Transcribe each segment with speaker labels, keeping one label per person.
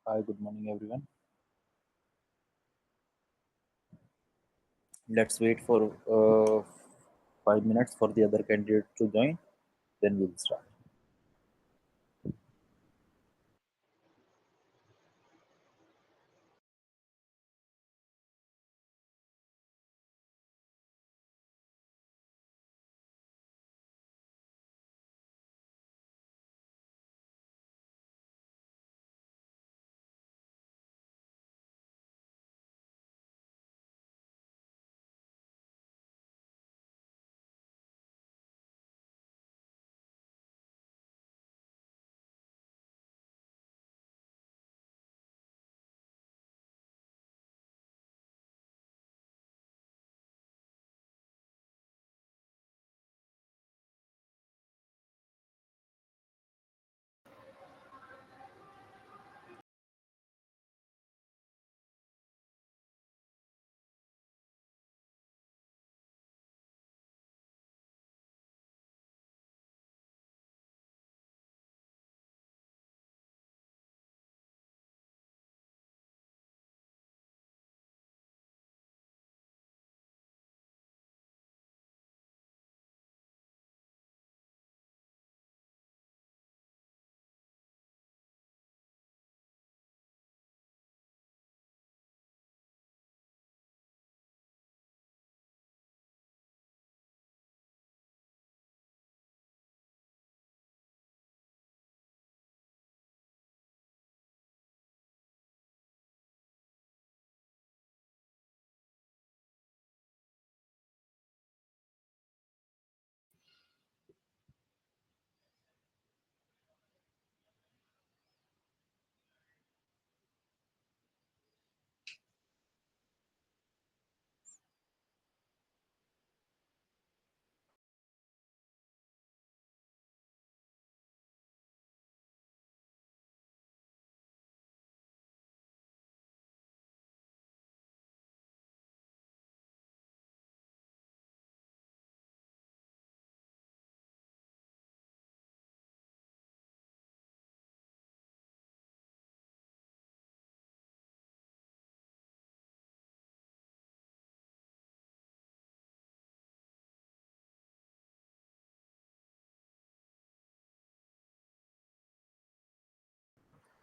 Speaker 1: Hi, good morning, everyone. Let's wait for 5 minutes for the other candidate to join, then we'll start.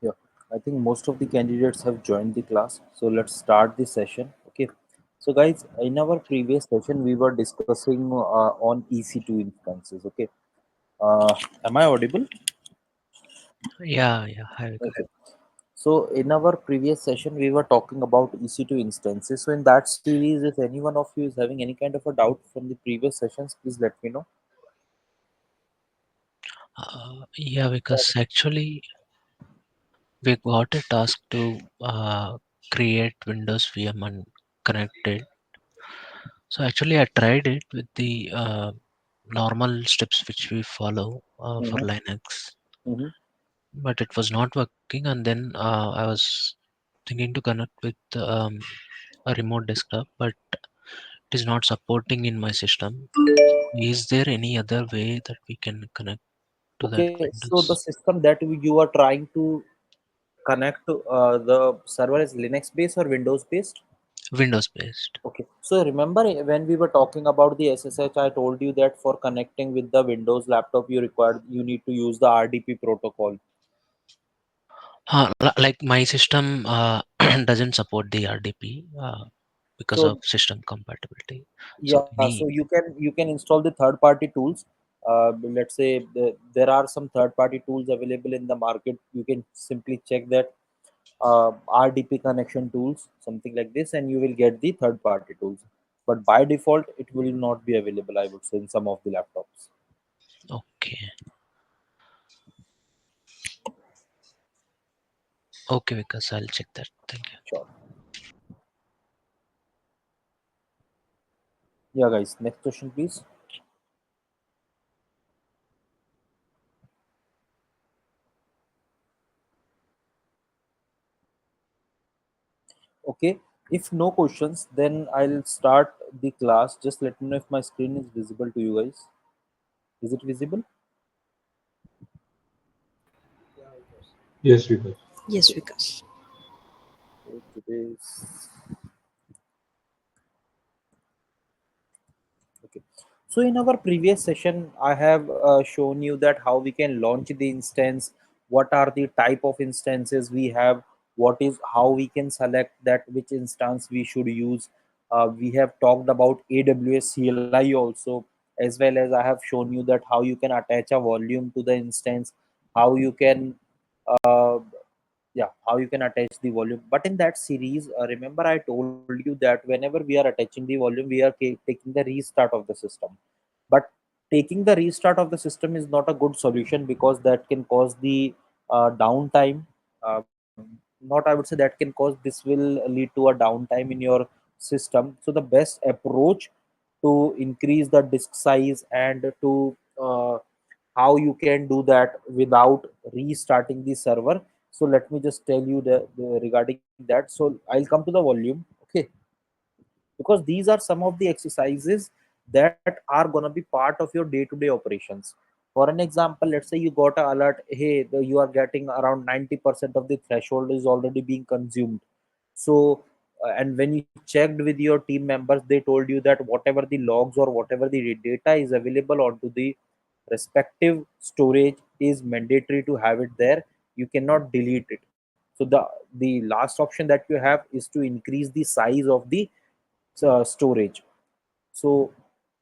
Speaker 1: Yeah, I think most of the candidates have joined the class. So let's start the session. Okay. So guys, in our previous session, we were discussing on EC2 instances. Okay. Am I audible?
Speaker 2: Yeah, hi Vikas.
Speaker 1: Okay. So in our previous session, we were talking about EC2 instances. So in that series, if any one of you is having any kind of a doubt from the previous sessions, please let me know.
Speaker 2: Yeah, because actually we got a task to create Windows VM and connect it. So actually, I tried it with the normal steps which we follow for
Speaker 1: Mm-hmm.
Speaker 2: Linux,
Speaker 1: Mm-hmm.
Speaker 2: but it was not working. And then I was thinking to connect with a remote desktop, but it is not supporting in my system. Is there any other way that we can connect to that
Speaker 1: Okay, so the
Speaker 2: Windows?
Speaker 1: system that you are trying to connect to the server is Linux based or Windows based?
Speaker 2: Windows based.
Speaker 1: Okay, so remember when we were talking about the SSH, I told you that for connecting with the Windows laptop, you need to use the RDP protocol.
Speaker 2: Like my system doesn't support the RDP because of
Speaker 1: So
Speaker 2: system compatibility. So
Speaker 1: yeah, so you can install the third party tools. Let's say there are some third party tools available in the market. You can simply check that RDP connection tools, something like this, and you will get the third party tools. But by default, it will not be available, I would say, in some of the laptops.
Speaker 2: okay, okay, because I'll check that. Thank you.
Speaker 1: Sure. Yeah, guys. Next question, please. Okay. If no questions, then I'll start the class. Just let me know if my screen is visible to you guys. Is it visible?
Speaker 3: Yes, Vikas.
Speaker 4: Yes,
Speaker 1: Okay.
Speaker 4: Vikas.
Speaker 1: This okay. So in our previous session, I have shown you that how we can launch the instance, what are the type of instances we have, what is how we can select that which instance we should use. We have talked about AWS CLI also, as well as I have shown you that how you can attach a volume to the instance, how you can uh, yeah, how you can attach the volume. But in that series, remember I told you that whenever we are attaching the volume, we are taking the restart of the system. But taking the restart of the system is not a good solution because that can cause the downtime. Not, I would say, that can cause, this will lead to a downtime in your system. So the best approach to increase the disk size and to how you can do that without restarting the server. So let me just tell you regarding that. So I'll come to the volume. Okay, because these are some of the exercises that are going to be part of your day-to-day operations. For an example, let's say you got an alert, hey, you are getting around 90% of the threshold is already being consumed. So and when you checked with your team members, they told you that whatever the logs or whatever the data is available onto the respective storage is mandatory to have it there. You cannot delete it. So the last option that you have is to increase the size of the storage. So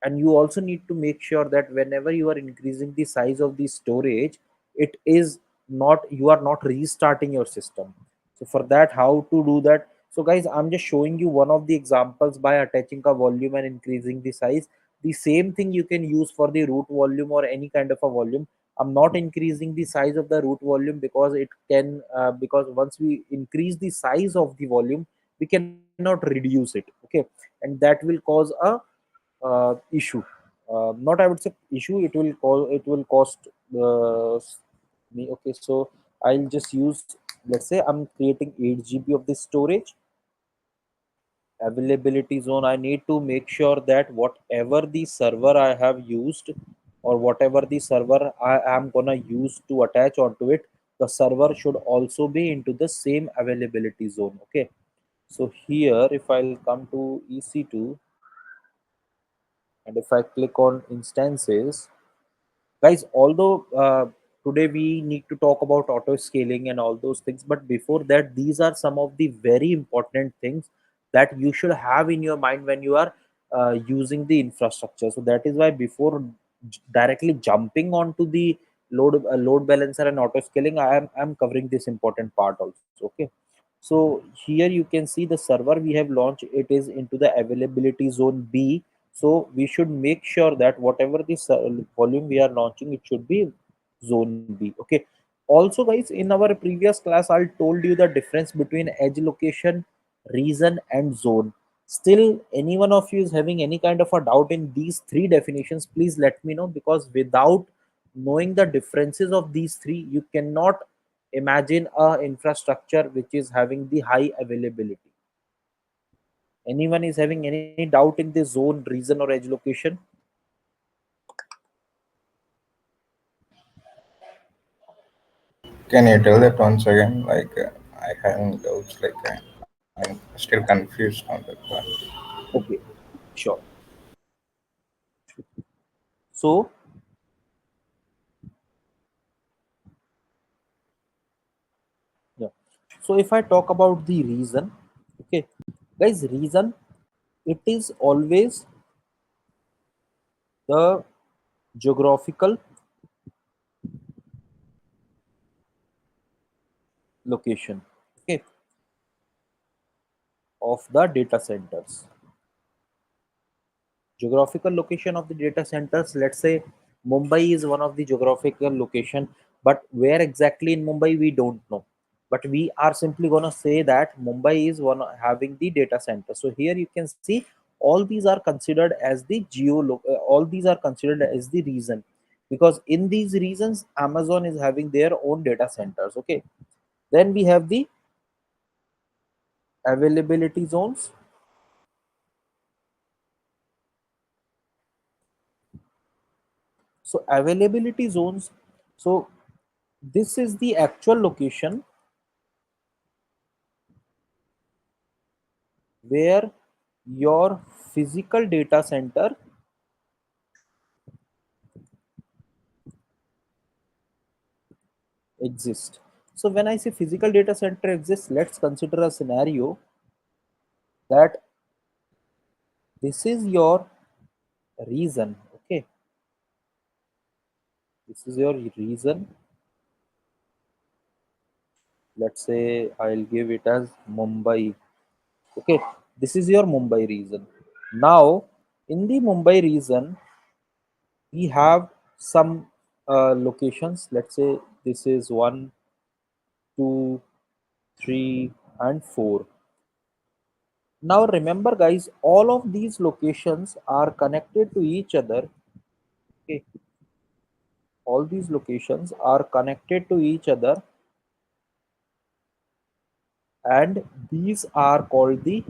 Speaker 1: and you also need to make sure that whenever you are increasing the size of the storage, it is not, you are not restarting your system. So for that, how to do that? So guys, I'm just showing you one of the examples by attaching a volume and increasing the size. The same thing you can use for the root volume or any kind of a volume. I'm not increasing the size of the root volume because it can because once we increase the size of the volume, we cannot reduce it. Okay, and that will cause a issue. Not, I would say, issue. It will cause, it will cost me. Okay, so I'll just use, let's say I'm creating 8 GB of this storage. Availability zone, I need to make sure that whatever the server I have used or whatever the server I am gonna use to attach onto it, the server should also be into the same availability zone. Okay, so here if I'll come to EC2 and if I click on instances, guys, although today we need to talk about auto scaling and all those things, but before that, these are some of the very important things that you should have in your mind when you are using the infrastructure. So that is why before directly jumping onto the load balancer and auto scaling, I am covering this important part also. Okay, so here you can see the server we have launched, it is into the availability zone B. So we should make sure that whatever the volume we are launching, it should be zone B. Okay, also guys, in our previous class I told you the difference between edge location, region and zone. Still anyone of you is having any kind of a doubt in these three definitions, please let me know, because without knowing the differences of these three, you cannot imagine a infrastructure which is having the high availability. Anyone is having any doubt in the zone, region or edge location?
Speaker 3: Can you tell that once again? Like, I having doubts. Like, I'm still confused on that one.
Speaker 1: Okay, sure. So yeah, so if I talk about the reason, okay, guys, reason, it is always the geographical location, okay, of the data centers. Geographical location of the data centers, let's say Mumbai is one of the geographical location, but where exactly in Mumbai we don't know. But we are simply going to say that Mumbai is one having the data center. So here you can see all these are considered as the all these are considered as the reason, because in these regions Amazon is having their own data centers. Okay, then we have the availability zones. So availability zones, so this is the actual location where your physical data center exists. So when I say physical data center exists, let's consider a scenario that this is your reason. Okay, this is your reason. Let's say I'll give it as Mumbai. Okay, this is your Mumbai region. Now, in the Mumbai region, we have some locations. Let's say this is one, two, three, and four. Now, remember, guys, all of these locations are connected to each other. Okay, all these locations are connected to each other, and these are called the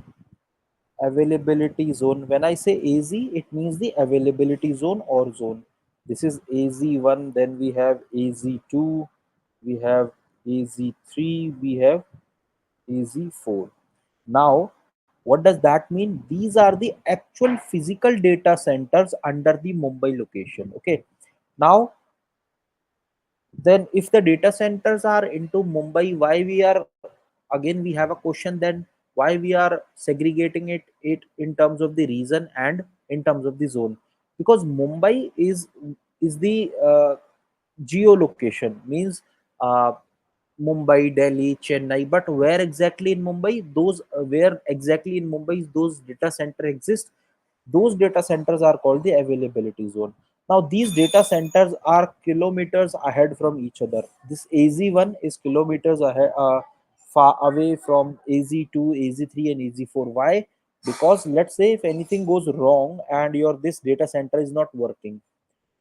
Speaker 1: availability zone. When I say AZ, it means the availability zone or zone. This is AZ1, then we have AZ2, we have AZ3, we have AZ4. Now, what does that mean? These are the actual physical data centers under the Mumbai location. Okay. Now, then if the data centers are into Mumbai, why we are, again we have a question then, why we are segregating it in terms of the region and in terms of the zone? Because Mumbai is the geolocation, means uh, Mumbai, Delhi, Chennai, but where exactly in Mumbai, those where exactly in Mumbai those data center exist, those data centers are called the availability zone. Now these data centers are kilometers ahead from each other. This AZ1 is kilometers ahead, far away from AZ2, AZ3, and AZ4. Why? Because let's say if anything goes wrong and your this data center is not working,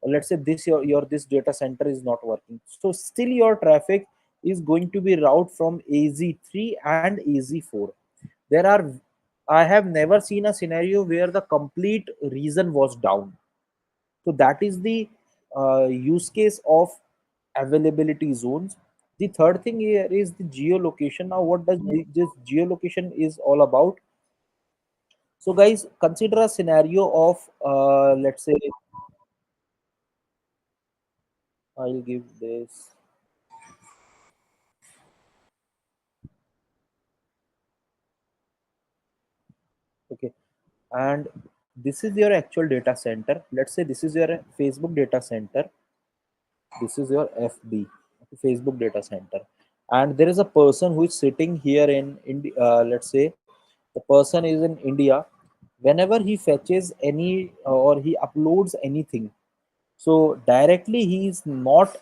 Speaker 1: let's say this your this data center is not working, so still your traffic is going to be route from AZ3 and AZ4. There are, I have never seen a scenario where the complete region was down. So that is the use case of availability zones. The third thing here is the geolocation. Now what does this geolocation is all about? So guys, consider a scenario of let's say I'll give this. Okay, and this is your actual data center. Let's say this is your Facebook data center, this is your FB, okay, Facebook data center, and there is a person who is sitting here in India. Let's say the person is in India. Whenever he fetches any or he uploads anything, so directly he is not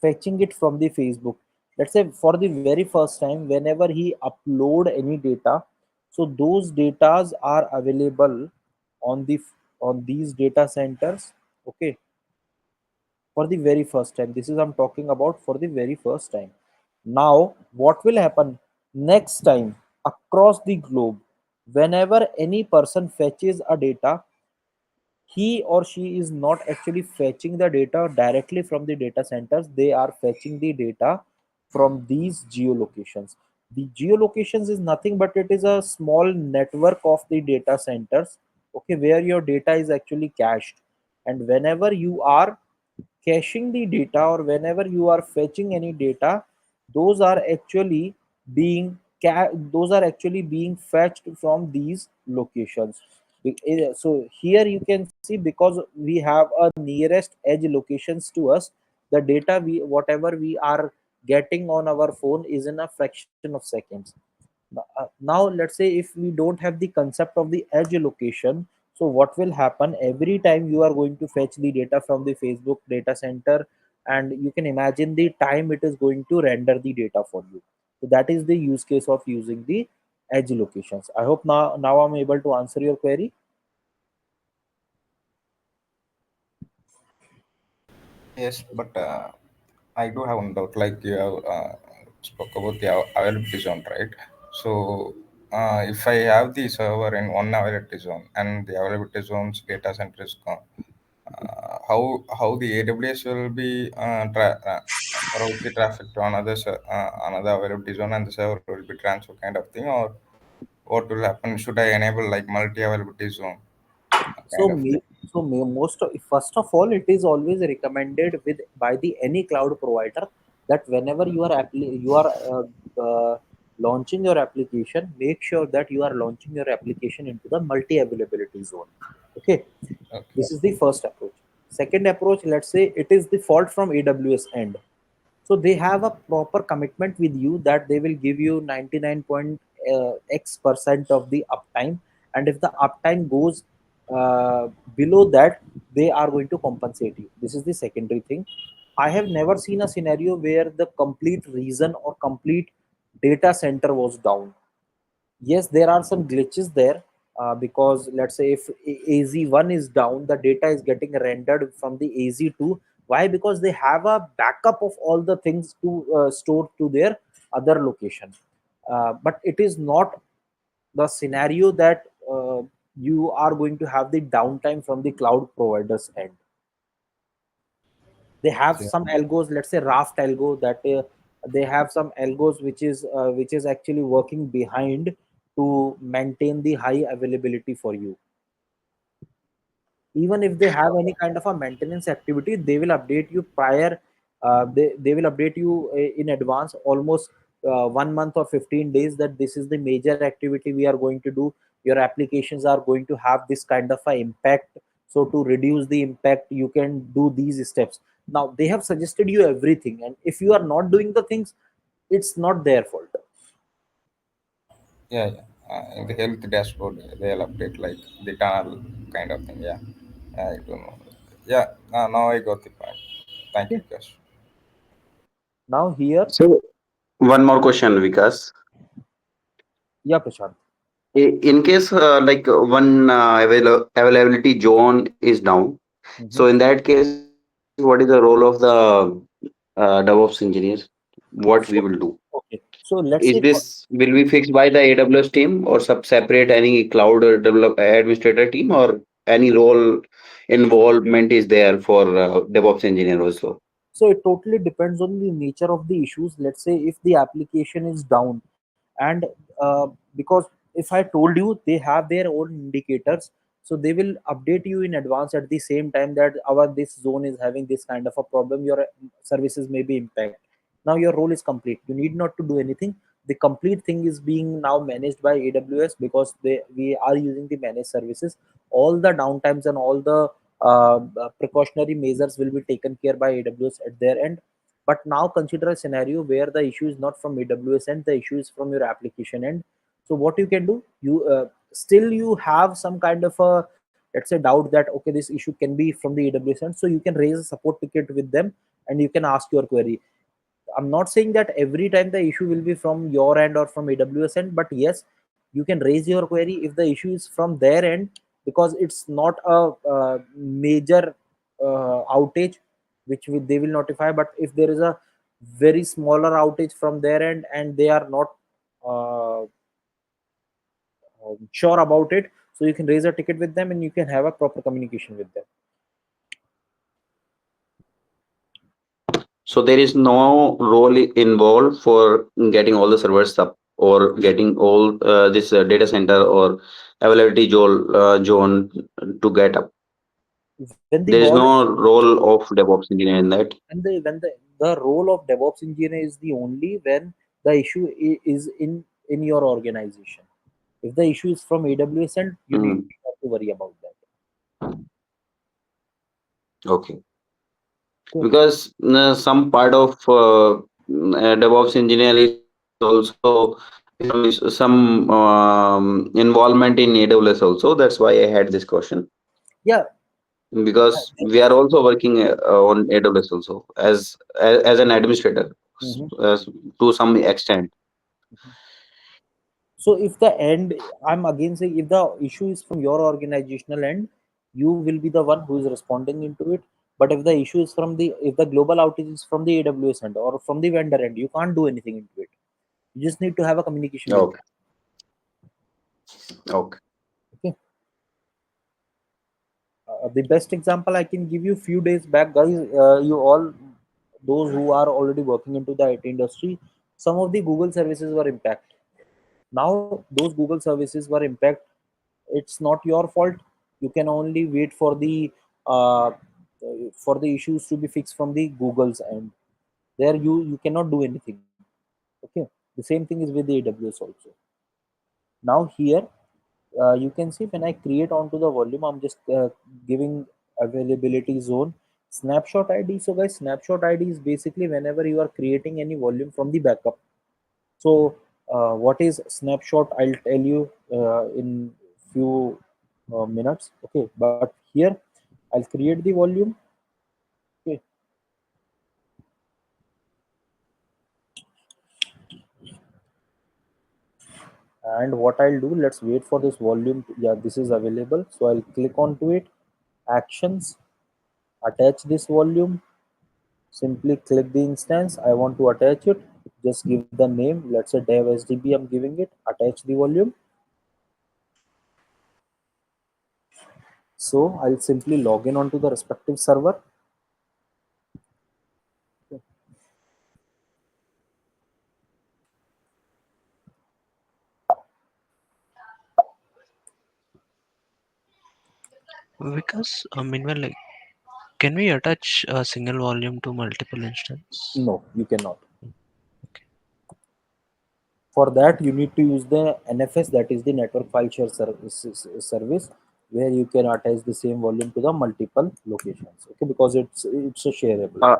Speaker 1: fetching it from the Facebook. Let's say for the very first time, whenever he upload any data, so those datas are available on the on these data centers. Okay, for the very first time, this is I'm talking about for the very first time. Now what will happen next time across the globe, whenever any person fetches a data, he or she is not actually fetching the data directly from the data centers, they are fetching the data from these geolocations. The geolocations is nothing but it is a small network of the data centers, okay, where your data is actually cached. And whenever you are caching the data or whenever you are fetching any data, those are actually those are actually being fetched from these locations. So here you can see, because we have a nearest edge locations to us, the data we whatever we are getting on our phone is in a fraction of seconds. Now let's say if we don't have the concept of the edge location, so what will happen every time you are going to fetch the data from the Facebook data center, and you can imagine the time it is going to render the data for you. So that is the use case of using the edge locations. I hope now I'm able to answer your query.
Speaker 3: Yes, but I do have one doubt. Like you have spoke about the availability zone, right? So if I have the server in one availability zone and the availability zone's data center is gone, how the AWS will be route the traffic to another availability zone and the server will be transferred kind of thing, or what will happen? Should I enable like multi-availability zone
Speaker 1: So,
Speaker 3: kind of thing?
Speaker 1: first of all, it is always recommended with by the any cloud provider that whenever you are launching your application, make sure that you are launching your application into the multi availability zone. Okay,
Speaker 3: Okay.
Speaker 1: this is the first approach. Second approach, let's say it is the fault from AWS end. So they have a proper commitment with you that they will give you 99 point x percent of the uptime, and if the uptime goes uh, below that, they are going to compensate you. This is the secondary thing. I have never seen a scenario where the complete reason or complete data center was down. Yes, there are some glitches there, because let's say if az1 is down, the data is getting rendered from the az2. Why? Because they have a backup of all the things to store to their other location. But it is not the scenario that you are going to have the downtime from the cloud providers end. They have
Speaker 3: Yeah.
Speaker 1: some algos, let's say raft algo, that they have some algos which is actually working behind to maintain the high availability for you. Even if they have any kind of a maintenance activity, they will update you prior. They will update you in advance, almost 1 month or 15 days, that this is the major activity we are going to do. Your applications are going to have this kind of a impact, so to reduce the impact you can do these steps. Now they have suggested you everything, and if you are not doing the things, it's not their fault.
Speaker 3: Yeah, yeah. In the health dashboard, they'll update like the tunnel kind of thing. Yeah, I don't know. Yeah, now I got the point. Thank you,
Speaker 1: Okay.
Speaker 3: Vikas.
Speaker 1: Now here,
Speaker 4: So one more question, Vikas.
Speaker 1: yeah, Prashant.
Speaker 4: In case one availability zone is down, so
Speaker 1: Mhm.
Speaker 4: in that case, what is the role of the DevOps engineers? What we will do?
Speaker 1: So okay, so
Speaker 4: Is
Speaker 1: let's say
Speaker 4: this will be fixed by the AWS team or separate any cloud develop administrator team, or any role involvement is there for DevOps engineer also?
Speaker 1: So it totally depends on the nature of the issues. Let's say if the application is down, and because if I told you they have their own indicators, so they will update you in advance at the same time that our this zone is having this kind of a problem. Your services may be impact. Now your role is complete. You need not to do anything. The complete thing is being now managed by AWS, because we are using the managed services. All the downtimes and all the precautionary measures will be taken care by AWS at their end. But now consider a scenario where the issue is not from AWS end, the issue is from your application end. So what you can do, you still you have some kind of a, let's say, doubt that okay, this issue can be from the AWS end. So you can raise a support ticket with them and you can ask your query. I'm not saying that every time the issue will be from your end or from AWS end, but yes, you can raise your query if the issue is from their end, because it's not a major outage which they will notify. But if there is a very smaller outage from their end and they are not uh, sure about it, so you can raise a ticket with them and you can have a proper communication with them.
Speaker 4: So there is no role involved for getting all the servers up or getting all this data center or availability zone to get up.
Speaker 1: When the
Speaker 4: There is
Speaker 1: ball
Speaker 4: no role of DevOps engineer in that.
Speaker 1: when the role of DevOps engineer is the only when the issue is in your organization. If the issue is from AWS end, you need
Speaker 4: Mm,
Speaker 1: not to worry about that.
Speaker 4: okay.
Speaker 1: Okay.
Speaker 4: Because some part of DevOps engineer is also some involvement in AWS also. That's why I had this question.
Speaker 1: Yeah.
Speaker 4: Because we are also working on AWS also as an administrator
Speaker 1: Mhm.
Speaker 4: as, to some extent.
Speaker 1: So if the end, I'm again saying, if the issue is from your organizational end, you will be the one who is responding into it. But if the issue is from the, if the global outage is from the AWS end or from the vendor end, you can't do anything into it. You just need to have a communication with them.
Speaker 4: Okay, okay.
Speaker 1: Okay. The best example I can give you, few days back, guys, you all, those who are already working into the IT industry, some of the Google services were impacted. Now those Google services were impact. It's not your fault. You can only wait uh, for the issues to be fixed from the Google's end. There you cannot do anything. Okay, the same thing is with the AWS also. Now here you can see when I create onto the volume, I'm just giving availability zone snapshot ID. So guys, snapshot ID is basically whenever you are creating any volume from the backup. So what is snapshot? I'll tell you in few minutes. Okay, but here I'll create the volume. Okay, and what I'll do, let's wait for this volume. Yeah, this is available. So I'll click onto it. Actions, attach this volume. Simply click the instance. I want to attach it. Just give the name. Let's say dev SDB. I'm giving it. Attach the volume. So I'll simply log in onto the respective server.
Speaker 2: Because meanwhile, like, can we attach a single volume to multiple instance?
Speaker 1: No, you cannot.
Speaker 2: Okay.
Speaker 1: For that, you need to use the NFS, that is the network file share service, where you can attach the same volume to the multiple locations. Okay, because it's a shareable.
Speaker 4: Uh,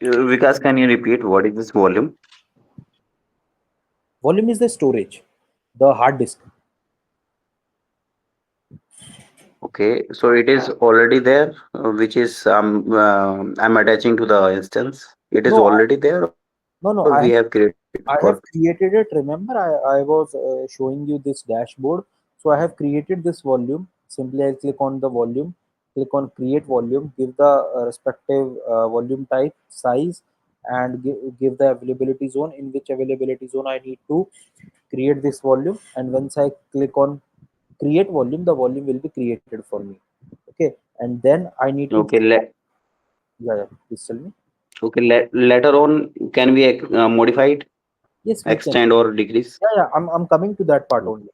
Speaker 4: Vikas, can you repeat what is this volume?
Speaker 1: Volume is the storage, the hard disk.
Speaker 4: Okay, so it is already there, which is I'm attaching to the instance. It is
Speaker 1: No,
Speaker 4: already there, or we have
Speaker 1: no, no.
Speaker 4: created for.
Speaker 1: I have created it. Remember, I was showing you this dashboard. So I have created this volume. Simply, I click on the volume, click on create volume, give the respective volume type, size, and give the availability zone. In which availability zone I need to create this volume. And once I click on create volume, the volume will be created for me. Okay, and then I need to
Speaker 4: Okay,
Speaker 1: yeah, yeah. Please tell me.
Speaker 4: okay. Later on, can we modify it,
Speaker 1: Yes, we can.
Speaker 4: extend or decrease?
Speaker 1: Yeah, yeah. I'm coming to that part only.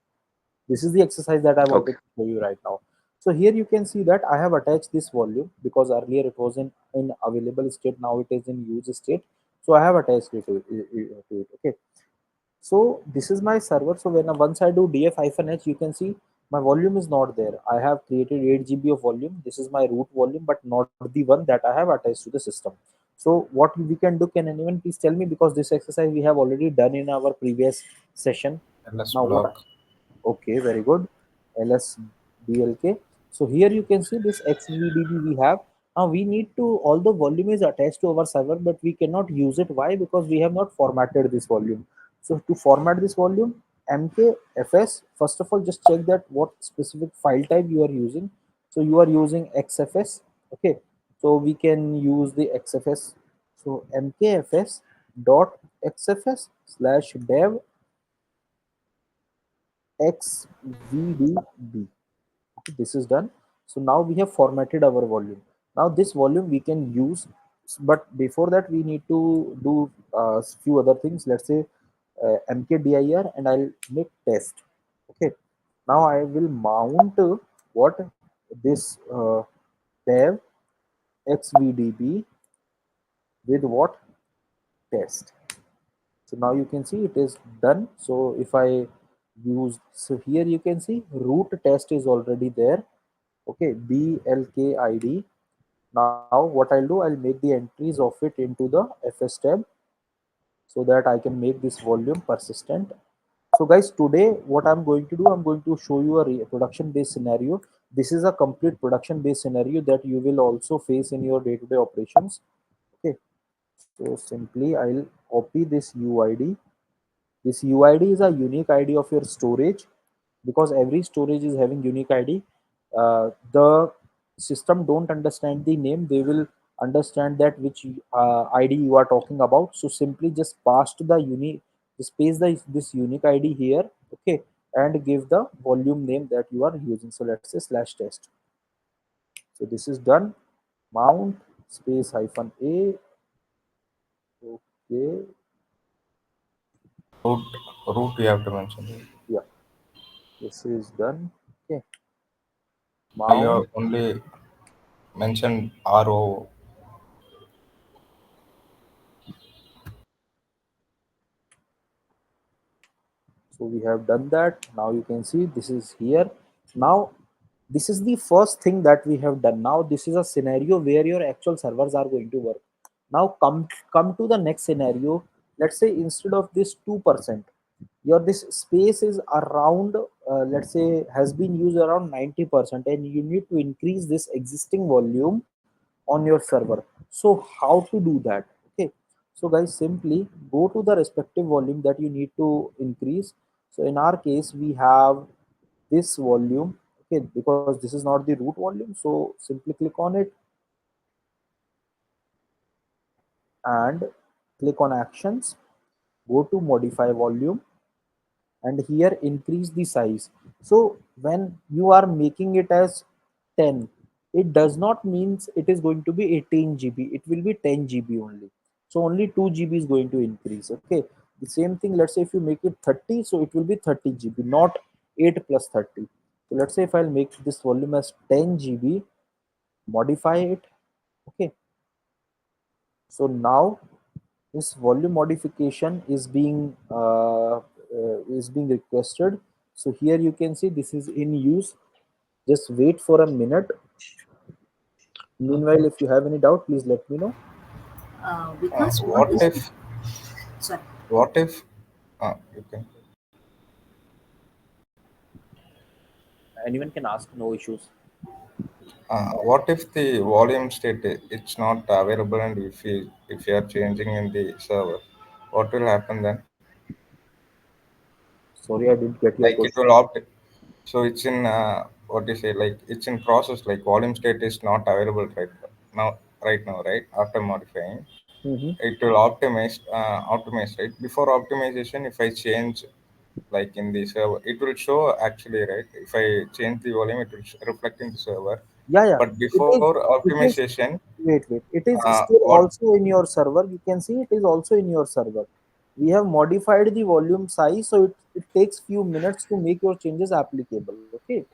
Speaker 1: This is the exercise that I wanted
Speaker 4: Okay.
Speaker 1: to show you right now. So here you can see that I have attached this volume because earlier it was in available state. Now it is in use state. So I have attached it to it. Okay. So this is my server. So once I do df-h, you can see my volume is not there. I have created 8 GB of volume. This is my root volume, but not the one that I have attached to the system. So what we can do, can anyone please tell me, because this exercise we have already done in our previous session.
Speaker 3: LS
Speaker 1: Now what?
Speaker 3: block.
Speaker 1: Okay, very good. LSBLK. So here you can see this XVDB we have. Now we need to, all the volume is attached to our server, but we cannot use it. Why? Because we have not formatted this volume. So to format this volume, MKFS, first of all, just check that what specific file type you are using. So you are using XFS. Okay. So we can use the XFS. So MKFS dot XFS slash dev xvdb. Okay, this is done. So now we have formatted our volume. Now this volume we can use, but before that we need to do few other things. Let's say mkdir, and I'll make test. Okay, now I will mount what this dev xvdb with what test. So now you can see it is done. So if I use, so here you can see root test is already there. Okay, blkid. Now what I'll do, I'll make the entries of it into the fs tab, so that I can make this volume persistent. So guys, today what I'm going to do, I'm going to show you a production based scenario. This is a complete production based scenario that you will also face in your day-to-day operations. Okay, so simply I'll copy this uid. This UID is a unique ID of your storage, because every storage is having unique ID. The system don't understand the name; they will understand that which ID you are talking about. So simply just pass to the unique, just paste this unique ID here, okay, and give the volume name that you are using. So let's say slash test. So this is done. Mount space hyphen a. Okay,
Speaker 3: Root. root you have to mention.
Speaker 1: Yeah, this is done. Okay,
Speaker 3: You
Speaker 1: mount.
Speaker 3: have only mentioned RO.
Speaker 1: So we have done that. Now you can see this is here. Now this is the first thing that we have done. Now this is a scenario where your actual servers are going to work. Now come to the next scenario. Let's say instead of this 2%, your this space is around, let's say, has been used around 90%, and you need to increase this existing volume on your server. So how to do that? Okay, so guys, simply go to the respective volume that you need to increase. So in our case we have this volume. Okay, because this is not the root volume, so simply click on it and click on actions, go to modify volume, and here increase the size. So when you are making it as 10, it does not means it is going to be 18 GB, it will be 10 GB only. So only 2 GB is going to increase. Okay, the same thing, let's say if you make it 30, so it will be 30 GB, not 8 plus 30. So let's say if I'll make this volume as 10 GB, modify it. Okay, so now this volume modification is being requested. So here you can see this is in use. Just wait for a minute. Meanwhile, if you have any doubt, please let me know.
Speaker 5: Because what
Speaker 3: What
Speaker 5: is
Speaker 3: if,
Speaker 5: sorry.
Speaker 3: what if, you can,
Speaker 1: Anyone can ask, no issues.
Speaker 3: what if the volume state it's not available, and if you are changing in the server, what will happen then?
Speaker 1: Sorry, I didn't get your
Speaker 3: Like it
Speaker 1: question.
Speaker 3: will opt. So it's in what do you say? Like it's in process. Like volume state is not available now. Right now, right after modifying,
Speaker 1: Hmm.
Speaker 3: it will optimize right before optimization. If I change like in the server, it will show actually, right? If I change the volume, it will reflect in the server.
Speaker 1: Yeah, yeah.
Speaker 3: But
Speaker 1: It
Speaker 3: before
Speaker 1: is. It is.
Speaker 3: optimization,
Speaker 1: Wait. It is still
Speaker 3: what
Speaker 1: also in your server. You can see it is also in your server. We have modified the volume size, so it takes few minutes to make your changes applicable. Okay.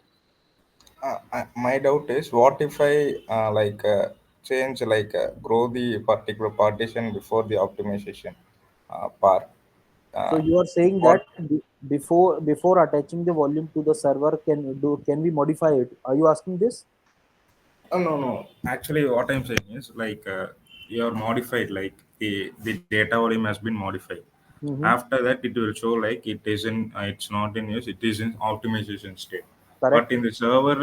Speaker 3: my doubt is, what if I change grow the particular partition before the optimization part?
Speaker 1: So
Speaker 3: Uh,
Speaker 1: you are saying
Speaker 3: what?
Speaker 1: that before attaching the volume to the server, can we modify it? Are you asking this?
Speaker 3: No, no. Actually, what I'm saying is you are modified. Like the data volume has been modified.
Speaker 1: Mm-hmm.
Speaker 3: After that, it will show like it is in. It's not in use. It is in optimization state. But
Speaker 1: Correct.
Speaker 3: in the server,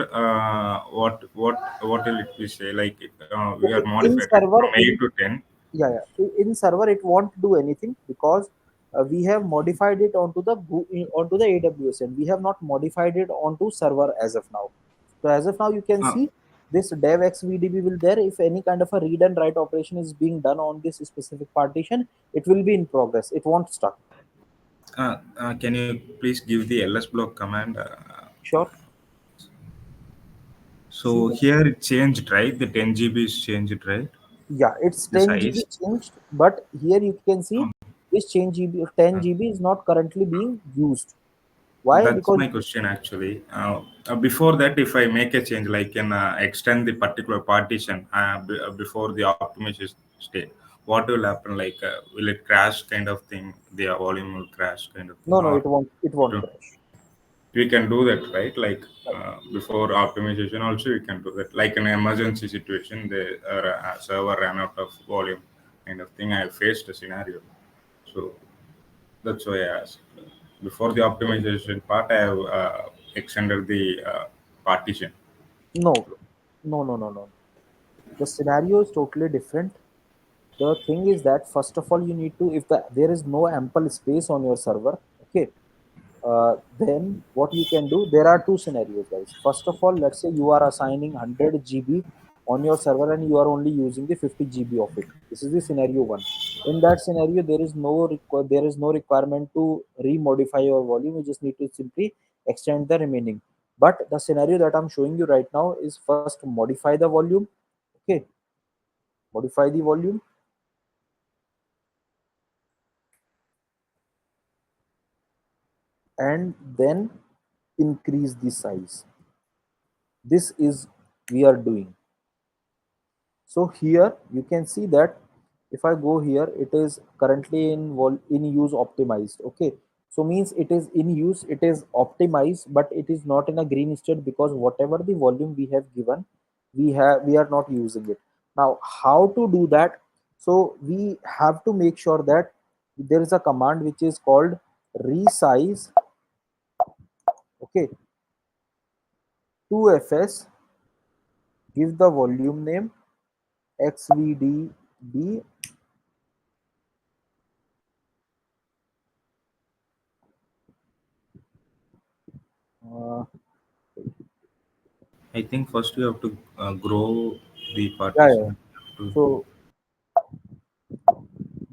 Speaker 3: what will it be say? Like we
Speaker 1: So
Speaker 3: are
Speaker 1: in
Speaker 3: modified it
Speaker 1: server,
Speaker 3: from 8 to 10.
Speaker 1: yeah. In server, it won't do anything because we have modified it onto the AWS, and we have not modified it onto server as of now. So as of now, you can
Speaker 3: Uh,
Speaker 1: see this dev xvdb will there. If any kind of a read and write operation is being done on this specific partition, it will be in progress. It won't stuck.
Speaker 3: can you please give the ls block command?
Speaker 1: Sure. See,
Speaker 3: So here it changed, right? The 10 GB is changed, right?
Speaker 1: yeah, it's
Speaker 3: The
Speaker 1: 10 GB
Speaker 3: size.
Speaker 1: changed, but here you can see
Speaker 3: Um,
Speaker 1: this change GB 10 GB is not currently being used. Why?
Speaker 3: That's
Speaker 1: Because
Speaker 3: my question actually. Before that, if I make a change, like can extend the particular partition before the optimization state, what will happen? Like, will it crash kind of thing? The volume will crash kind of thing,
Speaker 1: no,
Speaker 3: or
Speaker 1: it won't crash.
Speaker 3: we can do that, right? Like
Speaker 1: Right.
Speaker 3: before optimization, also we can do that. Like an emergency situation, the server ran out of volume, kind of thing. I faced a scenario, so that's why I asked. Before the optimization part, I have extended the partition.
Speaker 1: No, no. The scenario is totally different. The thing is that first of all, you need to, if there is no ample space on your server, okay, then what you can do, there are two scenarios, guys. First of all, let's say you are assigning 100 GB on your server and you are only using the 50 GB of it. This is the scenario one. In that scenario, there is no requirement to remodify your volume. You just need to simply extend the remaining. But the scenario that I'm showing you right now is first modify the volume. Okay, modify the volume. and then increase the size. This is we are doing. So here you can see that if I go here, it is currently in use optimized. Okay, so means it is in use, it is optimized, but it is not in a green state because whatever the volume we have given, we are not using it. Now, how to do that? So we have to make sure that there is a command which is called resize. Okay, 2fs, give the volume name xvdb. Uh,
Speaker 3: I think first you have to grow the
Speaker 1: yeah, yeah.
Speaker 3: partition. To,
Speaker 1: So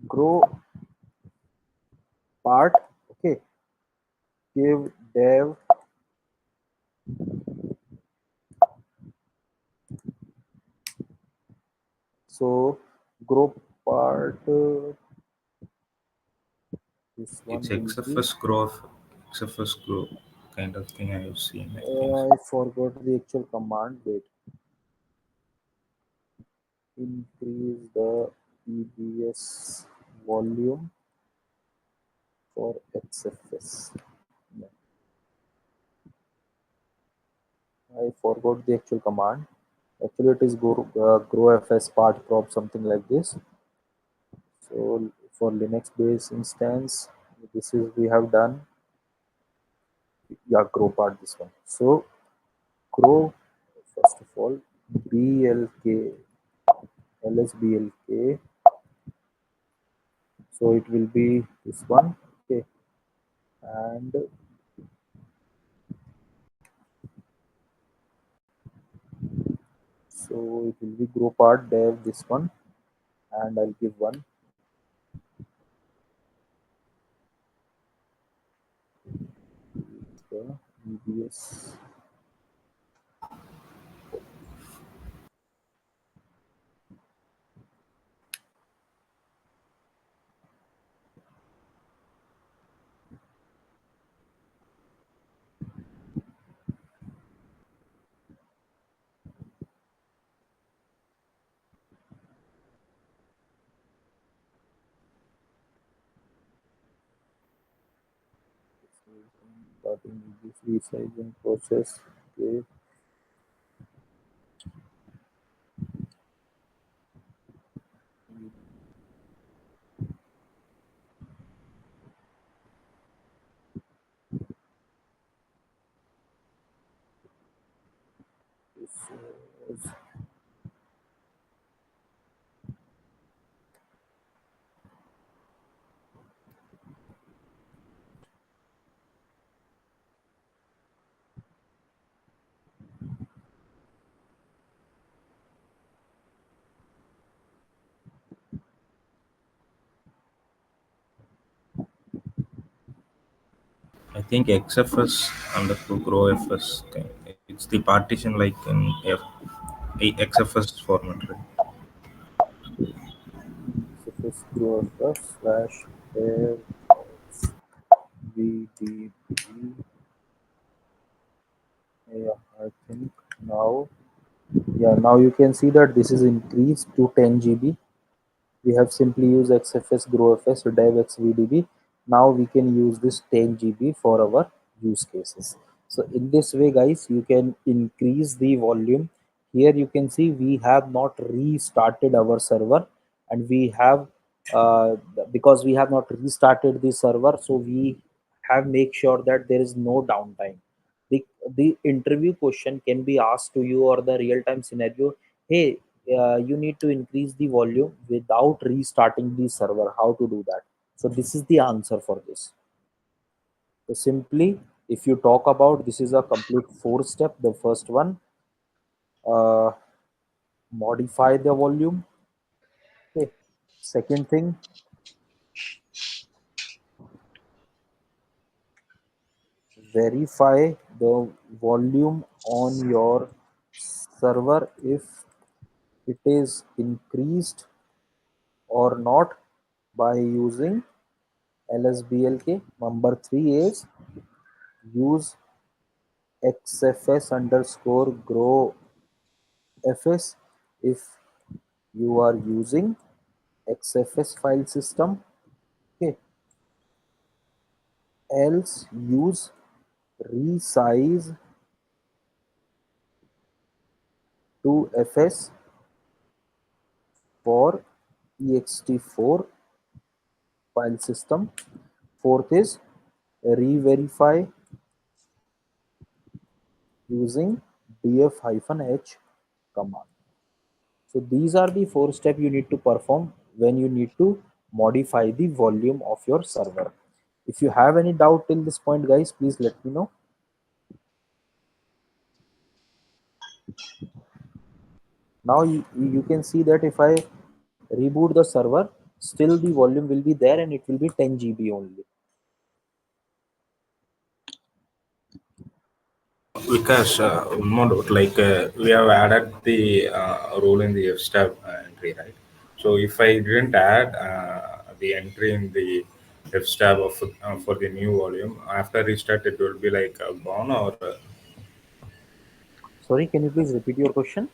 Speaker 1: grow part. Okay, give dev. So grow part. This
Speaker 3: it's
Speaker 1: one will be.
Speaker 3: XFS grow, XFS grow kind of thing I have seen. I think so.
Speaker 1: I forgot the actual command. Wait. Increase the EBS volume for XFS. No, I forgot the actual command. Actually, it is grow fs part prop something like this. So for Linux based instance, this is we have done. Yeah, grow part this one. So grow first of all blk lsblk. So it will be this one. Okay, and so it will be grow part dev this one, and I'll give one the EBS. Starting with this resizing process. Okay, this is
Speaker 3: I think XFS underscore grow FS. It's the partition like in XFS format, right?
Speaker 1: surface grow slash dev vdb. Yeah, I think now, yeah, now you can see that this is increased to 10 GB. We have simply used XFS GrowFS or DevXVDB. Now we can use this 10 GB for our use cases. So in this way, guys, you can increase the volume. Here you can see we have not restarted our server, and we have because we have not restarted the server, so we have make sure that there is no downtime. The interview question can be asked to you, or the real time scenario, hey, you need to increase the volume without restarting the server. How to do that? So this is the answer for this. So simply, if you talk about, this is a complete 4 step. The first one, uh, modify the volume. Okay. Second thing, verify the volume on your server if it is increased or not by using lsblk. Number 3 is use xfs underscore grow fs if you are using xfs file system. Okay, else use resize to fs for ext4 file system. Fourth is re-verify using df-h command. So these are the four steps you need to perform when you need to modify the volume of your server. If you have any doubt till this point, guys, please let me know. Now you can see that if I reboot the server, still the volume will be there and it will be 10 GB only.
Speaker 3: Because one more note, like we have added the role in the F-step entry, right? So if I didn't add the entry in the F-step of for the new volume, after restart it will be like gone, or
Speaker 1: Sorry, can you please repeat your question?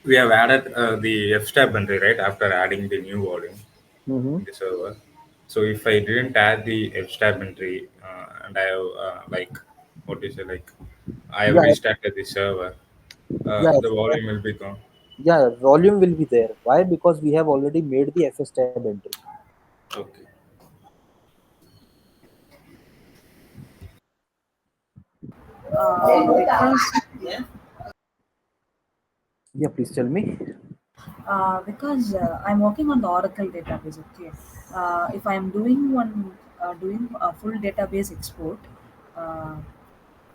Speaker 3: we have added the F-step entry, right? After adding the new volume
Speaker 1: Mm-hmm.
Speaker 3: in the server. So if I didn't add the F-step entry and I have like what is it like I have
Speaker 1: Yeah,
Speaker 3: restarted the server,
Speaker 1: yeah,
Speaker 3: the volume will be gone.
Speaker 1: yeah. Volume will be there. Why? Because we have already made the FS tab entry.
Speaker 3: Okay.
Speaker 5: Because
Speaker 1: Yeah, please tell me.
Speaker 5: I'm working on the Oracle database. Okay, if I'm doing a full database export uh,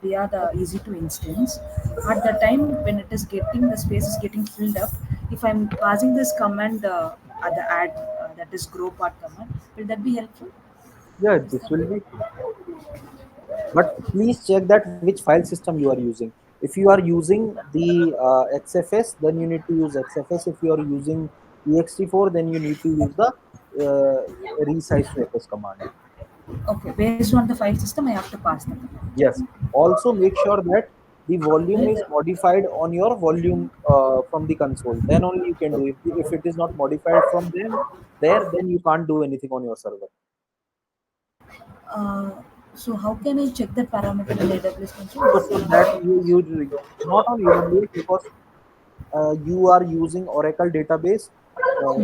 Speaker 5: via the easy to instance, at the time when it is getting the space is getting filled up, if I'm passing this command at the add that is grow part command, will that be helpful?
Speaker 1: Yeah,
Speaker 5: Is
Speaker 1: this
Speaker 5: that
Speaker 1: will be. But please check that which file system you are using. If you are using the XFS, then you need to use XFS. If you are using ext4, then you need to use the resize to fs command.
Speaker 5: okay? Based on the file system, I have to pass the command.
Speaker 1: Yes. Also make sure that the volume is modified on your volume from the console. Then only you can do it. If it is not modified from there, then you can't do anything on your server.
Speaker 5: Uh, so how can I check that parameter in AWS console?
Speaker 1: So for that you not on AWS because you are using Oracle database. So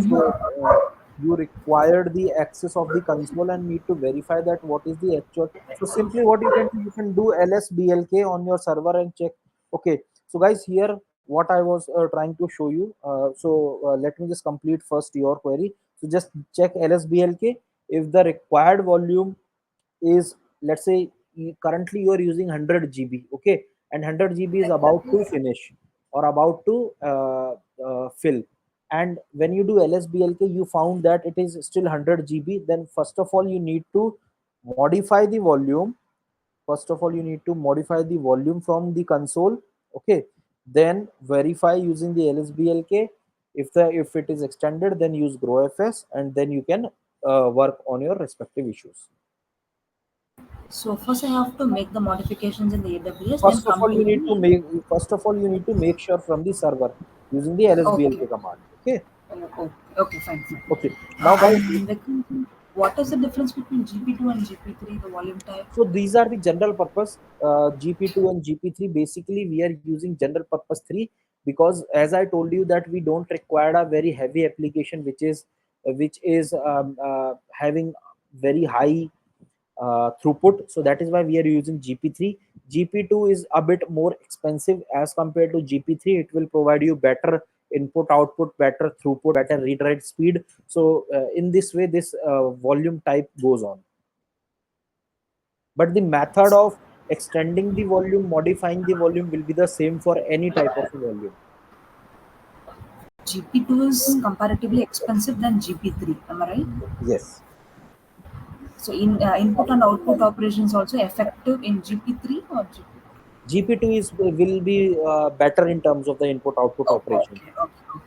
Speaker 1: you require the access of the console and need to verify that what is the actual. So simply what you can do lsblk on your server and check. Okay. So guys, here what I was trying to show you. Let me just complete first your query. So just check lsblk if the required volume is, let's say, currently you are using 100 GB, okay, and 100 GB is about to finish or about to fill. And when you do lsblk, you found that it is still 100 GB, then first of all you need to modify the volume. First of all you need to modify the volume from the console. Okay, then verify using the lsblk. If it is extended, then use growfs, and then you can work on your respective issues.
Speaker 5: So first I have to make the modifications in the AWS, then
Speaker 1: First of
Speaker 5: come
Speaker 1: all,
Speaker 5: to
Speaker 1: you need to
Speaker 5: the
Speaker 1: make first of all you need to make sure from the server using the
Speaker 5: okay.
Speaker 1: lsblk command. Okay.
Speaker 5: Okay, okay, fine, fine.
Speaker 1: Okay. Now, guys,
Speaker 5: And what is the difference between GP2 and GP3, the volume type?
Speaker 1: so these are the general purpose GP2 and GP3. Basically, we are using general purpose 3 because, as I told you, that we don't require a very heavy application which is having very high throughput. So that is why we are using GP3. GP2 is a bit more expensive as compared to GP3. It will provide you better input output, better throughput, better read write speed. So in this way, this volume type goes on. But the method of extending the volume, modifying the volume will be the same for any type of volume.
Speaker 5: GP2 is comparatively expensive than GP3, am I right?
Speaker 1: Yes.
Speaker 5: So in input and output operations also effective in GP3 or GP2?
Speaker 1: GP2 is will be better in terms of the input output
Speaker 5: Oh,
Speaker 1: operation,
Speaker 5: okay, okay,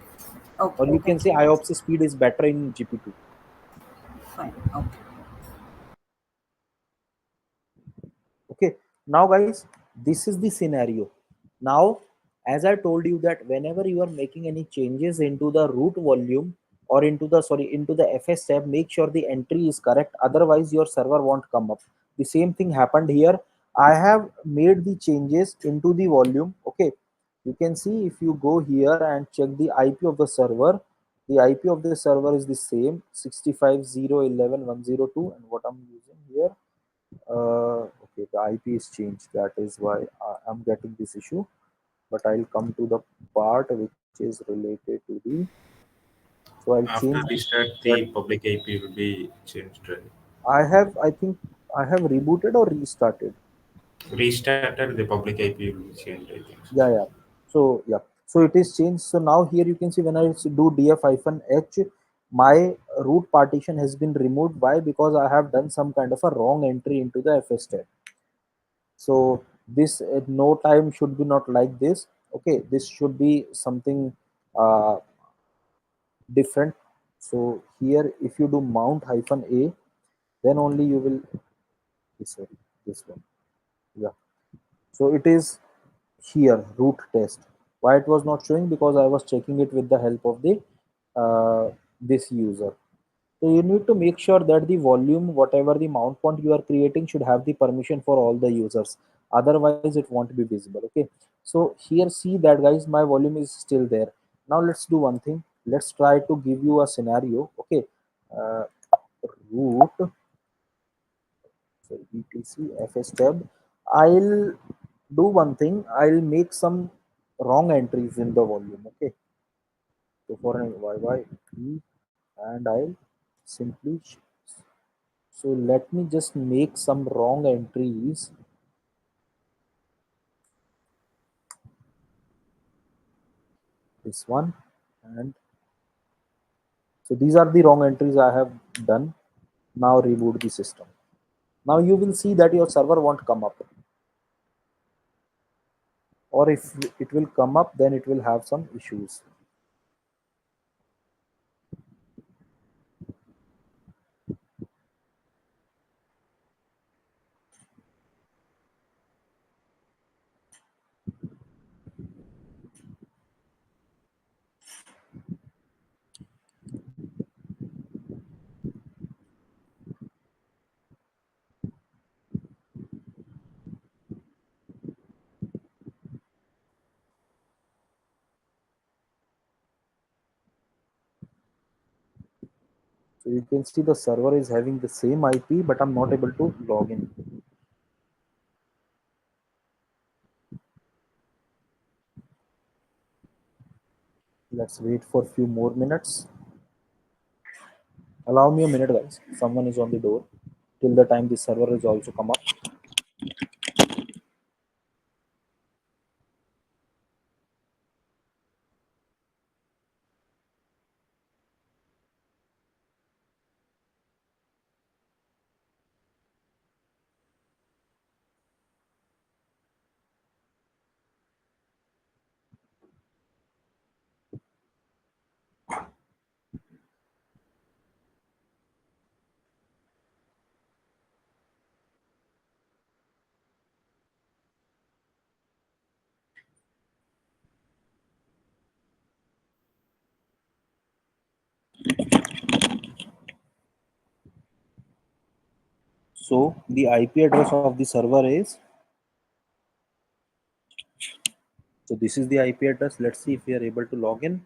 Speaker 5: okay,
Speaker 1: or you
Speaker 5: okay,
Speaker 1: can
Speaker 5: thank
Speaker 1: say
Speaker 5: you.
Speaker 1: IOPS speed is better in GP2.
Speaker 5: Fine, okay.
Speaker 1: Okay. Now guys, this is the scenario. Now, as I told you that whenever you are making any changes into the root volume or into the, sorry, into the FS tab, make sure the entry is correct, otherwise your server won't come up. The same thing happened here. I have made the changes into the volume. Okay, you can see if you go here and check the IP of the server, the IP of the server is the same 65.0.11.102, and what I'm using here, okay, the IP is changed. That is why I'm getting this issue. But I'll come to the part which is related to the. So I'll change
Speaker 6: After restart,
Speaker 1: that.
Speaker 6: the public IP will be changed, right?
Speaker 1: I think, I have rebooted or restarted.
Speaker 6: Restarted, the public IP will be changed, I think so.
Speaker 1: Yeah, yeah. So yeah. So it is changed. So now here you can see when I do df-h, my root partition has been removed. Why? Because I have done some kind of a wrong entry into the FS tab. So this at no time should be not like this. Okay, this should be something uh, different. So here if you do mount hyphen a, then only you will, sorry, this one, yeah. So it is here root test. Why it was not showing? Because I was checking it with the help of the this user. So you need to make sure that the volume, whatever the mount point you are creating, should have the permission for all the users. Otherwise, it won't be visible. Okay. So here, see that guys, my volume is still there. Now let's do one thing. Let's try to give you a scenario. Okay. Uh, root, so etc fs tab. I'll do one thing. I'll make some wrong entries in the volume. Okay. So for an yy and I'll simply so let me just make some wrong entries. This one, and so these are the wrong entries I have done. Now reboot the system. Now you will see that your server won't come up, or if it will come up, then it will have some issues. So you can see the server is having the same IP, but I'm not able to log in. Let's wait for a few more minutes. Allow me a minute, guys. Someone is on the door. Till the time the server is also come up. So the IP address of the server is, so this is the IP address. Let's see if we are able to log in.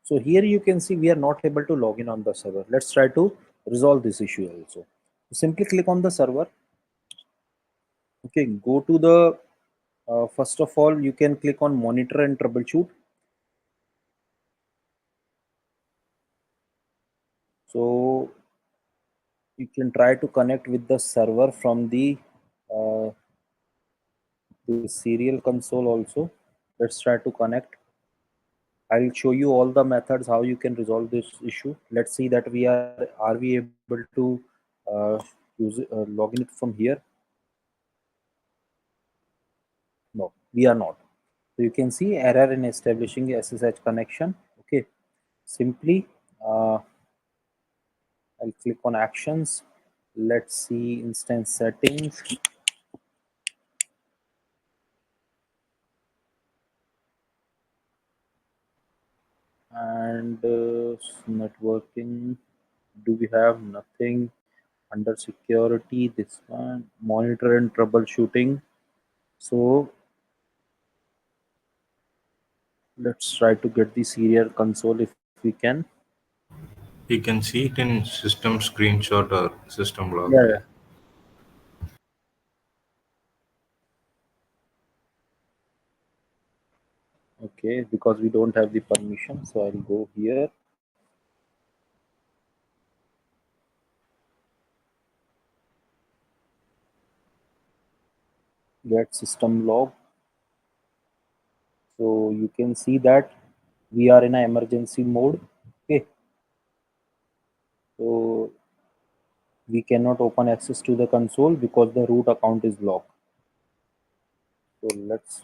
Speaker 1: So here you can see we are not able to log in on the server. Let's try to resolve this issue also. Simply click on the server. Okay, go to the, first of all, you can click on monitor and troubleshoot. So you can try to connect with the server from the serial console also. Let's try to connect. I'll show you all the methods how you can resolve this issue. Let's see that are we able to uh, log in it from here. No, we are not. So you can see error in establishing SSH connection. Okay, simply I'll click on actions. Let's see instance settings, and networking. Do we have nothing under security? This one, monitor and troubleshooting. So let's try to get the serial console if we can.
Speaker 6: You can see it in system screenshot or system log,
Speaker 1: Yeah,
Speaker 6: right?
Speaker 1: yeah. Okay, because we don't have the permission, so I'll go here. Get system log. So you can see that we are in an emergency mode. Okay, so we cannot open access to the console because the root account is locked. So let's.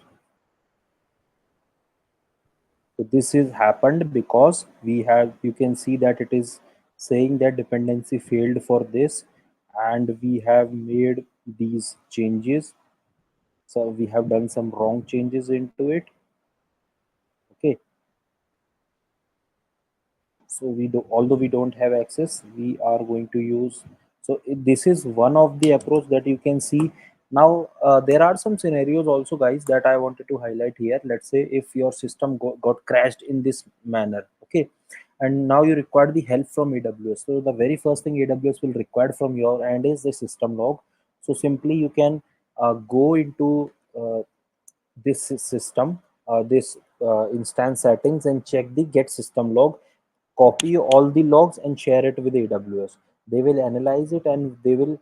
Speaker 1: So this is happened because we have. You can see that it is saying that dependency failed for this, and we have made these changes. So we have done some wrong changes into it. Okay, so we do, although we don't have access, we are going to use. So this is one of the approach that you can see. Now there are some scenarios also, guys, that I wanted to highlight here. Let's say if your system got crashed in this manner. Okay, and now you require the help from AWS. So the very first thing AWS will require from your end is the system log. So simply you can go into this system, this instance settings, and check the get system log. Copy all the logs and share it with AWS. They will analyze it and they will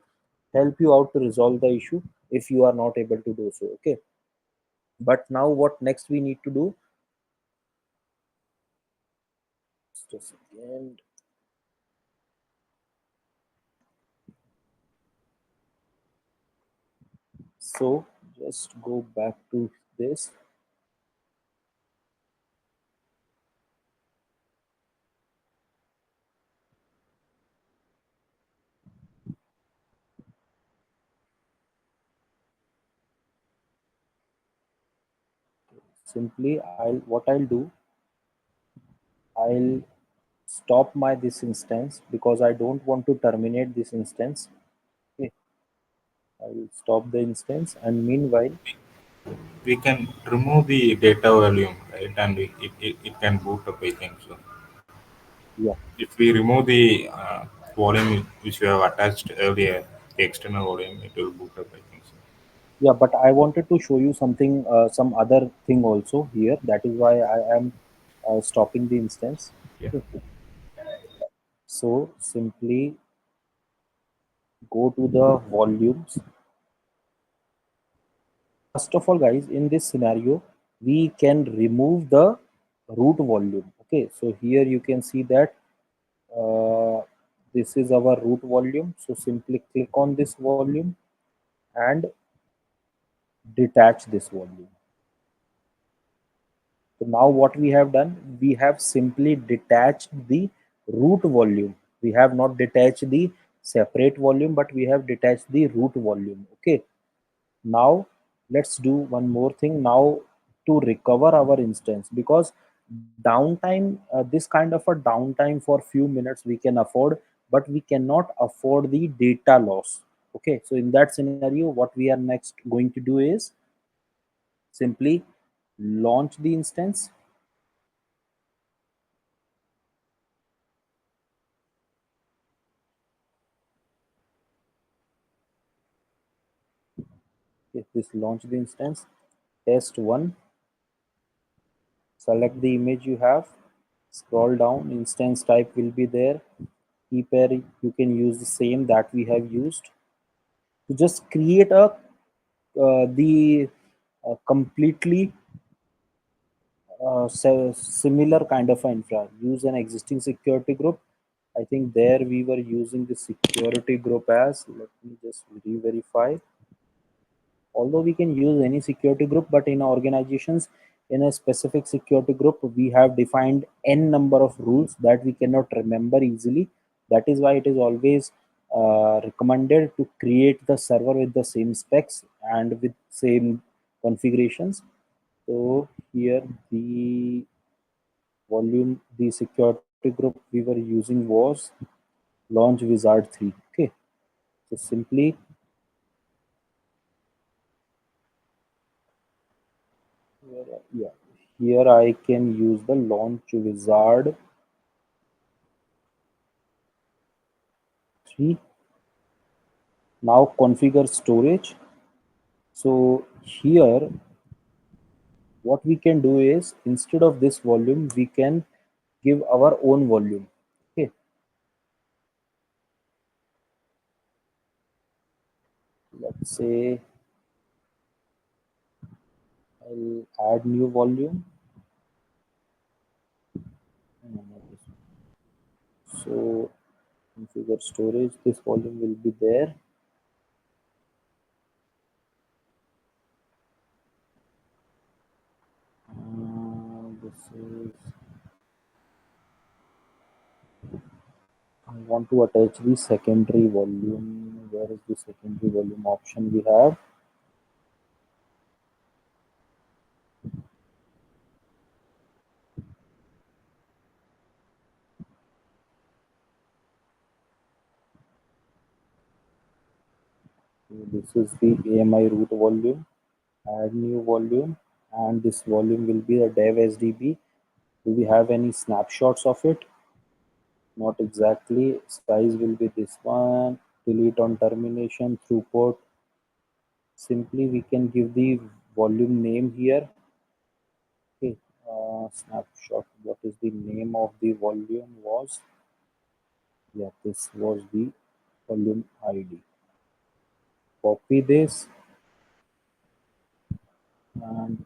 Speaker 1: help you out to resolve the issue if you are not able to do so. Okay, but now what next we need to do? Just a second. So just go back to this. Simply I'll do, I'll stop my this instance because I don't want to terminate this instance. Okay, I will stop the instance, and meanwhile,
Speaker 6: We can remove the data volume, right? And it can boot up, I think so.
Speaker 1: yeah,
Speaker 6: If we remove the volume which we have attached earlier, the external volume, it will boot up, I think so.
Speaker 1: yeah. But I wanted to show you something, some other thing also here. That is why I am stopping the instance.
Speaker 6: Yeah.
Speaker 1: Okay. So simply go to the volumes. First of all, guys, in this scenario, we can remove the root volume. Okay, so here you can see that uh, this is our root volume. So simply click on this volume and detach this volume. So now what we have done, we have simply detached the root volume. We have not detached the separate volume, but we have detached the root volume. Okay. Now let's do one more thing now to recover our instance, because downtime, this kind of a downtime for few minutes we can afford, but we cannot afford the data loss. Okay. So in that scenario, what we are next going to do is simply launch the instance. If this launch the instance, test one, select the image you have, scroll down, instance type will be there. Key pair, you can use the same that we have used. To just create a the completely similar kind of infra. Use an existing security group. I think there we were using the security group as, let me just re-verify. although we can use any security group, but in organizations, in a specific security group, we have defined n number of rules that we cannot remember easily. That is why it is always recommended to create the server with the same specs and with same configurations. So here the security group we were using was launch wizard 3. Okay, so simply yeah, here I can use the launch wizard 3. Now configure storage. So here what we can do is, instead of this volume we can give our own volume. Okay, let's say I'll add new volume. No, not this one. So configure storage, this volume will be there. This is, I want to attach the secondary volume. Where is the secondary volume option we have? So this is the AMI root volume. Add new volume, and this volume will be the dev SDB. Do we have any snapshots of it? Not exactly. Size will be this one. Delete on termination, throughput. Simply we can give the volume name here. Okay, snapshot. What is the name of the volume was? Yeah, this was the volume ID. Copy this, and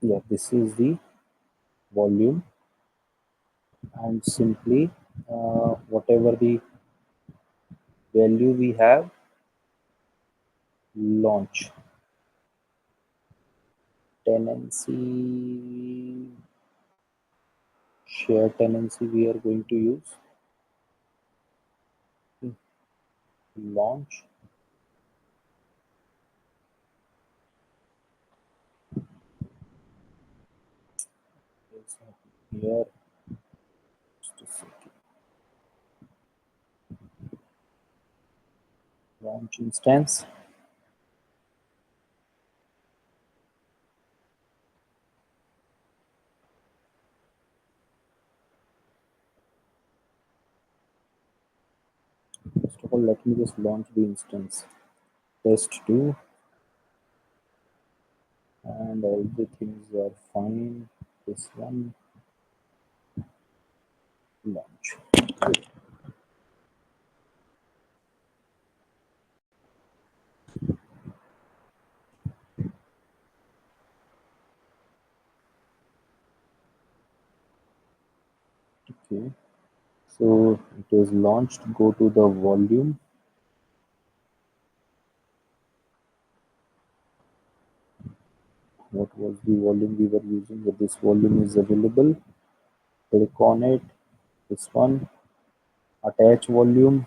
Speaker 1: yeah, this is the volume, and simply whatever the value we have, launch tenancy, share tenancy we are going to use. Launch, here, just a second. Launch instance. First of all, let me just launch the instance. Test 2, and all the things are fine. This one, launch. Okay, so it is launched. Go to the volume. What was the volume we were using? But this volume is available. Click on it. This one, attach volume.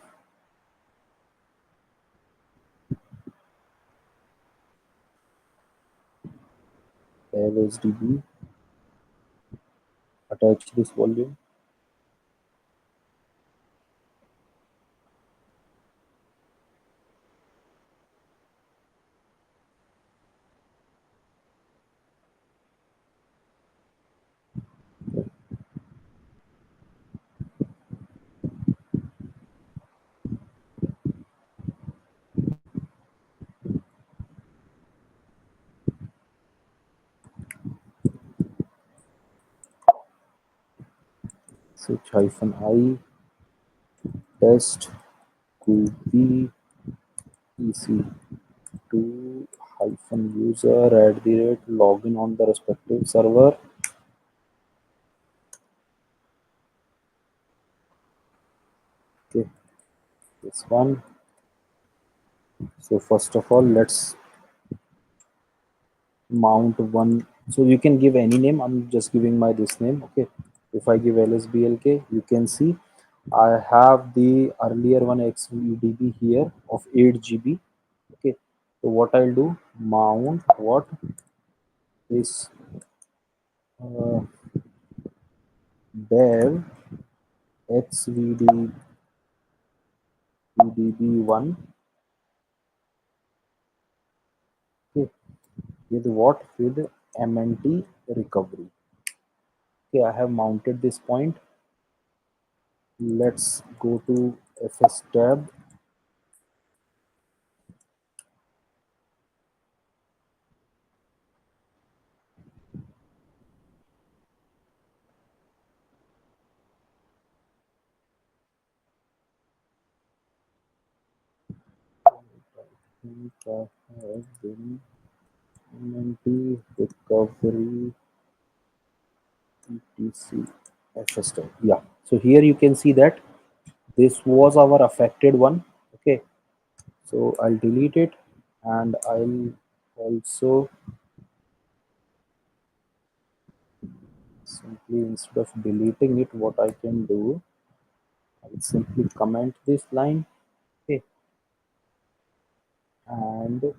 Speaker 1: Add SDB. Attach this volume. Switch -I test copy EC2 user login on the respective server. Okay, this one. So first of all, let's mount one. So you can give any name. I'm just giving my this name. Okay. If I give lsblk, you can see I have the earlier one xvdb here of 8 GB. Okay. So what I'll do, mount what is uh, dev xvdb one. Okay. With what? With mnt recovery. Okay, I have mounted this point. Let's go to fs tab. think I have been mnt recovery etc fs tab. Yeah, so here you can see that this was our affected one. Okay, so I'll delete it, and I'll also simply, instead of deleting it, what I can do, I'll simply comment this line. Okay, and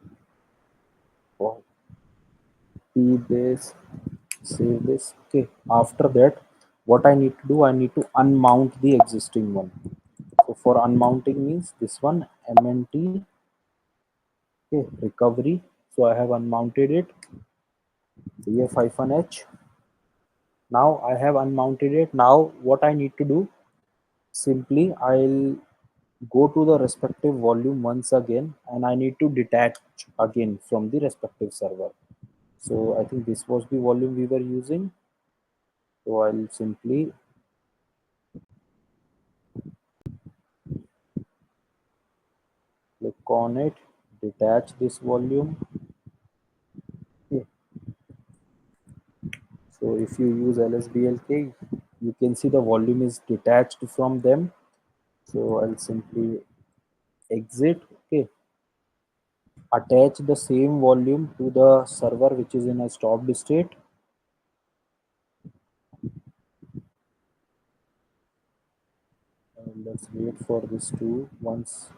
Speaker 1: copy this, save this. Okay, after that, what I need to do, I need to unmount the existing one. So for unmounting means this one, mnt, okay, recovery. So I have unmounted it, df-h. Now I have unmounted it. Now what I need to do, simply I'll go to the respective volume once again, and I need to detach again from the respective server. So I think this was the volume we were using. So I'll simply click on it, detach this volume. Okay. So if you use lsblk, you can see the volume is detached from them. So I'll simply exit. Okay, attach the same volume to the server which is in a stopped state. Let's wait for this to once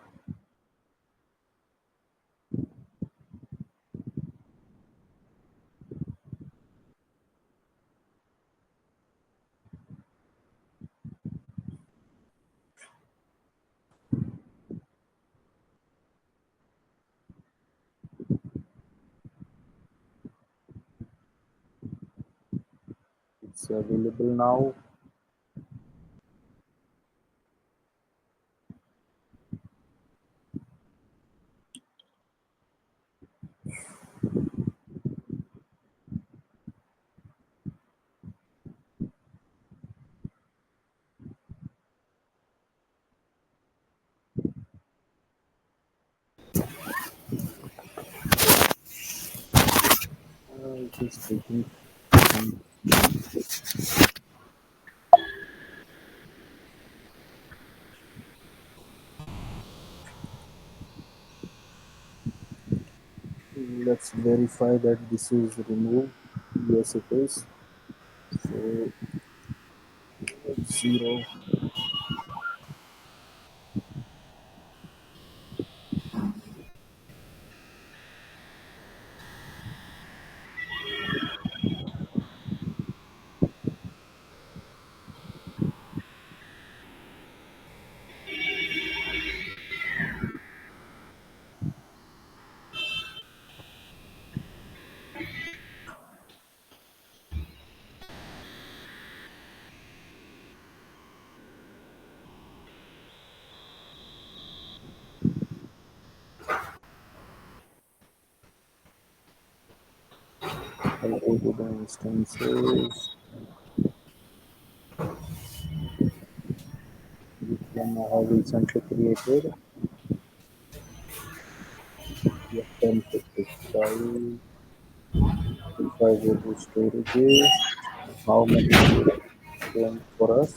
Speaker 1: it's available now. It is taking some. Let's verify that this is removed. Yes, it is. So zero. I'll go to the instances which one I have recently created. Yeah, 1055. If I go to storages, how many is showing for us?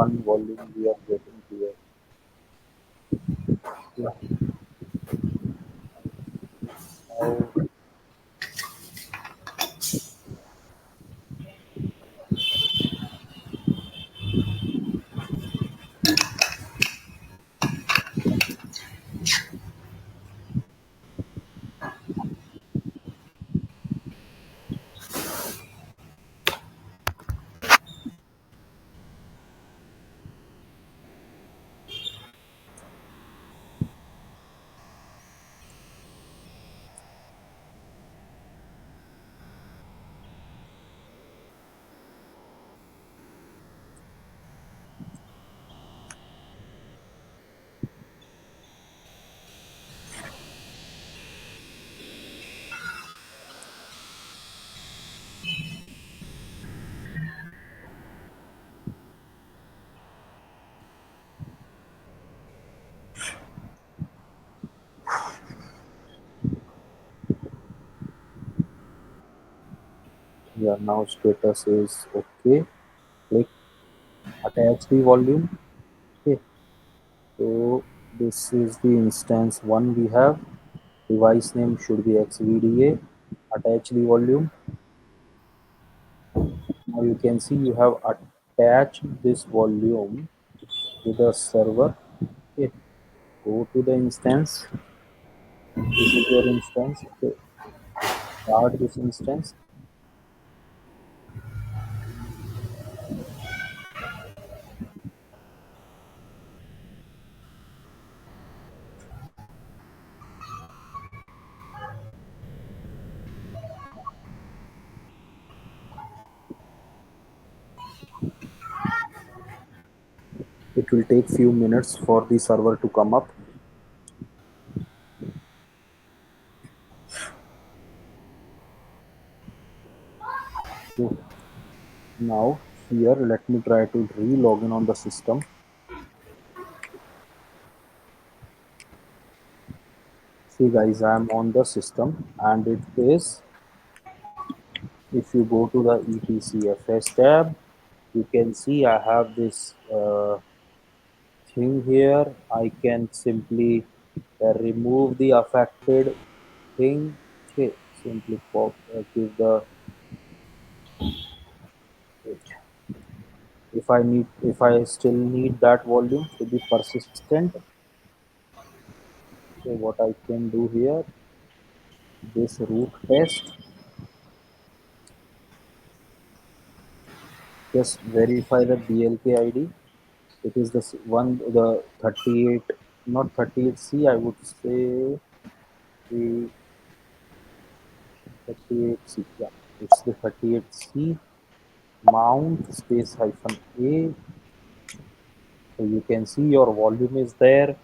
Speaker 1: one volume we are getting here. Yeah. Now, yeah, now status is okay. Click attach the volume. Okay, so this is the instance one we have. Device name should be XVDA. Attach the volume. Now you can see you have attached this volume to the server. Okay, go to the instance. This is your instance. Okay, start this instance. It will take few minutes for the server to come up. So now here let me try to re-log in on the system. See guys, I am on the system and it is, if you go to the etcfs tab, you can see I have this thing here. I can simply remove the affected thing. Okay, simply pop give the, wait, if I still need that volume to be persistent. So what I can do here, this root test, just verify the BLK ID. It is this one, the 38, not 38C, I would say the 38C. Yeah, it's the 38C mount space hyphen A. So you can see your volume is there.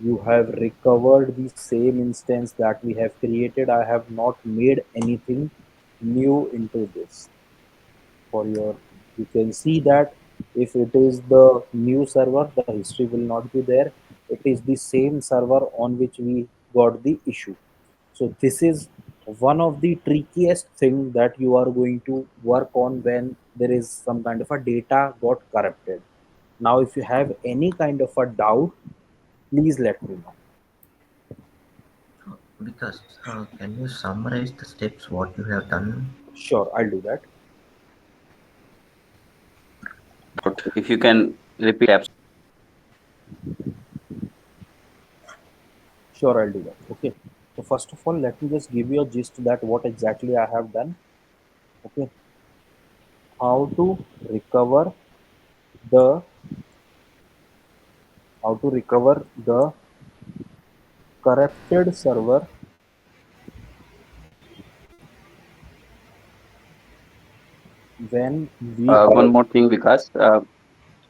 Speaker 1: You have recovered the same instance that we have created. I have not made anything new into this. For your, you can see that if it is the new server, the history will not be there. It is the same server on which we got the issue. So this is one of the trickiest thing that you are going to work on when there is some kind of a data got corrupted. Now if you have any kind of a doubt, please let me know.
Speaker 7: Because can you summarize the steps what you have done?
Speaker 1: Sure, I'll do that.
Speaker 4: If you can repeat.
Speaker 1: Sure, I'll do that. Okay. So first of all, let me just give you a gist that what exactly I have done. Okay. How to recover the, how to recover the corrupted server when we
Speaker 4: One
Speaker 1: have,
Speaker 4: more thing, Vikas.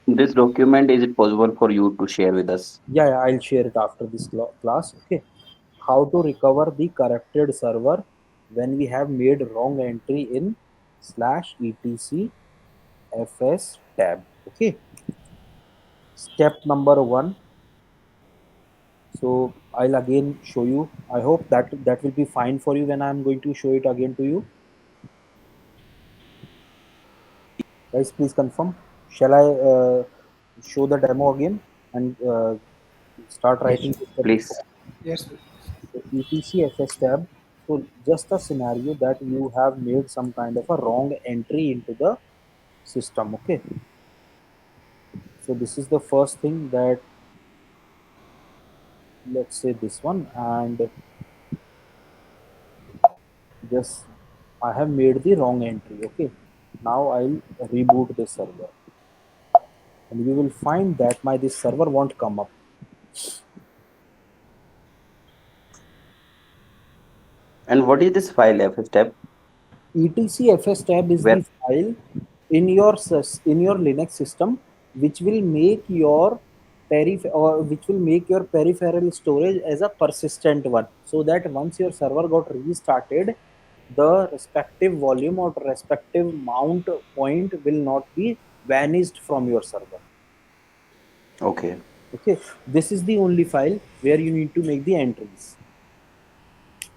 Speaker 4: This document, is it possible for you to share with us?
Speaker 1: yeah, I'll share it after this class. Okay. How to recover the corrupted server when we have made wrong entry in slash etc fs tab. Okay. Step number one. So I'll again show you. I hope that that will be fine for you when I'm going to show it again to you. Guys, please confirm. Shall I show the demo again and start
Speaker 7: Yes,
Speaker 1: writing the steps.
Speaker 4: Please.
Speaker 3: Yes, please.
Speaker 1: So etc fs tab. So just a scenario that you have made some kind of a wrong entry into the system. Okay. So this is the first thing that, let's say this one, and just I have made the wrong entry. Okay. Now I'll reboot the server and you will find that my this server won't come up.
Speaker 4: And what is this file fstep?
Speaker 1: etcfs tab is the
Speaker 4: Where?
Speaker 1: file in your in your Linux system which will make your or which will make your peripheral storage as a persistent one, so that once your server got restarted, the respective volume or respective mount point will not be vanished from your server.
Speaker 4: Okay.
Speaker 1: Okay, this is the only file where you need to make the entries.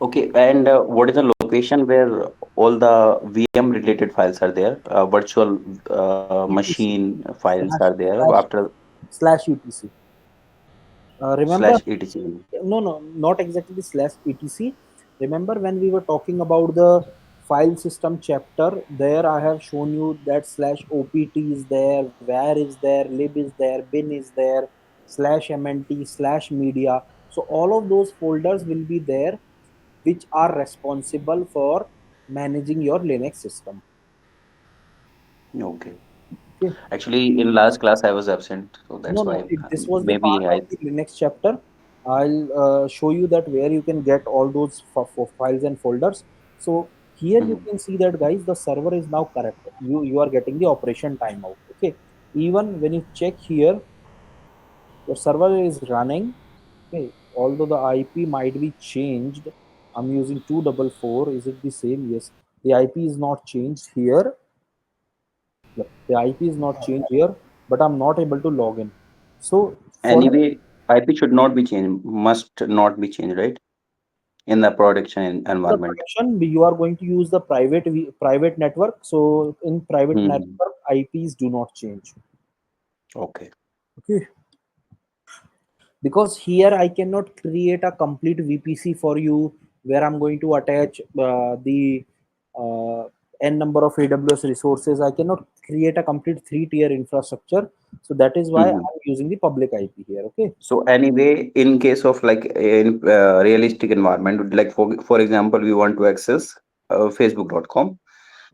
Speaker 4: Okay. And what is the location where all the VM related files are there? Virtual
Speaker 1: etc
Speaker 4: machine files are
Speaker 1: slash
Speaker 4: there
Speaker 1: slash
Speaker 4: after
Speaker 1: slash etc. Remember,
Speaker 4: slash etc.
Speaker 1: no, no, not exactly the slash etc. Remember when we were talking about the file system chapter, there I have shown you that slash opt is there, where is there, lib is there, bin is there, slash mnt, slash media. So all of those folders will be there, which are responsible for managing your Linux system.
Speaker 4: Okay.
Speaker 1: Okay.
Speaker 4: Actually, in last class I was absent, so
Speaker 1: No,
Speaker 4: that's
Speaker 1: no,
Speaker 4: why
Speaker 1: this was the part
Speaker 4: maybe
Speaker 1: of
Speaker 4: I.
Speaker 1: the Linux chapter. I'll show you that where you can get all those for files and folders. So here you
Speaker 4: Mhm.
Speaker 1: can see that guys, the server is now correct. You are getting the operation timeout. Okay. Even when you check here, your server is running. Okay. Although the IP might be changed, I'm using 244. Is it the same? Yes. The IP is not changed here. Yep. The IP is not changed here, but I'm not able to log in. So for the
Speaker 4: Anyway, IP should not be changed, must not be changed, right? In the production
Speaker 1: the
Speaker 4: environment.
Speaker 1: production, you are going to use the private network. So in private
Speaker 4: Mhm.
Speaker 1: network, IPs do not change.
Speaker 4: Okay.
Speaker 1: Okay, because here I cannot create a complete VPC for you where I'm going to attach the uh, n number of AWS resources. I cannot create a complete three-tier infrastructure. So that is why
Speaker 4: Mhm.
Speaker 1: I'm using the public IP here. Okay.
Speaker 4: So anyway, in case of like in realistic environment, like for example, we want to access facebook.com.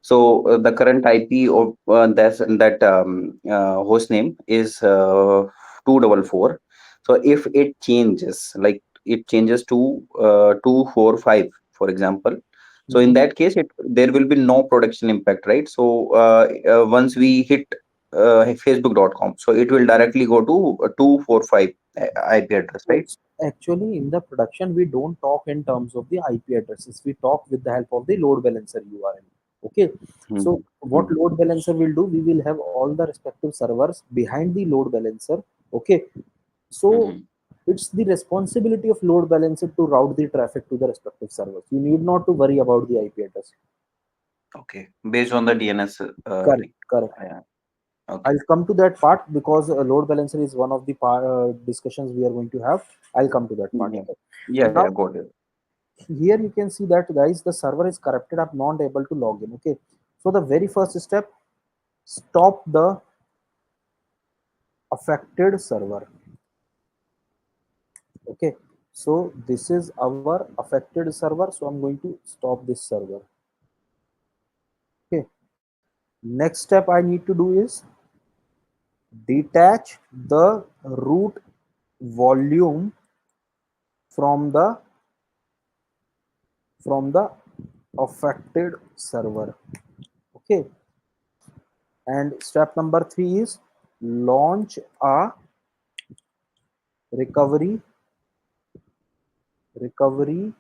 Speaker 4: So the current IP of that host name is 244. So if it changes, like it changes to 245, for example. So in
Speaker 1: Mhm.
Speaker 4: that case, there will be no production impact, right? So once we hit facebook.com, so it will directly go to 245 IP address, right?
Speaker 1: So actually, in the production, we don't talk in terms of the IP addresses. We talk with the help of the load balancer URL. Okay. So
Speaker 4: Mhm.
Speaker 1: what
Speaker 4: Mhm.
Speaker 1: load balancer will do? We will have all the respective servers behind the load balancer. Okay. So
Speaker 4: Mhm.
Speaker 1: it's the responsibility of load balancer to route the traffic to the respective servers. You need not to worry about the IP address.
Speaker 4: Okay, based on the DNS
Speaker 1: Correct.
Speaker 4: link.
Speaker 1: Correct.
Speaker 4: Yeah. Okay.
Speaker 1: I'll come to that part because load balancer is one of the discussions we are going to have. I'll come to that part.
Speaker 4: Yeah.
Speaker 1: Okay.
Speaker 4: Yeah,
Speaker 1: Now
Speaker 4: yeah, got it.
Speaker 1: here you can see that guys, the server is corrupted. I'm not able to log in. Okay. So the very first step, stop the affected server. Okay. So this is our affected server. So I'm going to stop this server. Okay. Next step I need to do is detach the root volume from the affected server. Okay. And step number 3 is launch a recovery recovery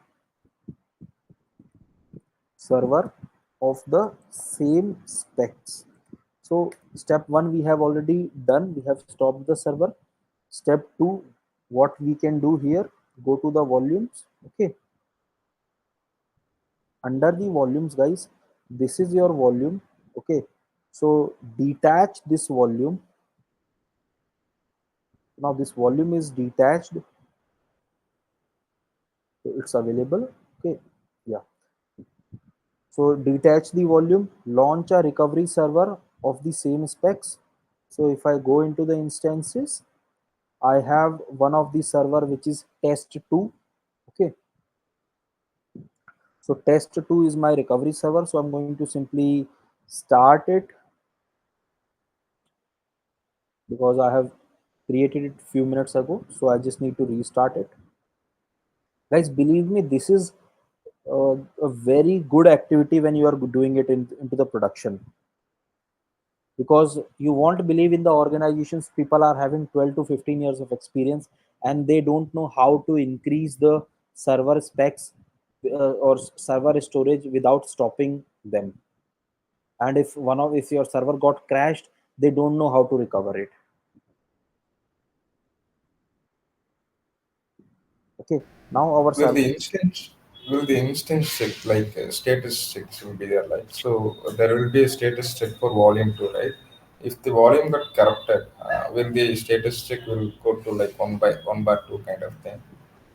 Speaker 1: server of the same specs. So step 1 we have already done, we have stopped the server. Step 2, what we can do here, go to the volumes. Okay, under the volumes guys, this is your volume. Okay, so detach this volume Now this volume is detached, so it's available. Okay, yeah. So detach the volume, launch a recovery server of the same specs. So if I go into the instances, I have one of the server which is test2. Okay, so test2 is my recovery server. So I'm going to simply start it because I have created it few minutes ago. So I just need to restart it. Guys, believe me, this is a very good activity when you are doing it into the production, because you won't believe in the organizations people are having 12 to 15 years of experience and they don't know how to increase the server specs or server storage without stopping them. And if your server got crashed, they don't know how to recover it. Okay, now our
Speaker 3: Will
Speaker 1: server.
Speaker 3: the instance will the instance check like status checks will be there, like so there will be a status check for volume 2, right? If the volume got corrupted, will the status check will go to like 1 by 2 kind of thing?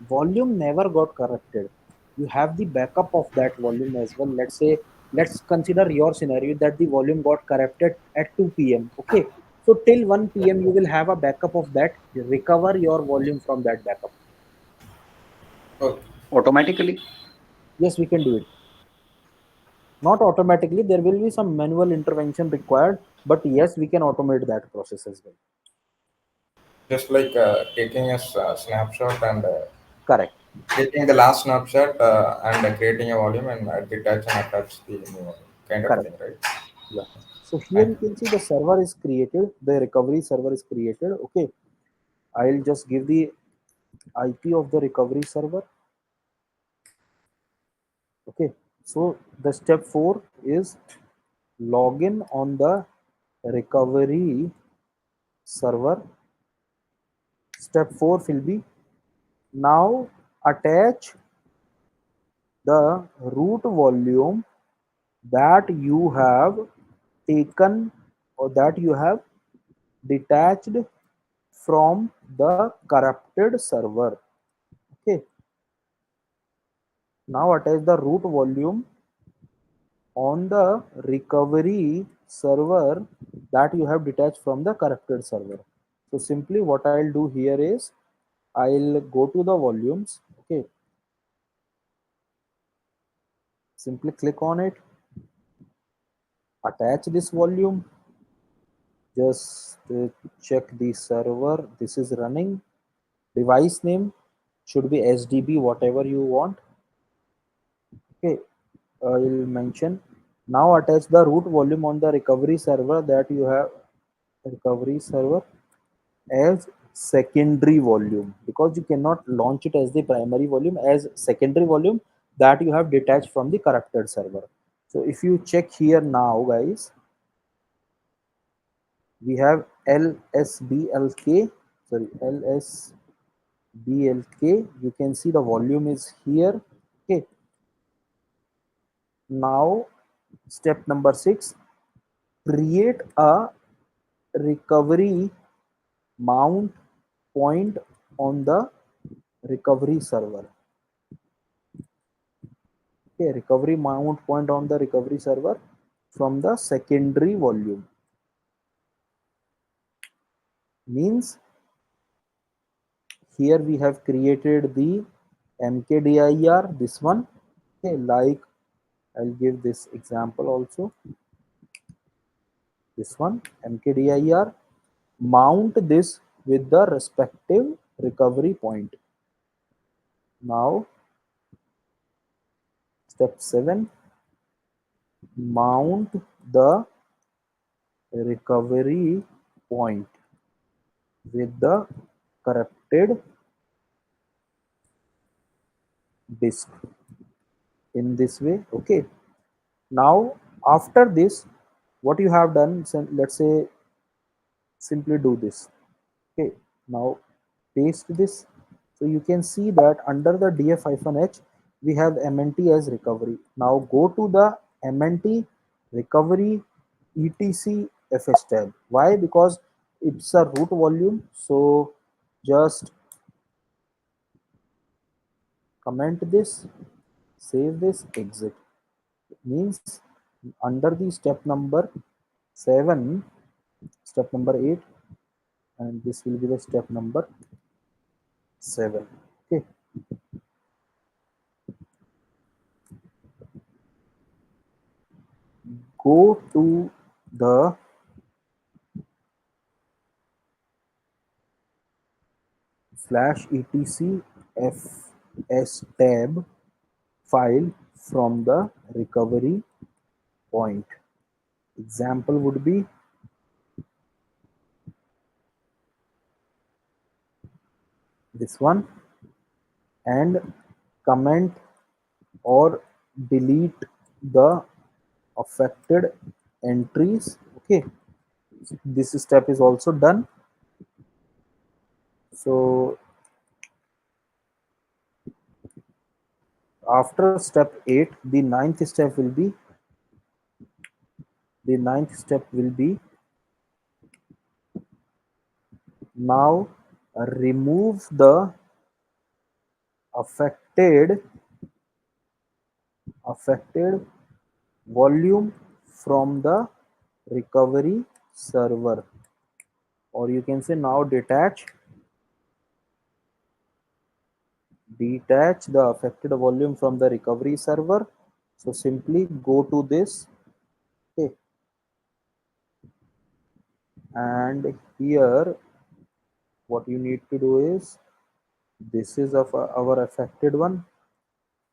Speaker 1: Volume never got corrupted. You have the backup of that volume as well. Let's say, let's consider your scenario that the volume got corrupted at 2 p.m. Okay, so till 1 p.m. you will have a backup of that. Recover your volume from that backup.
Speaker 3: Okay.
Speaker 4: Automatically.
Speaker 1: Yes, we can do it. Not automatically, there will be some manual intervention required, but yes, we can automate that process as well.
Speaker 3: Just like taking a snapshot and
Speaker 1: Correct.
Speaker 3: taking the last snapshot and creating a volume and detach and attach the new one kind of
Speaker 1: Correct.
Speaker 3: thing, right?
Speaker 1: Yeah. So here
Speaker 3: And
Speaker 1: you can see the server is created, the recovery server is created. Okay, I'll just give the IP of the recovery server. Okay, so the step 4 is login on the recovery server. Step 4 will be now attach the root volume that you have taken or that you have detached from the corrupted server. Okay, now attach the root volume on the recovery server that you have detached from the corrupted server. So simply what I'll do here is I'll go to the volumes. Okay, simply click on it, attach this volume, just check the server. This is running. Device name should be SDB, whatever you want. Okay, I'll mention. Now attach the root volume on the recovery server that you have, recovery server, as secondary volume, because you cannot launch it as the primary volume, as secondary volume that you have detached from the corrupted server. So if you check here now, guys, we have lsblk, sorry, lsblk. You can see the volume is here. Okay, now step number 6, create a recovery mount point on the recovery server. Okay, recovery mount point on the recovery server from the secondary volume. Means here we have created the mkdir, this one. Okay, like I'll give this example also. This one, mkdir, mount this with the respective recovery point. Now step 7, mount the recovery point with the corrupted disk in this way. Okay, now after this, what you have done, let's say, simply do this. Okay, now paste this. So you can see that under the df-h we have mnt as recovery. Now go to the mnt recovery etc fs tab. Why? Because it's a root volume, so just comment this, save this, exit. It means under the step number 7, step number 8, and this will be the step number 7. Okay, go to the /etc tab file from the recovery point. Example would be this one, and comment or delete the affected entries. Okay, this step is also done. So after step 8, the ninth step will be now remove the affected volume from the recovery server, or you can say now detach the affected volume from the recovery server. So simply go to this. Okay, and here what you need to do is, this is of our affected one.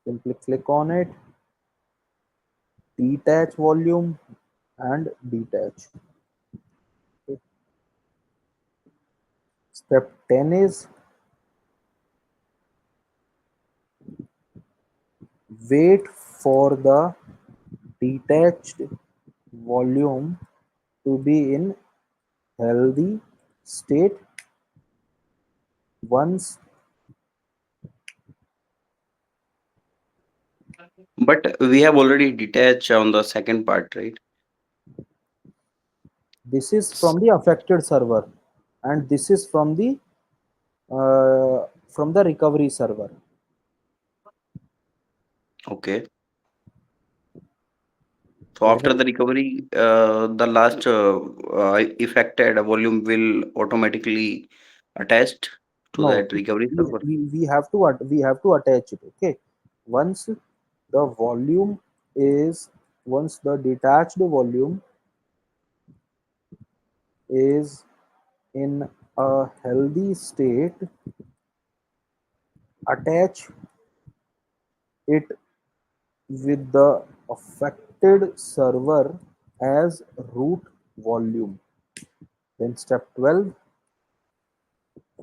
Speaker 1: Simply click on it, detach volume, and detach. Okay. Step 10 is wait for the detached volume to be in healthy state. Once
Speaker 4: But we have already detached on the second part, right?
Speaker 1: this is from the affected server, and this is from the recovery server.
Speaker 4: Okay. So
Speaker 1: I
Speaker 4: after
Speaker 1: hope.
Speaker 4: the recovery, the last affected volume will automatically attached to
Speaker 1: No,
Speaker 4: that recovery server.
Speaker 1: we have to attach it. Okay, once the volume is once the detached volume is in a healthy state, attach it with the affected server as root volume. Then step 12,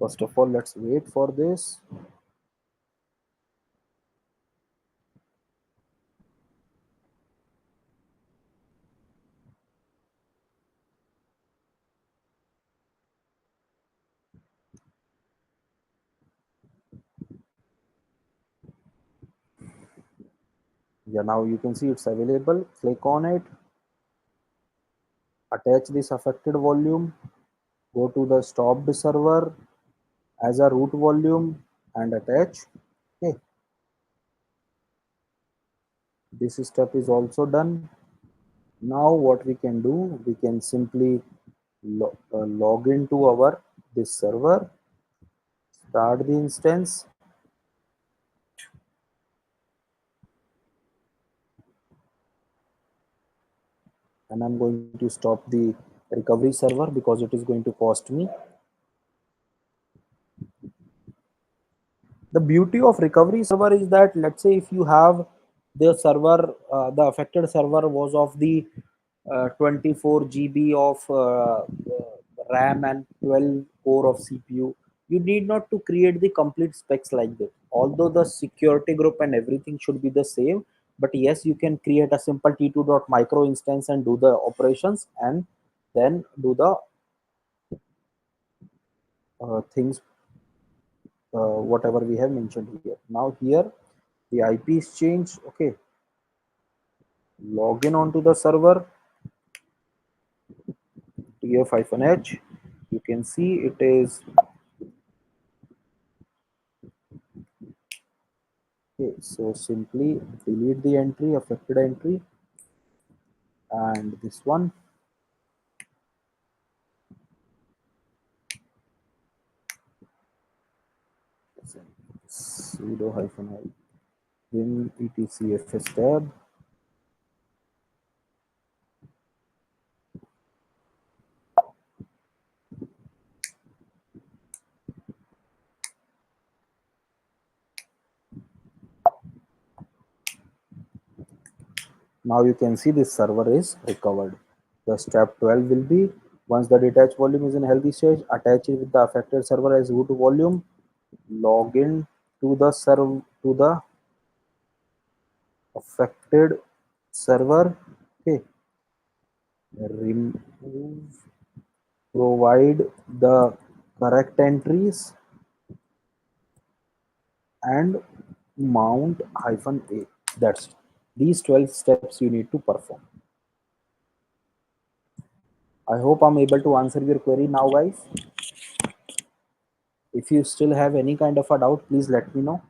Speaker 1: first of all, let's wait for this. Yeah, now you can see it's available. Click on it, attach this affected volume, go to the stopped server as a root volume and attach. Okay, this step is also done. Now what we can do, we can simply log into our this server, start the instance, and I'm going to stop the recovery server because it is going to cost me. The beauty of recovery server is that, let's say if you have the server, the affected server was of the 24 GB of RAM and 12 core of CPU, you need not to create the complete specs like that. Although the security group and everything should be the same, but yes, you can create a simple t2.micro instance and do the operations, and then do the things whatever we have mentioned here. Now here the IP is changed. Okay, log in onto the server, tf-h. You can see it is Okay, so simply delete the entry, affected entry, and this one. Sudo hyphen I win etcfs tab. Now you can see this server is recovered. The step 12 will be, once the detached volume is in healthy stage, attach it with the affected server as root volume, log in to the affected server. Okay, remove, provide the correct entries, and mount hyphen a. That's these 12 steps you need to perform. I hope I'm able to answer your query now, guys. If you still have any kind of a doubt, please let me know.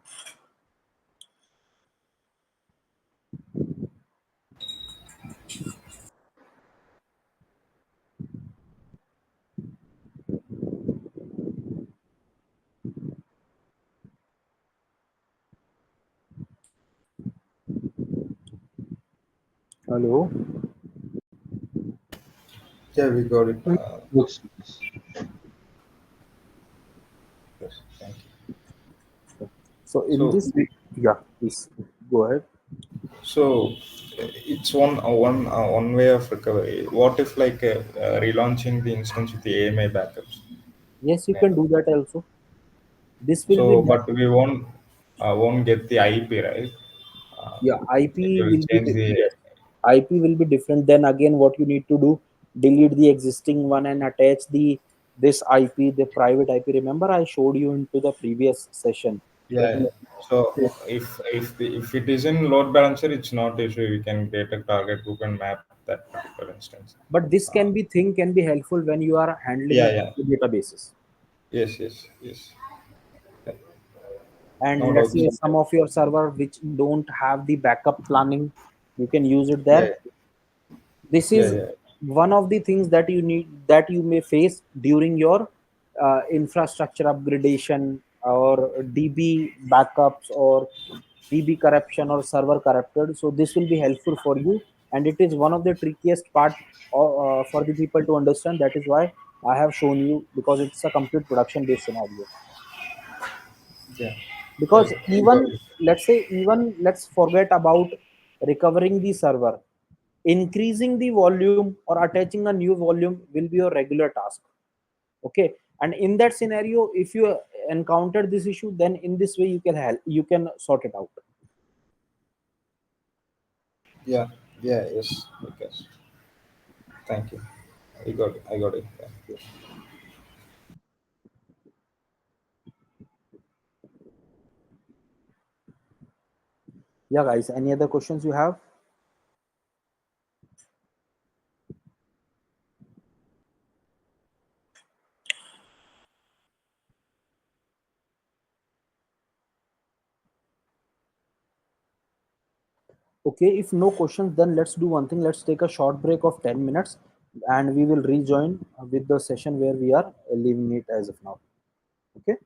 Speaker 1: Hello.
Speaker 3: Yeah, we got it.
Speaker 8: Yes.
Speaker 3: Yes, thank you.
Speaker 1: So in
Speaker 3: So,
Speaker 1: this, yeah, please go ahead.
Speaker 3: so it's one way of recovery. What if like relaunching the instance with the AMI backups
Speaker 1: Yes, you can
Speaker 3: enable?
Speaker 1: do that also. This will be
Speaker 3: So, but we won't get the IP, right?
Speaker 1: yeah.
Speaker 3: It
Speaker 1: IP
Speaker 3: will
Speaker 1: will be
Speaker 3: change the.
Speaker 1: yes. IP will be different. Then again, what you need to do, delete the existing one and attach the this IP, the private IP. Remember, I showed you into the previous session that
Speaker 3: Yeah. So if it is in load balancer, it's not issue. We can create a target group and map that particular instance.
Speaker 1: but this
Speaker 3: Uh,
Speaker 1: can be helpful when you are handling
Speaker 3: yeah, yeah.
Speaker 1: databases.
Speaker 3: Yes, yes, yes.
Speaker 1: And
Speaker 3: No
Speaker 1: let's
Speaker 3: doubts.
Speaker 1: say some of your server which don't have the backup planning, you can use it
Speaker 3: Yeah,
Speaker 1: there. This
Speaker 3: yeah,
Speaker 1: is
Speaker 3: yeah,
Speaker 1: one of the things that you need, that you may face during your infrastructure upgradation or db backups or db corruption or server corrupted. So this will be helpful for you, and it is one of the trickiest part for the people to understand. That is why I have shown you, because it's a complete production based scenario.
Speaker 3: yeah. Yeah,
Speaker 1: Because
Speaker 3: we got
Speaker 1: even,
Speaker 3: it.
Speaker 1: let's say, even let's forget about recovering the server, increasing the volume or attaching a new volume will be your regular task. Okay, and in that scenario, if you encounter this issue, then in this way you can help, you can sort it out.
Speaker 3: Yeah, yeah, yes. Okay. Thank you. I got it. I got it. Yeah.
Speaker 1: Yeah, guys, any other questions you have? Okay, if no questions, then let's do one thing. Let's take a short break of 10 minutes and we will rejoin with the session where we are leaving it as of now. Okay.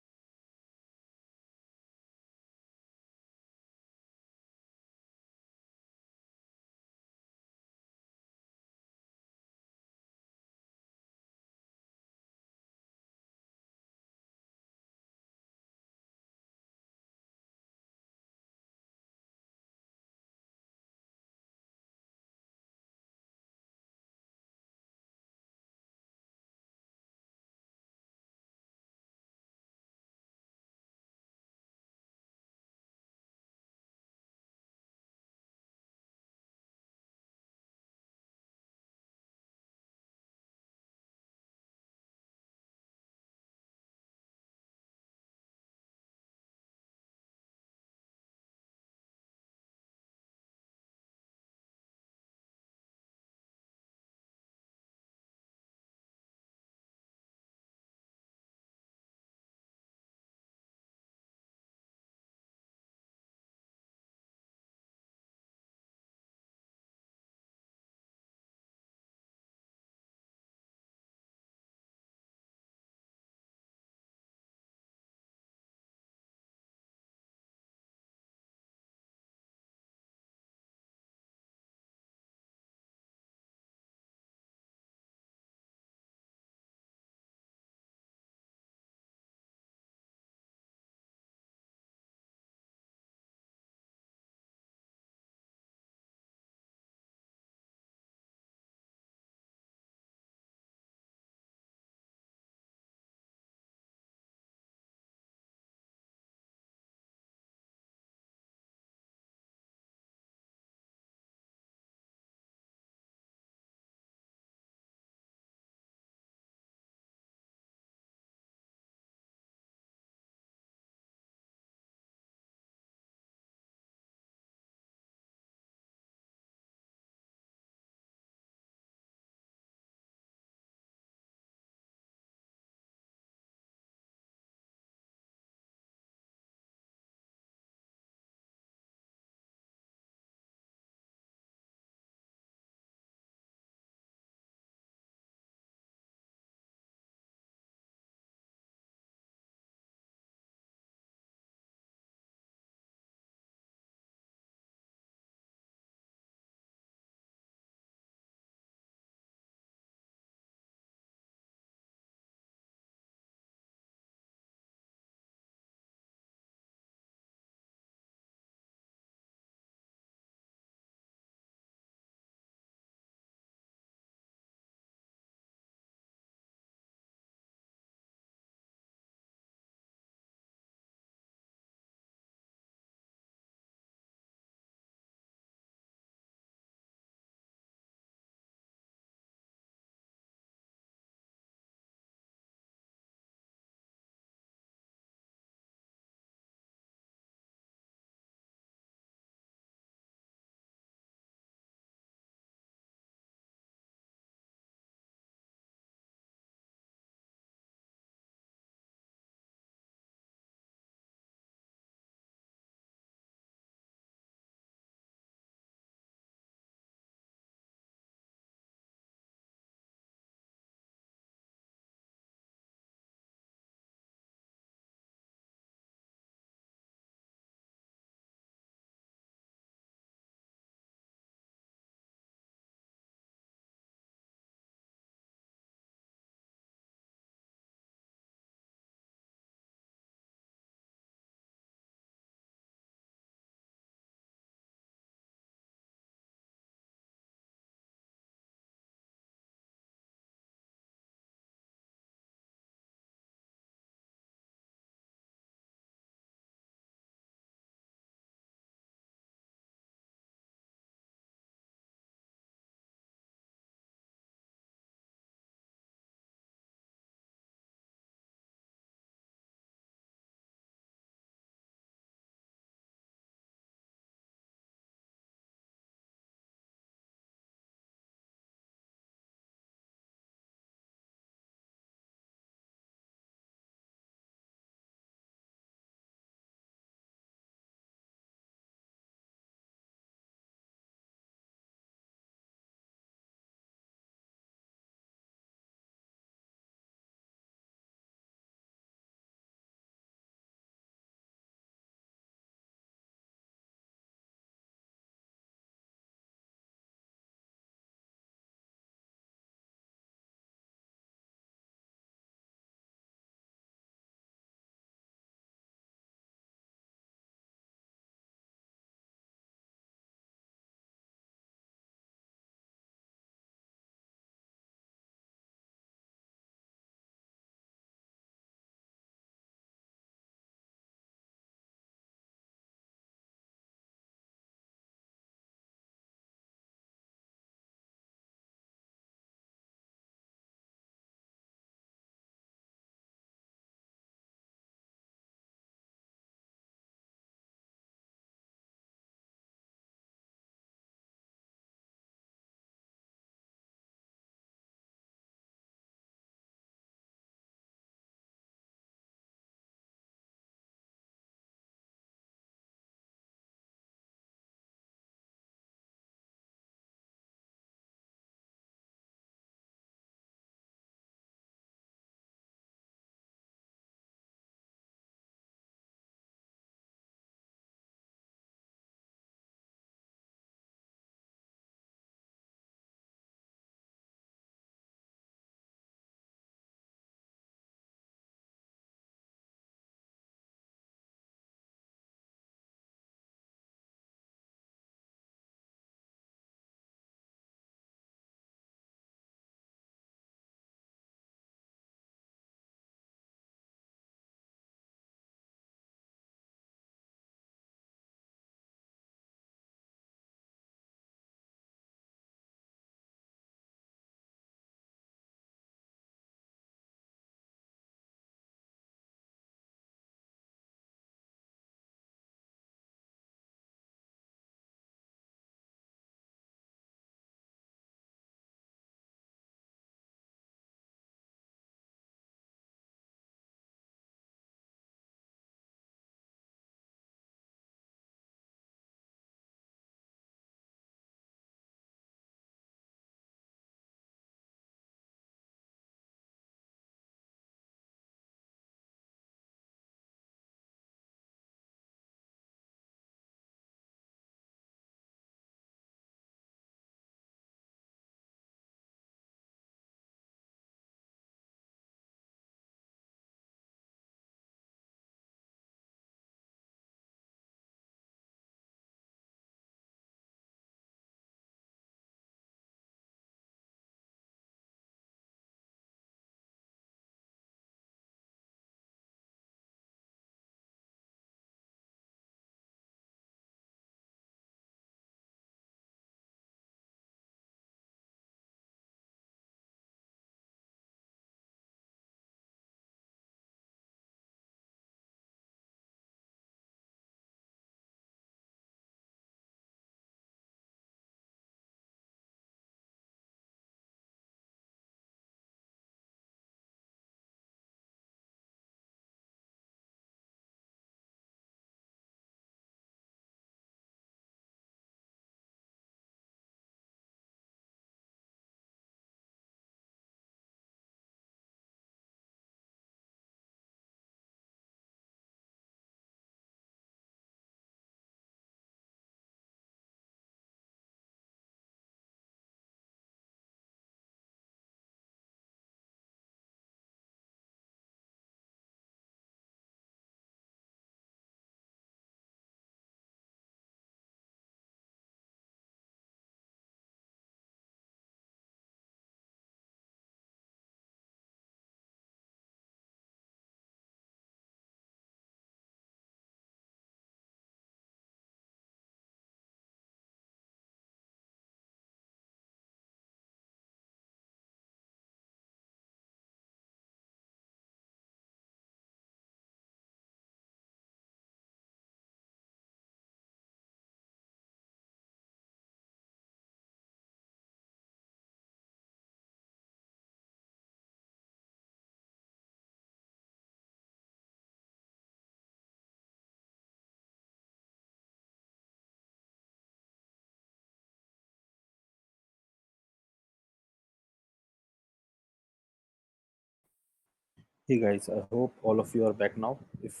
Speaker 1: Hey guys, I hope all of you are back now. If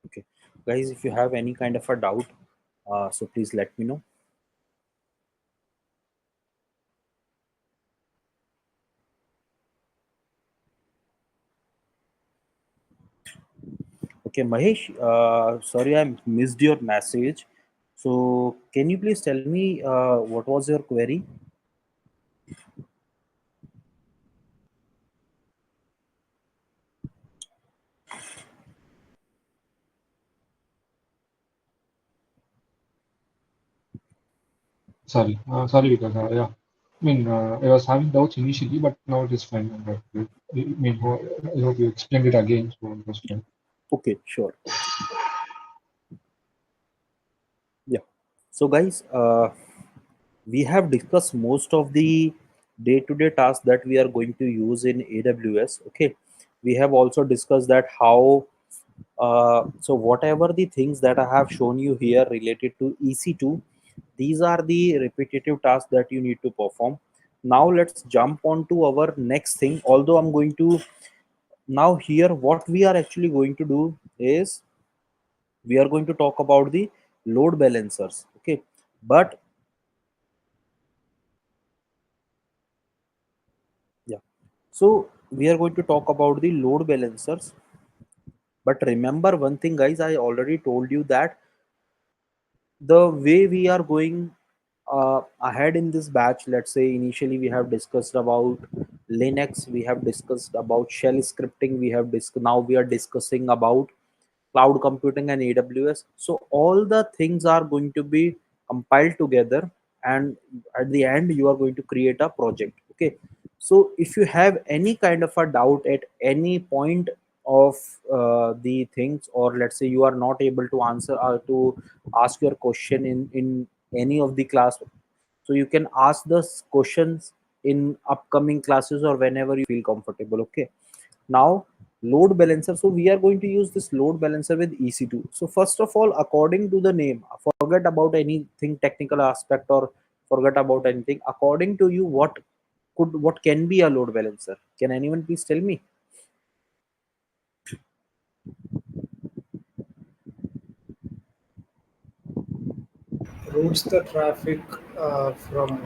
Speaker 1: okay, guys, if you have any kind of a doubt, so please let me know. Okay, Mahesh, sorry I missed your message. So can you please tell me what was your query?
Speaker 8: Sorry, because yeah, I mean, I was having doubts initially, but now it is fine. I mean, I hope you explained it again, so it was fine.
Speaker 1: Okay, sure. Yeah. So guys, we have discussed most of the day-to-day tasks that we are going to use in AWS. Okay, we have also discussed that how so whatever the things that I have shown you here related to EC2, these are the repetitive tasks that you need to perform. Now let's jump on to our next thing. Although I'm going to now here, what we are actually going to do is we are going to talk about the load balancers. Okay, but yeah, so we are going to talk about the load balancers. But remember one thing, guys, I already told you that the way we are going ahead in this batch, let's say initially we have discussed about Linux, we have discussed about shell scripting, we have now we are discussing about cloud computing and AWS. So all the things are going to be compiled together, and at the end you are going to create a project. Okay, so if you have any kind of a doubt at any point of the things, or let's say you are not able to answer to ask your question in any of the class, so you can ask the questions in upcoming classes or whenever you feel comfortable. Okay, now load balancer, so we are going to use this load balancer with EC2. So first of all, according to the name, forget about anything technical aspect or forget about anything. According to you, what can be a load balancer? Can anyone please tell me?
Speaker 9: routes the traffic from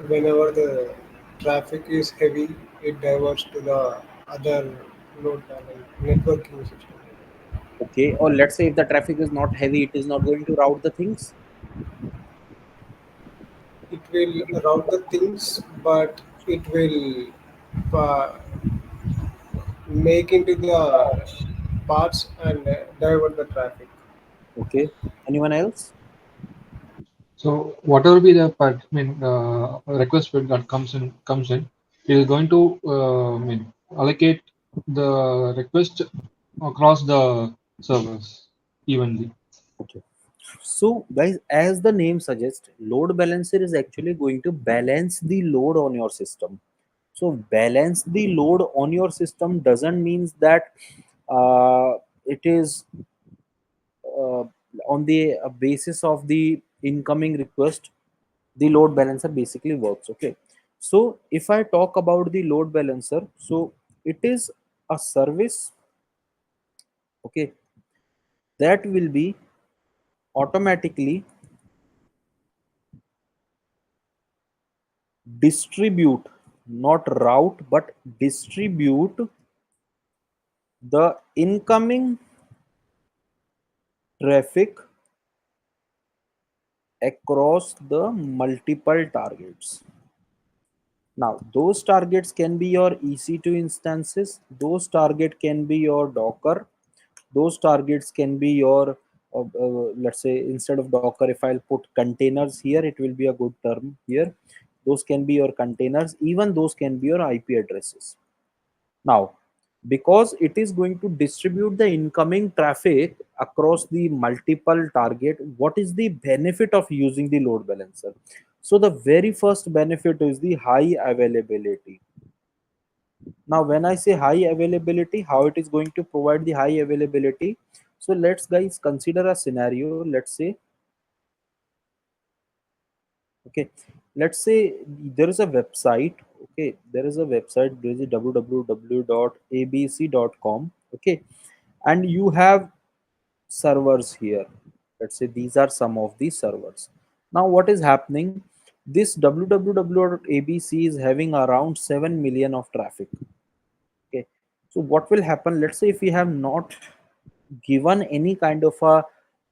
Speaker 9: whenever the traffic is heavy, it diverts to the other networking system.
Speaker 1: Okay, or let's say if the traffic is not heavy, it is not going to route the things.
Speaker 9: It will route the things, but it will uh, make into the parts and divert the traffic.
Speaker 1: Okay, anyone else?
Speaker 8: So whatever be the request field that comes in, it is going to allocate the request across the servers evenly.
Speaker 1: Okay, so guys, as the name suggests, load balancer is actually going to balance the load on your system. So balance the load on your system doesn't means that it is uh, on the basis of the incoming request. The load balancer basically works. Okay, so if I talk about the load balancer, so it is a service, okay, that will be automatically distribute, not route, but distribute the incoming traffic across the multiple targets. Now, those targets can be your EC2 instances, those target can be your Docker, those targets can be your, let's say, instead of Docker, if I'll put containers here, it will be a good term here. Those can be your containers, even those can be your IP addresses. Now, because it is going to distribute the incoming traffic across the multiple target. What is the benefit of using the load balancer? So the very first benefit is the high availability. Now when I say high availability, how it is going to provide the high availability? So let's guys consider a scenario. Let's say, okay, let's say there is a website. Okay, there is a website, there is a www.abc.com. Okay, and you have servers here. Let's say these are some of the servers. Now what is happening, this www.abc is having around 7 million of traffic. Okay, so what will happen, let's say if we have not given any kind of a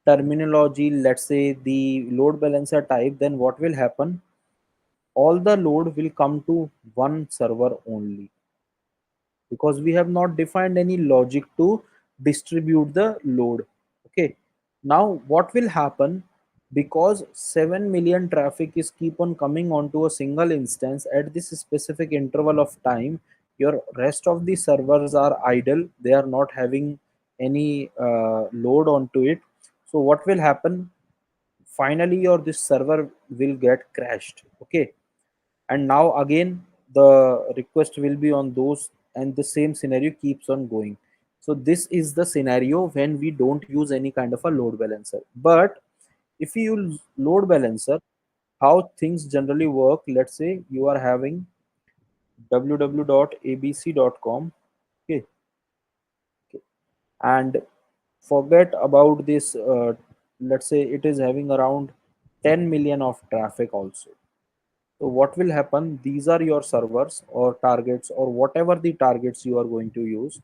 Speaker 1: terminology, let's say the load balancer type, then what will happen, all the load will come to one server only, because we have not defined any logic to distribute the load. Okay, now what will happen, because 7 million traffic is keep on coming onto a single instance at this specific interval of time, your rest of the servers are idle, they are not having any load onto it. So what will happen, finally your this server will get crashed. Okay, and now again the request will be on those, and the same scenario keeps on going. So this is the scenario when we don't use any kind of a load balancer. But if you use load balancer, how things generally work, let's say you are having www.abc.com. Okay, okay, and forget about this, let's say it is having around 10 million of traffic also. So what will happen? These are your servers or targets or whatever the targets you are going to use.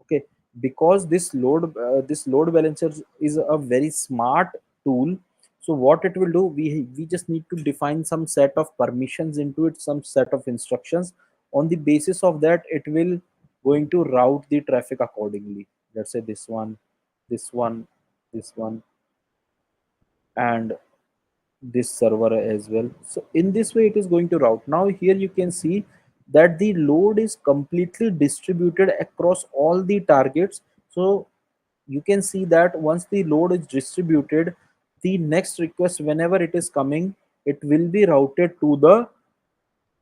Speaker 1: Okay, because this load balancer is a very smart tool. So what it will do? We just need to define some set of permissions into it, some set of instructions. On the basis of that, it will going to route the traffic accordingly. Let's say this one, this one, this one, and this server as well. So in this way it is going to route. Now here you can see that the load is completely distributed across all the targets. So you can see that once the load is distributed, the next request whenever it is coming, it will be routed to the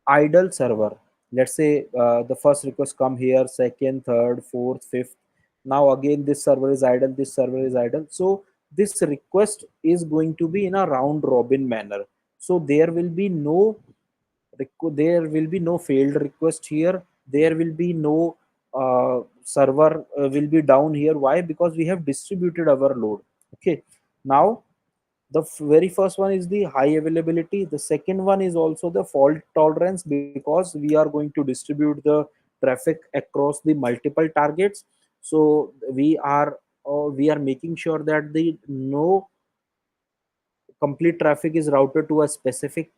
Speaker 1: idle server. Let's say the first request come here, second, third, fourth, fifth. Now again this server is idle, this server is idle. So this request is going to be in a round robin manner. So there will be no there will be no failed request here, there will be no server will be down here. Why? Because we have distributed our load. Okay, now the very first one is the high availability, the second one is also the fault tolerance, because we are going to distribute the traffic across the multiple targets. So we are making sure that the no complete traffic is routed to a specific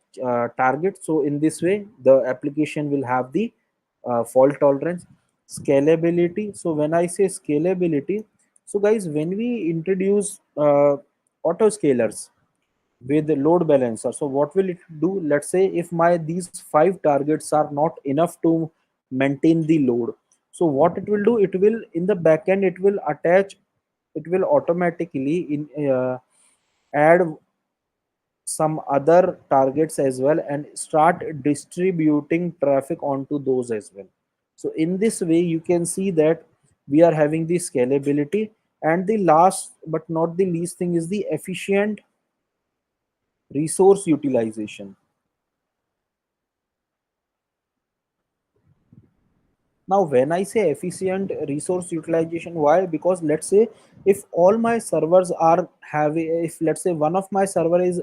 Speaker 1: target. So in this way the application will have the fault tolerance. Scalability, so when I say scalability, so guys when we introduce auto scalers with the load balancer, so what will it do? Let's say if my these five targets are not enough to maintain the load, so what it will do, it will in the back end it will attach, it will automatically in add some other targets as well and start distributing traffic onto those as well. So in this way you can see that we are having the scalability. And the last but not the least thing is the efficient resource utilization. Now when I say efficient resource utilization, why? Because let's say if all my servers are having, if let's say one of my server is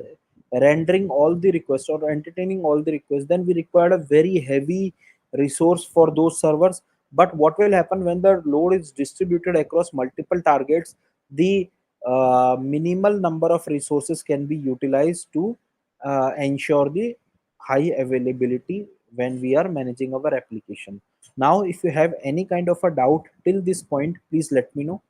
Speaker 1: rendering all the requests or entertaining all the requests, then we require a very heavy resource for those servers. But what will happen when the load is distributed across multiple targets, the minimal number of resources can be utilized to ensure the high availability when we are managing our application. Now if you have any kind of a doubt till this point, please let me know.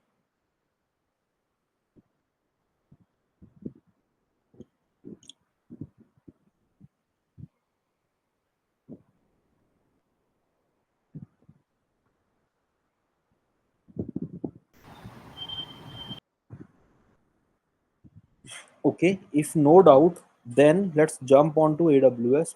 Speaker 1: Okay, if no doubt, then let's jump onto AWS.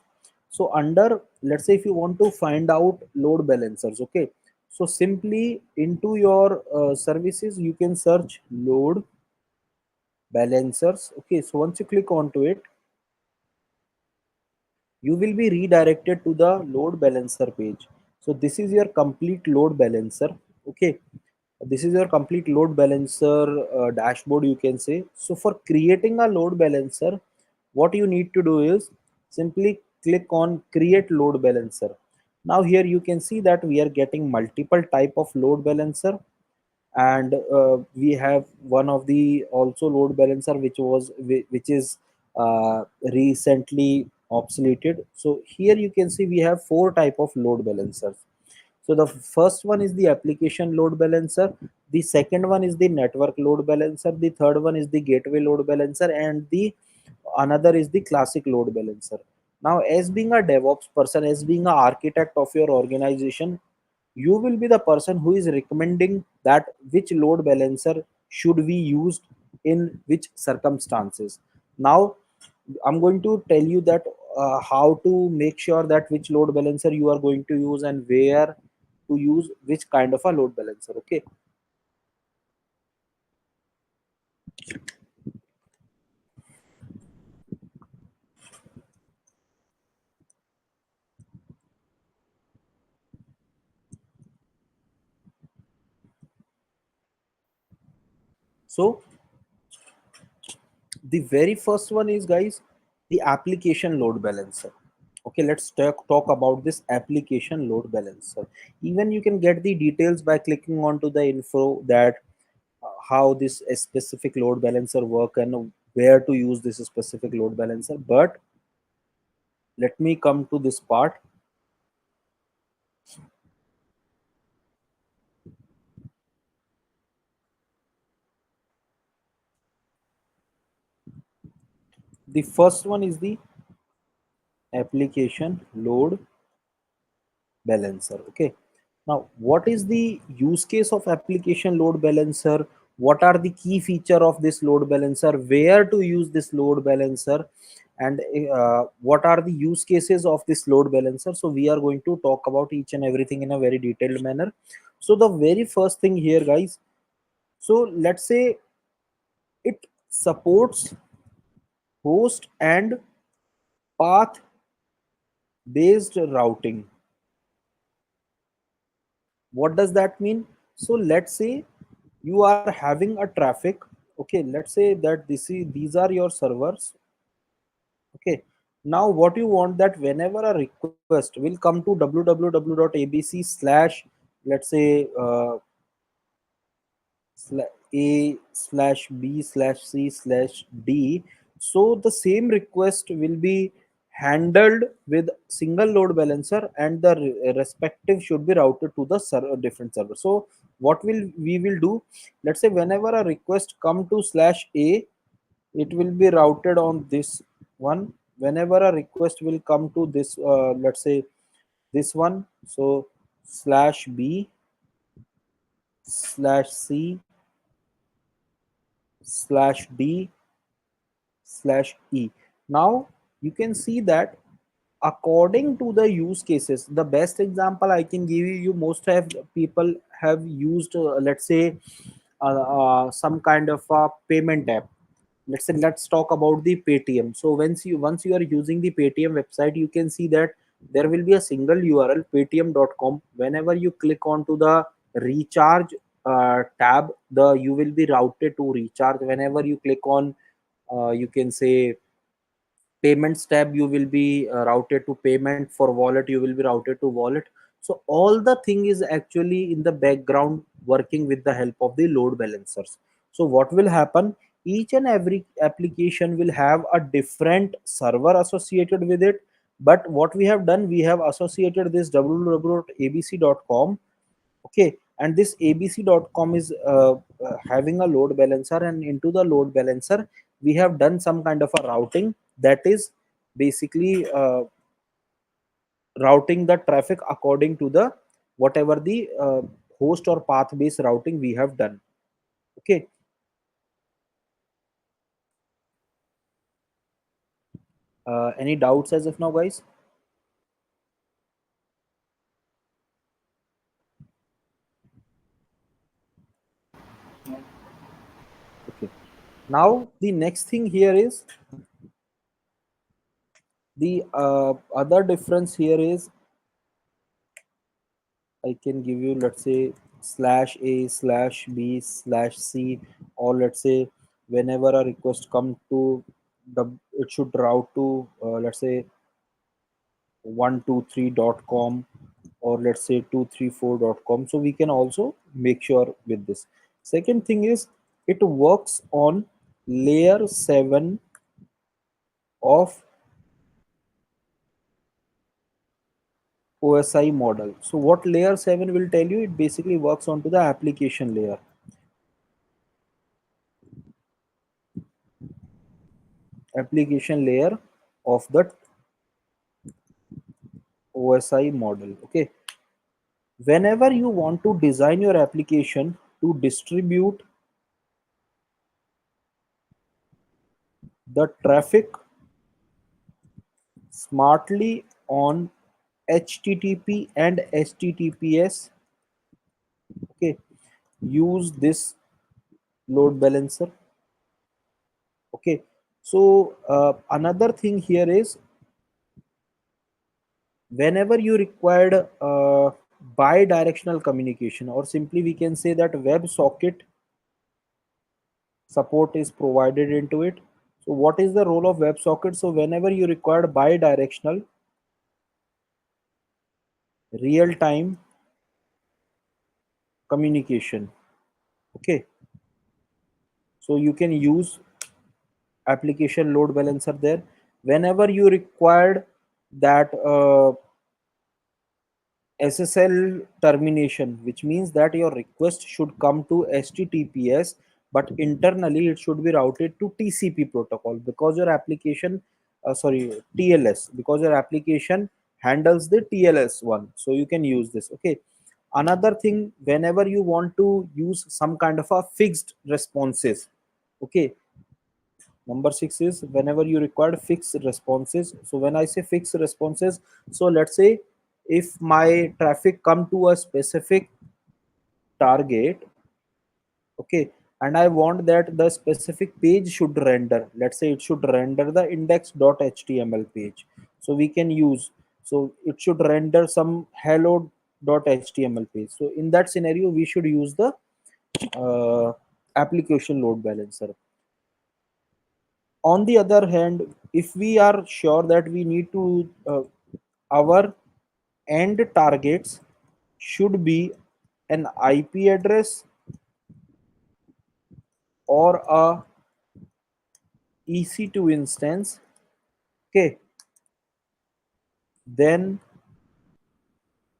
Speaker 1: So under, let's say if you want to find out load balancers, okay, so simply into your services you can search load balancers. Okay, so once you click onto it, you will be redirected to the load balancer page. So this is your complete load balancer. Okay, this is your complete load balancer dashboard, you can say. So for creating a load balancer, what you need to do is simply click on create load balancer. Now here you can see that we are getting multiple type of load balancer, and we have one of the also load balancer which is recently obsoleted. So here you can see we have four type of load balancers. So the first one is the application load balancer, the second one is the network load balancer, the third one is the gateway load balancer, and the another is the classic load balancer. Now as being a DevOps person, as being an architect of your organization, you will be the person who is recommending that which load balancer should be used in which circumstances. Now I'm going to tell you that how to make sure that which load balancer you are going to use and where to use which kind of a load balancer. Okay, so the very first one is, guys, the application load balancer. Okay, let's talk about this application load balancer. Even you can get the details by clicking onto the info that how this specific load balancer work and where to use this specific load balancer. But let me come to this part. The first one is the application load balancer. Okay, now what is the use case of application load balancer? What are the key feature of this load balancer, where to use this load balancer, and what are the use cases of this load balancer? So we are going to talk about each and everything in a very detailed manner. So the very first thing here, guys, so let's say it supports host and path based routing. What does that mean? So let's say you are having a traffic. Okay, let's say that these are your servers. Okay, now what you want, that whenever a request will come to www.abc slash, let's say a slash b slash c slash d, so the same request will be handled with single load balancer, and the respective should be routed to the different server. So what will we will do, let's say whenever a request come to slash a, it will be routed on this one. Whenever a request will come to this let's say this one, so slash b slash c slash d slash e. Now you can see that according to the use cases, the best example I can give you, you most have people have used let's say some kind of a payment app. Let's say let's talk about the Paytm. So once you are using the Paytm website, you can see that there will be a single URL, paytm.com. Whenever you click onto the recharge tab, the you will be routed to recharge. Whenever you click on you can say payments tab, you will be routed to payment. For wallet, you will be routed to wallet. So all the thing is actually in the background working with the help of the load balancers. So what will happen, each and every application will have a different server associated with it. But what we have done, we have associated this www.abc.com. Okay, and this abc.com is having a load balancer, and into the load balancer we have done some kind of a routing that is basically routing the traffic according to the whatever the host or path based routing we have done. Okay, Any doubts as of now, guys? Okay. Now the next thing here is the other difference here is I can give you, let's say, slash a slash b slash c, or let's say whenever a request come to the, it should route to let's say 123.com, or let's say 234.com. So we can also make sure with this. Second thing is it works on layer 7 of OSI model. So what layer 7 will tell you, it basically works onto the application layer. Application layer of the OSI model. Okay. Whenever you want to design your application to distribute the traffic smartly on HTTP and HTTPS, okay, use this load balancer. Okay. So another thing here is whenever you required bi-directional communication, or simply we can say that WebSocket support is provided into it. So what is the role of WebSocket? So whenever you require bi-directional real-time communication, okay, so you can use application load balancer there. Whenever you required that SSL termination, which means that your request should come to HTTPS, but internally it should be routed to TCP protocol, because your application, sorry, TLS, because your application handles the TLS one. So you can use this. Okay. Another thing, whenever you want to use some kind of a fixed responses, okay, number 6 is whenever you require fixed responses. So when I say fixed responses, so let's say if my traffic come to a specific target, okay, and I want that the specific page should render, let's say it should render the index.html page, so we can use, so it should render some hello.html page. So in that scenario we should use the uh, application load balancer. On the other hand, if we are sure that we need to our end targets should be an IP address or a EC2 instance, okay, then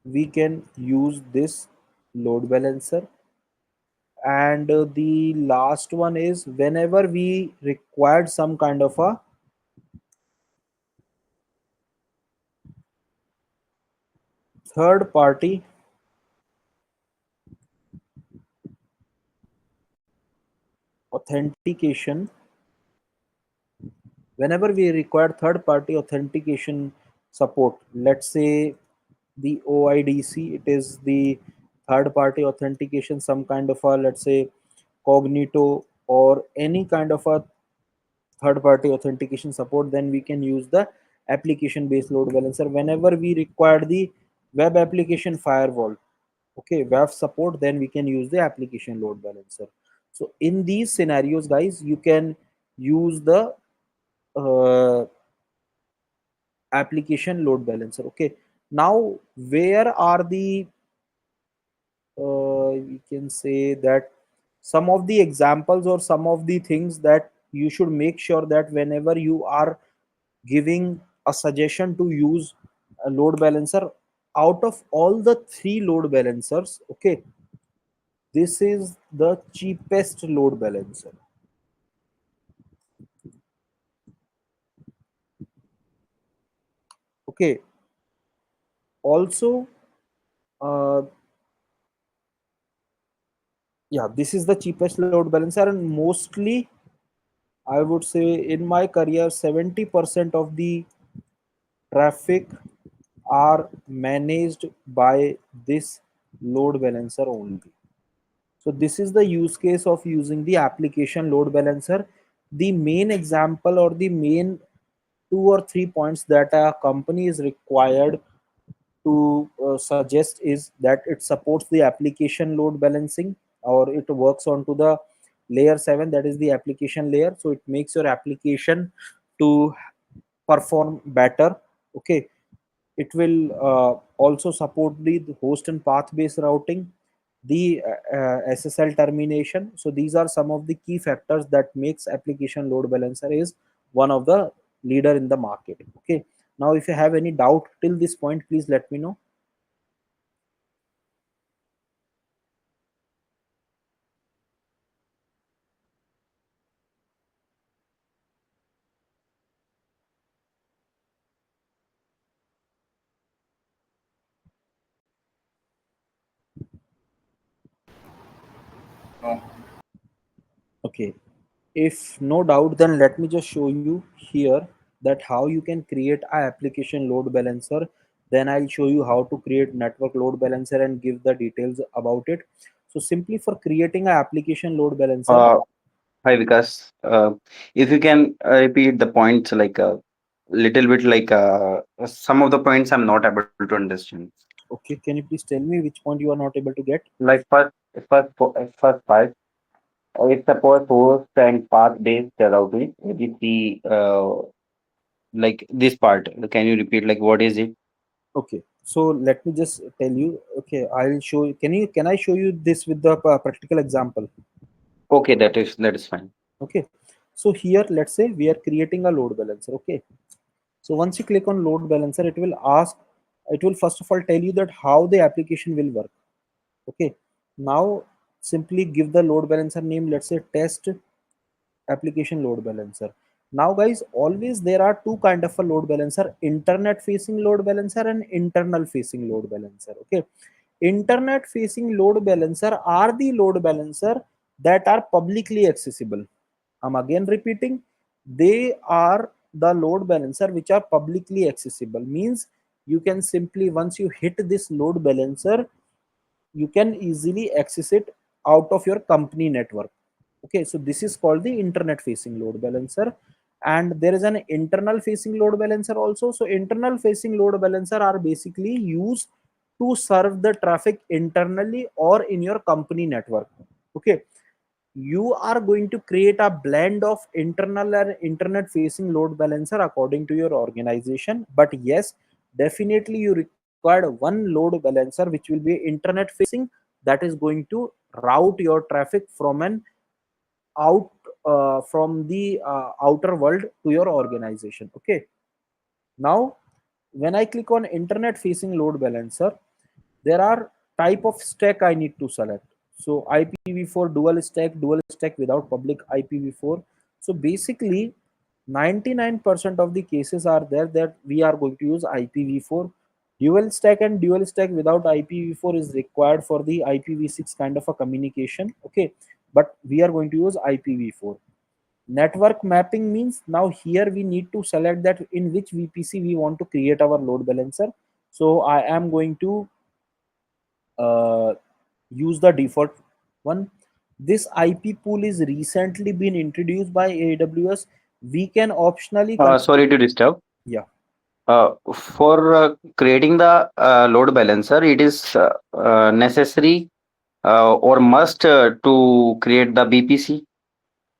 Speaker 1: we can use this load balancer. And the last one is whenever we required some kind of a third party authentication, whenever we require third party authentication support, let's say the OIDC, it is the third party authentication, some kind of a, let's say, cognito or any kind of a third party authentication support, then we can use the application based load balancer. Whenever we require the web application firewall, okay, WAF support, then we can use the application load balancer. So in these scenarios, guys, you can use the uh, application load balancer. Okay. Now where are the we can say that some of the examples or some of the things that you should make sure that whenever you are giving a suggestion to use a load balancer, out of all the three load balancers, okay, this is the cheapest load balancer. Okay. Also, uh, yeah, this is the cheapest load balancer, and mostly I would say in my career 70% of the traffic are managed by this load balancer only. So this is the use case of using the application load balancer. The main example or the main two or three points that a company is required to suggest is that it supports the application load balancing, or it works onto the layer 7, that is the application layer. So it makes your application to perform better. Okay, it will also support the host and path based routing, the SSL termination. So these are some of the key factors that makes application load balancer is one of the leader in the market. Okay, now if you have any doubt till this point, please let me know.
Speaker 3: No.
Speaker 1: Okay, if no doubt, then let me just show you here that how you can create a application load balancer. Then I'll show you how to create network load balancer and give the details about it. So simply for creating an application load balancer.
Speaker 4: Uh, Hi, Vikas. If you can repeat the points like a little bit, like some of the points I'm not able to understand.
Speaker 1: Okay, can you please tell me which point you are not able to get?
Speaker 4: Like first part, it's suppose host and path based routing. It is the like this part. Can you repeat like what is it?
Speaker 1: Okay, so let me just tell you. Okay, I'll show you. Can I show you this with the practical example?
Speaker 4: Okay, that is fine.
Speaker 1: Okay, so here let's say we are creating a load balancer. Okay, so once you click on load balancer, it will first of all tell you that how the application will work. Okay, now simply give the load balancer name, let's say test application load balancer. Now guys, always there are two kind of a load balancer: internet facing load balancer and internal facing load balancer. Okay, internet facing load balancer are the load balancer that are publicly accessible. I'm again repeating, they are the load balancer which are publicly accessible. Means you can simply, once you hit this load balancer, you can easily access it out of your company network. Okay, so this is called the internet facing load balancer. And there is an internal facing load balancer also. So internal facing load balancer are basically used to serve the traffic internally or in your company network. Okay, you are going to create a blend of internal and internet facing load balancer according to your organization. But yes, definitely you required one load balancer which will be internet facing, that is going to route your traffic from an out from the outer world to your organization. Okay, now when I click on internet facing load balancer, there are type of stack I need to select. So IPv4 dual stack without public IPv4. So basically 99% of the cases are there that we are going to use IPv4. Dual stack and dual stack without IPv4 is required for the IPv6 kind of a communication. Okay, but we are going to use IPv4. Network mapping means now here we need to select that in which VPC we want to create our load balancer. So I am going to uh, use the default one. This IP pool is recently been introduced by AWS. We can optionally
Speaker 4: Sorry to disturb.
Speaker 1: yeah,
Speaker 4: For creating the load balancer, it is necessary or must to create the BPC. It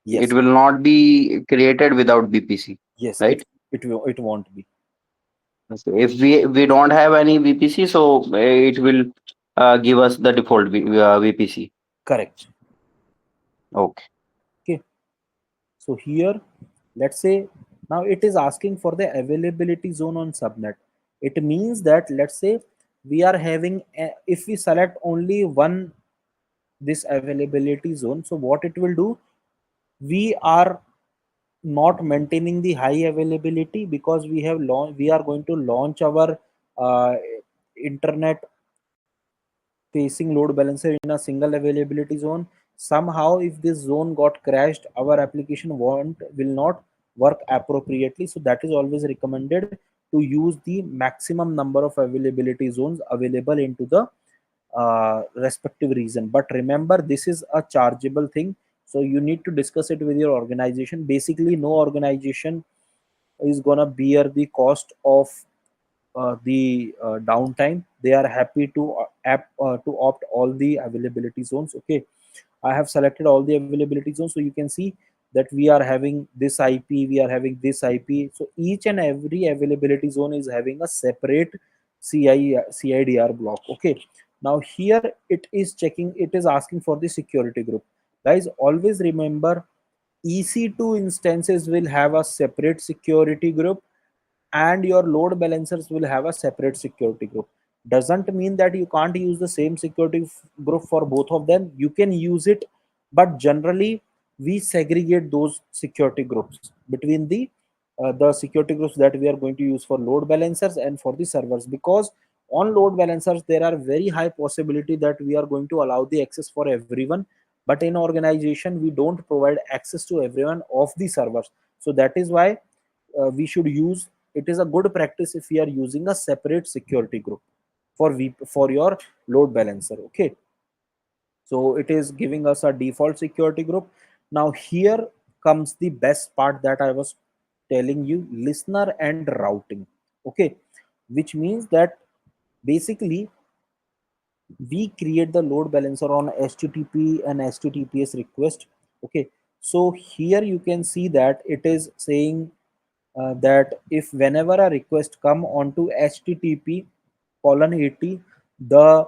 Speaker 1: yes,
Speaker 4: will not be created without BPC,
Speaker 1: yes,
Speaker 4: right?
Speaker 1: it won't be.
Speaker 4: So if we don't have any VPC, so it will give us the default VPC.
Speaker 1: Correct.
Speaker 4: Okay.
Speaker 1: Okay, so here let's say now it is asking for the availability zone on subnet. It means that let's say we are having if we select only one this availability zone, so what it will do, we are not maintaining the high availability because we are going to launch our uh, internet facing load balancer in a single availability zone. Somehow if this zone got crashed, our application won't will not work appropriately. So that is always recommended to use the maximum number of availability zones available into the respective region. But remember, this is a chargeable thing, so you need to discuss it with your organization. Basically, no organization is gonna bear the cost of the downtime. They are happy to to opt all the availability zones. Okay, I have selected all the availability zones, so you can see that we are having this IP, we are having this IP. So each and every availability zone is having a separate CIDR block. Okay, now here it is checking, it is asking for the security group. Guys, always remember, EC2 instances will have a separate security group, and your load balancers will have a separate security group. Doesn't mean that you can't use the same security group for both of them. You can use it, but generally we segregate those security groups between the security groups that we are going to use for load balancers and for the servers, because on load balancers there are very high possibility that we are going to allow the access for everyone, but in organization we don't provide access to everyone of the servers. So that is why we should use, it is a good practice if we are using a separate security group for your load balancer. Okay, so it is giving us a default security group. Now here comes the best part that I was telling you, listener and routing. Okay, which means that basically we create the load balancer on HTTP and HTTPS request. Okay, so here you can see that it is saying that if whenever a request come onto HTTP colon 80, the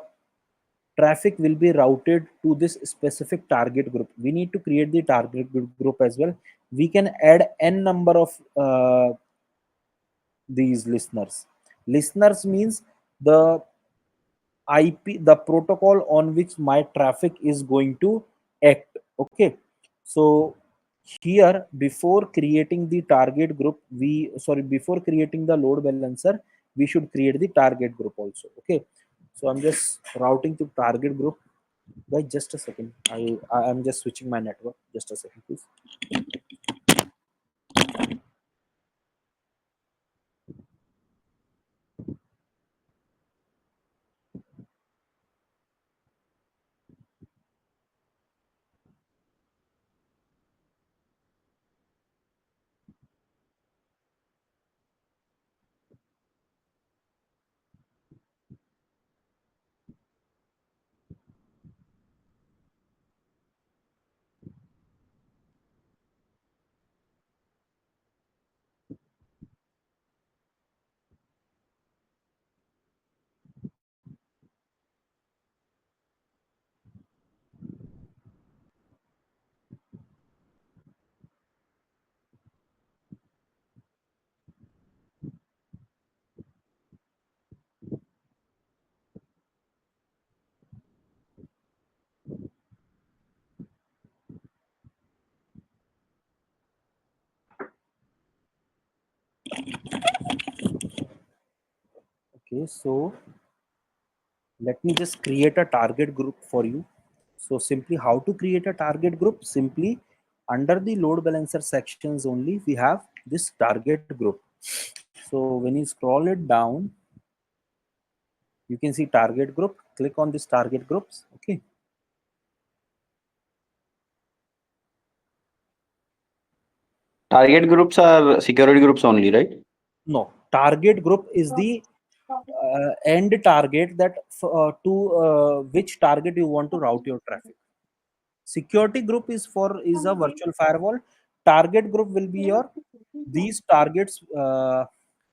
Speaker 1: traffic will be routed to this specific target group. We need to create the target group as well. We can add n number of these listeners. Listeners means the IP, the protocol on which my traffic is going to act. Okay, so here before creating the target group, before creating the load balancer, we should create the target group also. Okay, so I'm just routing to target group. Guys, just a second. I am just switching my network. Just a second, please. Okay, so let me just create a target group for you. So simply how to create a target group? Simply under the load balancer sections only, we have this target group. So when you scroll it down, you can see target group. Click on this target groups. Okay.
Speaker 4: Target groups are security groups only, right?
Speaker 1: No, target group is the end target that to which target you want to route your traffic. Security group is a virtual firewall. Target group will be your these targets.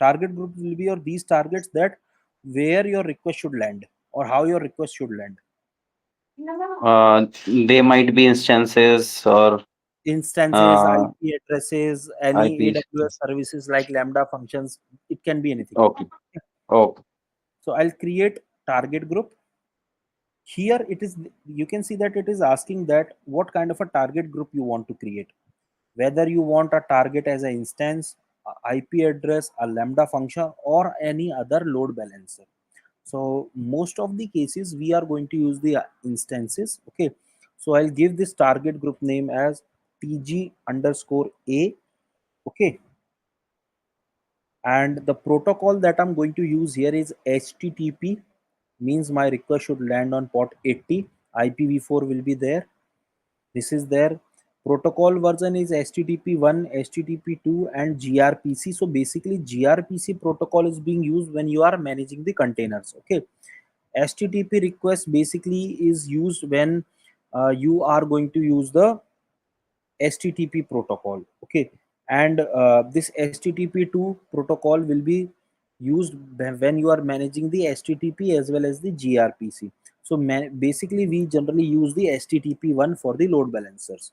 Speaker 1: Target group will be your these targets that where your request should land or how your request should land.
Speaker 4: They might be instances or
Speaker 1: Instances,
Speaker 4: uh,
Speaker 1: IP addresses, any
Speaker 4: IPs.
Speaker 1: AWS services like Lambda functions. It can be anything.
Speaker 4: Okay. Okay.
Speaker 1: So I'll create target group. Here it is, you can see that it is asking that what kind of a target group you want to create, whether you want a target as an instance, a IP address, a Lambda function, or any other load balancer. So most of the cases we are going to use the instances. Okay, So I'll give this target group name as tg underscore a. Okay, and the protocol that I'm going to use here is http, means my request should land on port 80. IPv4 will be there. This is there. Protocol version is http1, http2, and grpc. So basically grpc protocol is being used when you are managing the containers. Okay, http request basically is used when you are going to use the http protocol. Okay, and this http2 protocol will be used when you are managing the http as well as the grpc. So basically we generally use the http one for the load balancers.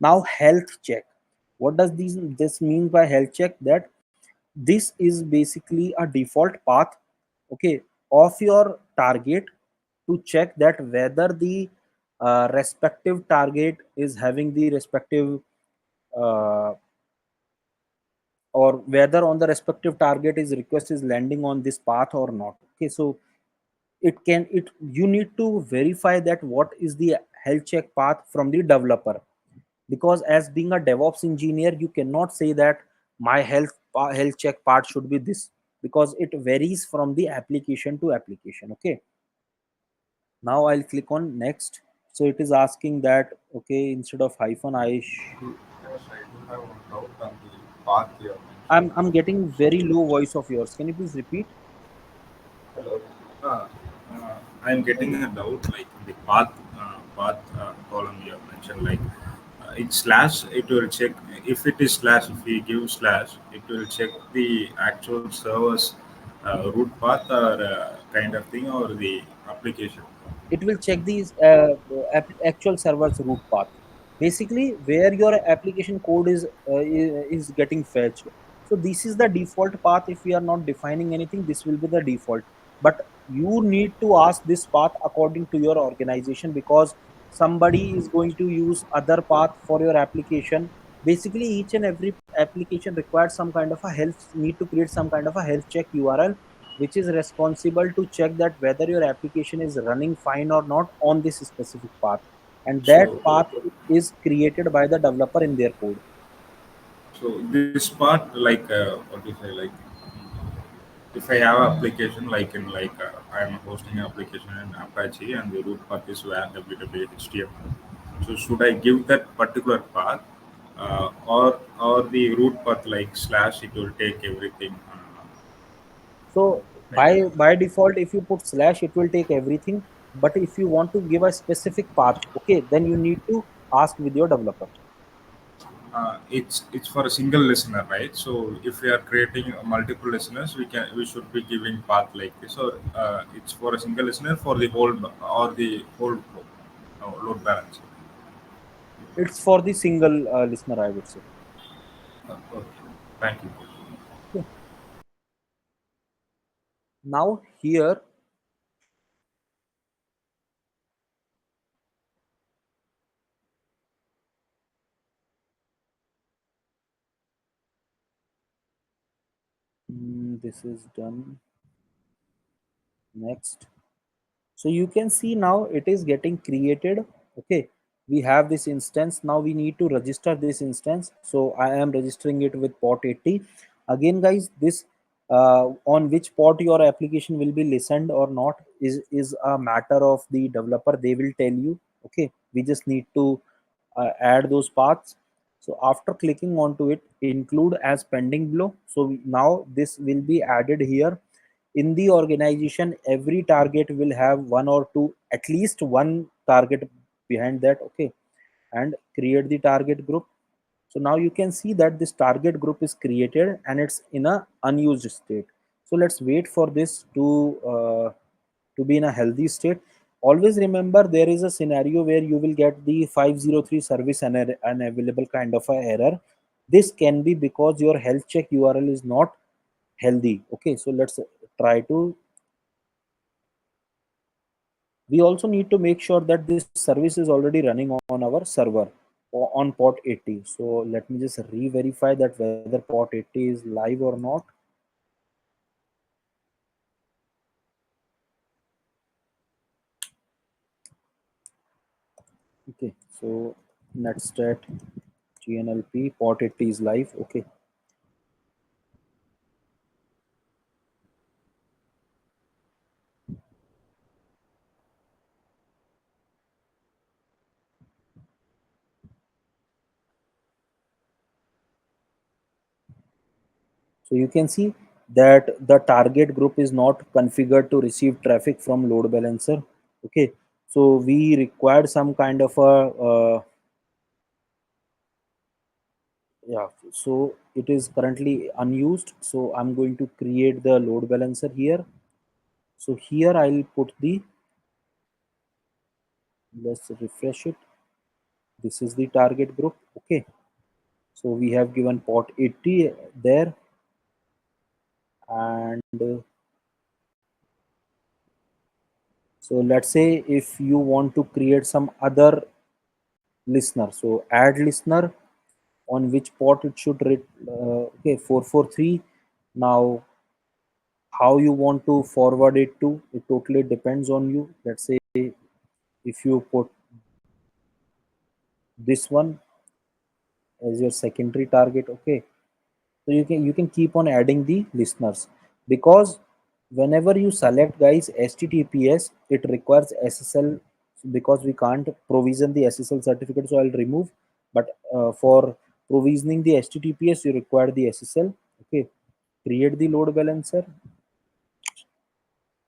Speaker 1: Now health check, what does this mean by health check? That this is basically a default path, okay, of your target to check that whether the respective target is having the respective uh, or whether on the respective target is request is landing on this path or not. Okay, so it you need to verify that what is the health check path from the developer, because as being a DevOps engineer you cannot say that my health check part should be this, because it varies from the application to application. Okay, now I'll click on next. So it is asking that, okay, instead of hyphen I
Speaker 3: Yes, I do have one doubt on the path you have
Speaker 1: I'm
Speaker 3: mentioned.
Speaker 1: getting
Speaker 3: So,
Speaker 1: very low voice of yours. Can you please repeat?
Speaker 3: hello.
Speaker 6: Uh, I'm getting a doubt like the path column you have mentioned, like it's slash, it will check if it is slash, if we give slash it will check the actual server's root path or kind of thing, or the application.
Speaker 1: It will check these actual server's root path, basically where your application code is getting fetched. So this is the default path. If we are not defining anything, this will be the default, but you need to ask this path according to your organization, because somebody is going to use other path for your application. Basically each and every application requires some kind of a health, need to create some kind of a health check url, which is responsible to check that whether your application is running fine or not on this specific path, and that
Speaker 6: So
Speaker 1: path is created by the developer in their code.
Speaker 6: this part, like what do you say, like if I have application like in like I am hosting an application in Apache and the root path is where www.html. So should I give that particular path, or the root path like slash? It will take everything.
Speaker 1: So
Speaker 6: Kind of.
Speaker 1: by default if you put slash it will take everything, but if you want to give a specific path, okay, then you need to ask with your developer.
Speaker 6: It's for a single listener, right? So if we are creating multiple listeners, we should be giving path like this, or it's for a single listener for the whole or the whole load balance.
Speaker 1: It's for the single listener, I would say.
Speaker 6: Okay, thank you.
Speaker 1: Okay. Now here, this is done. Next. So you can see now it is getting created. Okay, we have this instance. Now we need to register this instance. So I am registering it with port 80. Again guys, this on which port your application will be listened or not is a matter of the developer. They will tell you. Okay, we just need to add those paths. So after clicking onto it, include as pending below. So now this will be added here. In the organization every target will have one or two, at least one target behind that. Okay, and create the target group. So now you can see that this target group is created and it's in a unused state. So let's wait for this to be in a healthy state. Always remember there is a scenario where you will get the 503 service unavailable kind of a error. This can be because your health check url is not healthy. Okay, so let's try to, we also need to make sure that this service is already running on our server on port 80. So let me just re-verify that whether port 80 is live or not. Okay, so netstat GNLP port 80 is live. Okay, so you can see that the target group is not configured to receive traffic from load balancer. Okay, so we required some kind of a yeah, so it is currently unused, so I'm going to create the load balancer here. So here I'll put the, let's refresh it. This is the target group. Okay, so we have given port 80 there, and so let's say if you want to create some other listener, so add listener on which port it should read. Okay, 443. Now how you want to forward it to, it totally depends on you. Let's say if you put this one as your secondary target. Okay, so you can keep on adding the listeners, because whenever you select guys HTTPS, it requires SSL, because we can't provision the SSL certificate, so I'll remove. But for provisioning the HTTPS you require the SSL. Okay, create the load balancer.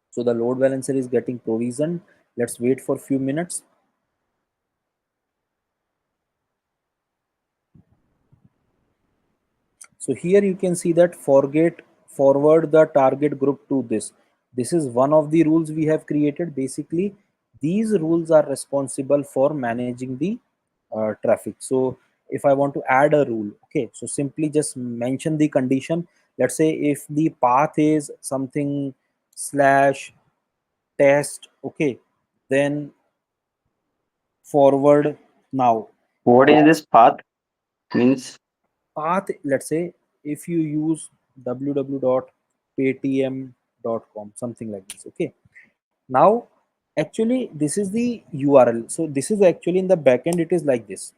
Speaker 1: So the load balancer is getting provisioned. Let's wait for few minutes. So here you can see that forward the target group to this. This is one of the rules we have created. Basically, these rules are responsible for managing the traffic. So if I want to add a rule, okay, so simply just mention the condition. Let's say if the path is something slash test, okay, then forward now.
Speaker 4: What is this path means?
Speaker 1: Path, let's say if you use www.paytm.com, something like this. Okay, now actually this is the URL, so this is actually in the backend it is like this.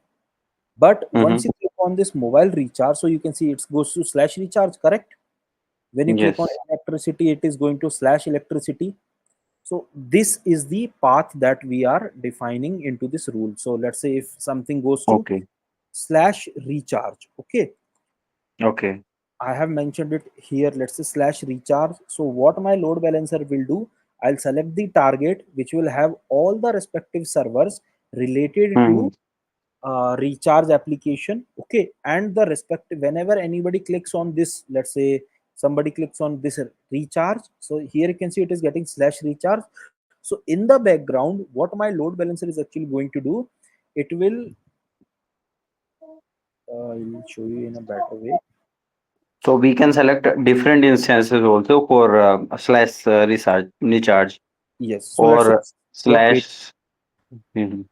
Speaker 1: But once
Speaker 4: Mm-hmm.
Speaker 1: you click on this mobile recharge, so you can see it goes to slash recharge, correct? When you click on
Speaker 4: Yes.
Speaker 1: electricity, it is going to slash electricity. So this is the path that we are defining into this rule. So let's say if something goes to
Speaker 4: Okay.
Speaker 1: slash recharge. Okay,
Speaker 4: Okay.
Speaker 1: I have mentioned it here. Let's say slash recharge. So what my load balancer will do, I'll select the target which will have all the respective servers related
Speaker 4: Mm-hmm.
Speaker 1: to recharge application. Okay, and the respective, whenever anybody clicks on this, let's say somebody clicks on this recharge, so here you can see it is getting slash recharge. So in the background, what my load balancer is actually going to do, it will I'll show you in a better way.
Speaker 4: So we can select different instances also for slash recharge
Speaker 1: Yes, so let's say
Speaker 4: or
Speaker 1: your page,
Speaker 4: slash. Mhm.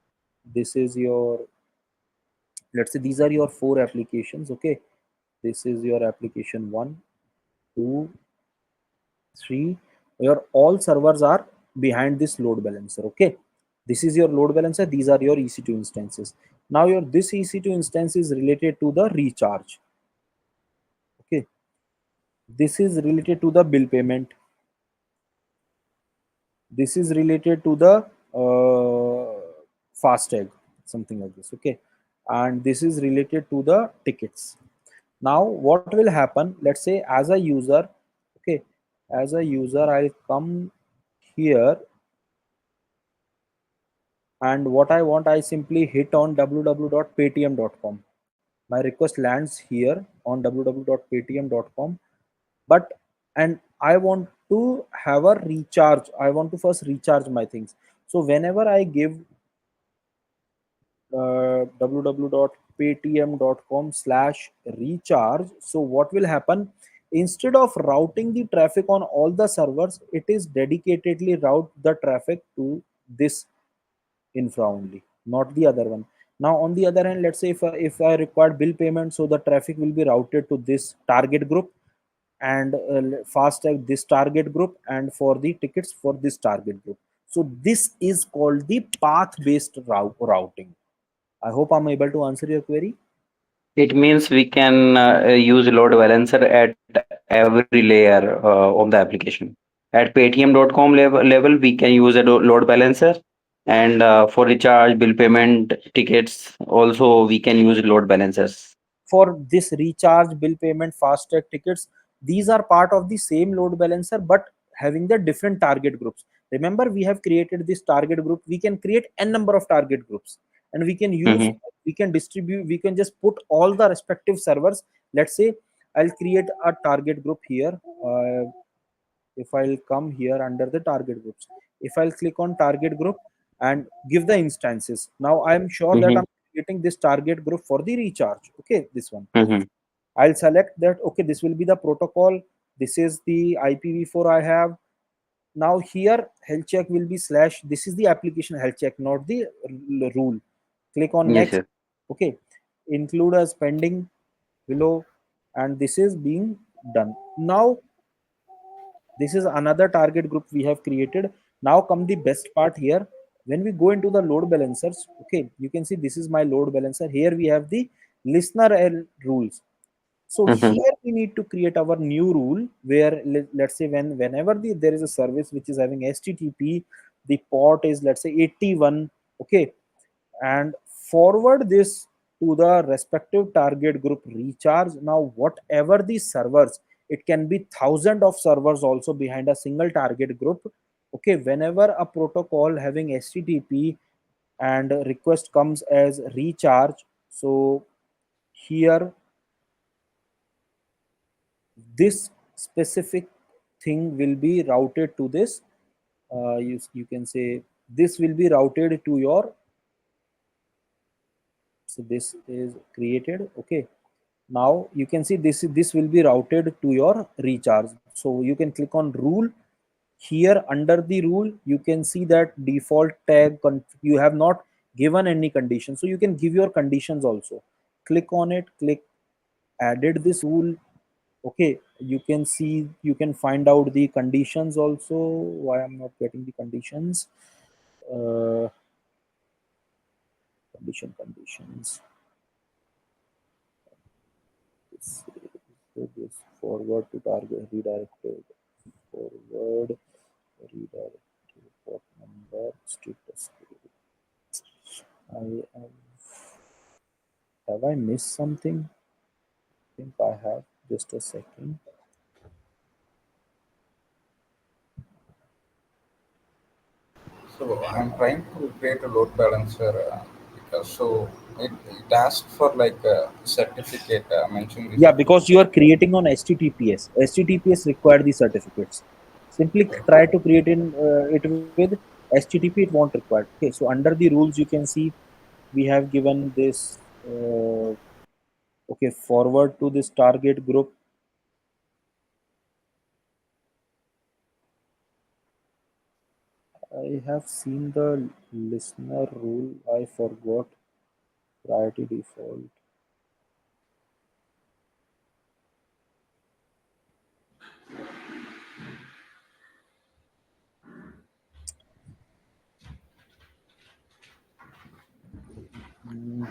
Speaker 1: this is your, let's say these are your four applications. Okay, this is your application one, two, three. Your all servers are behind this load balancer. Okay, this is your load balancer, these are your EC2 instances. Now your this EC2 instance is related to the recharge. Okay, this is related to the bill payment, this is related to the fastag, something like this. Okay, and this is related to the tickets. Now what will happen, let's say as a user, okay, as a user I'll come here, and what I want, I simply hit on www.paytm.com. My request lands here on www.paytm.com. But and I want to have a recharge, I want to first recharge my things. So whenever I give www.paytm.com/recharge, so what will happen, instead of routing the traffic on all the servers, it is dedicatedly route the traffic to this infra only, not the other one. Now on the other hand, let's say if I require bill payment, so the traffic will be routed to this target group, and fastag this target group, and for the tickets for this target group. So this is called the path based routing. I hope I'm able to answer your query.
Speaker 4: It means we can use load balancer at every layer of the application. At paytm.com level, we can use a load balancer, and for recharge, bill payment, tickets, also we can use load balancers.
Speaker 1: For this recharge, bill payment, fast track tickets, these are part of the same load balancer but having the different target groups. Remember, we have created this target group. We can create n number of target groups, and we can use,
Speaker 4: Mm-hmm.
Speaker 1: we can distribute, we can just put all the respective servers. Let's say I'll create a target group here. If I'll come here under the target groups, if I'll click on target group and give the instances, now I'm sure that
Speaker 4: Mm-hmm.
Speaker 1: I'm creating this target group for the recharge. Okay, this one.
Speaker 4: Mm-hmm.
Speaker 1: I'll select that. Okay, this will be the protocol. This is the IPv4 I have. Now here health check will be slash. This is the application health check, not the rule. Click on
Speaker 4: Yes,
Speaker 1: next.
Speaker 4: sir.
Speaker 1: Okay, include as pending below, and this is being done. Now this is another target group we have created. Now come the best part here. When we go into the load balancers, okay, you can see this is my load balancer. Here we have the listener rules. So
Speaker 4: Mm-hmm.
Speaker 1: here we need to create our new rule where let's say whenever there is a service which is having HTTP, the port is, let's say, 81. Okay, and forward this to the respective target group recharge. Now whatever the servers, it can be thousand of servers also behind a single target group. Okay, whenever a protocol having HTTP and request comes as recharge, so here this specific thing will be routed to this, you can say this will be routed to your, so this is created. Okay, now you can see this will be routed to your recharge. So you can click on rule. Here under the rule you can see that default tag you have not given any condition, so you can give your conditions also. Click on it, click added this rule. Okay, you can see, you can find out the conditions also. Why I'm not getting the conditions? uh, conditions. So this forward to target redirected, forward redirected port number status code. I have I missed something? I think I have. Just a second.
Speaker 3: So I'm trying to create a load balancer because so it asks for like a certificate mentioning the
Speaker 1: Yeah, because you
Speaker 3: certificate.
Speaker 1: are creating on HTTPS. HTTPS require the certificates. Simply try to create it with HTTP. It won't require. Okay, so under the rules you can see we have given this. Okay, forward to this target group. I have seen the listener rule. I forgot priority default. Mm,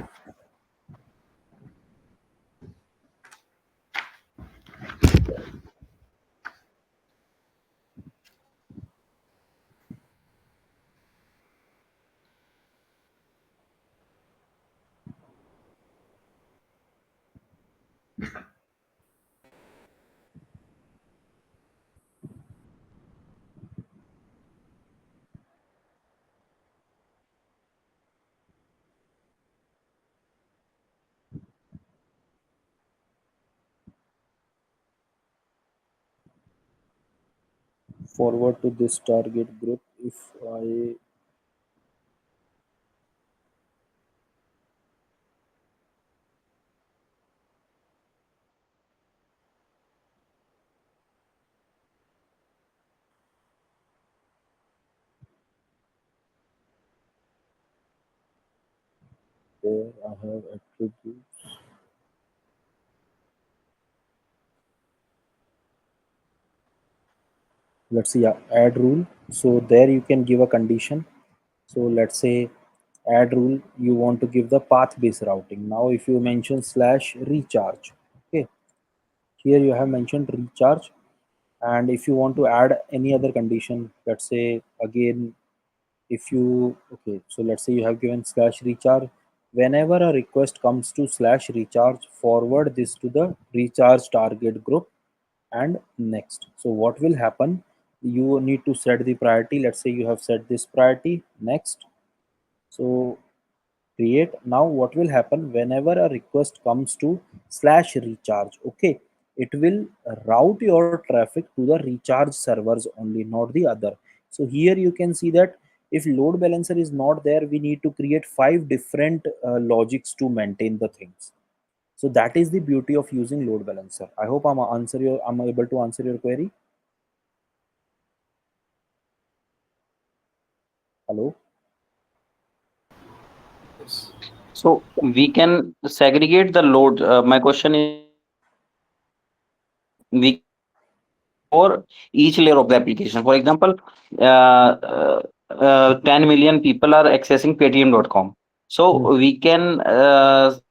Speaker 1: Forward to this target group. If I there I have attributes. Let's see, yeah, add rule. So there you can give a condition. So let's say add rule, you want to give the path based routing. Now if you mention slash recharge, okay, here you have mentioned recharge. And if you want to add any other condition, let's say again, if you, okay, so let's say you have given slash recharge, whenever a request comes to slash recharge, forward this to the recharge target group and next. So what will happen, you need to set the priority. Let's say you have set this priority next. So create. Now what will happen, whenever a request comes to slash recharge, okay, it will route your traffic to the recharge servers only, not the other. So here you can see that if load balancer is not there, we need to create 5 different logics to maintain the things. So that is the beauty of using load balancer. I hope I'm able to answer your query. Hello.
Speaker 9: Yes.
Speaker 4: So we can segregate the load. My question is, we can segregate the load for each layer of the application. For example, 10 million people are accessing paytm.com.
Speaker 1: Hmm.
Speaker 4: So we can segregate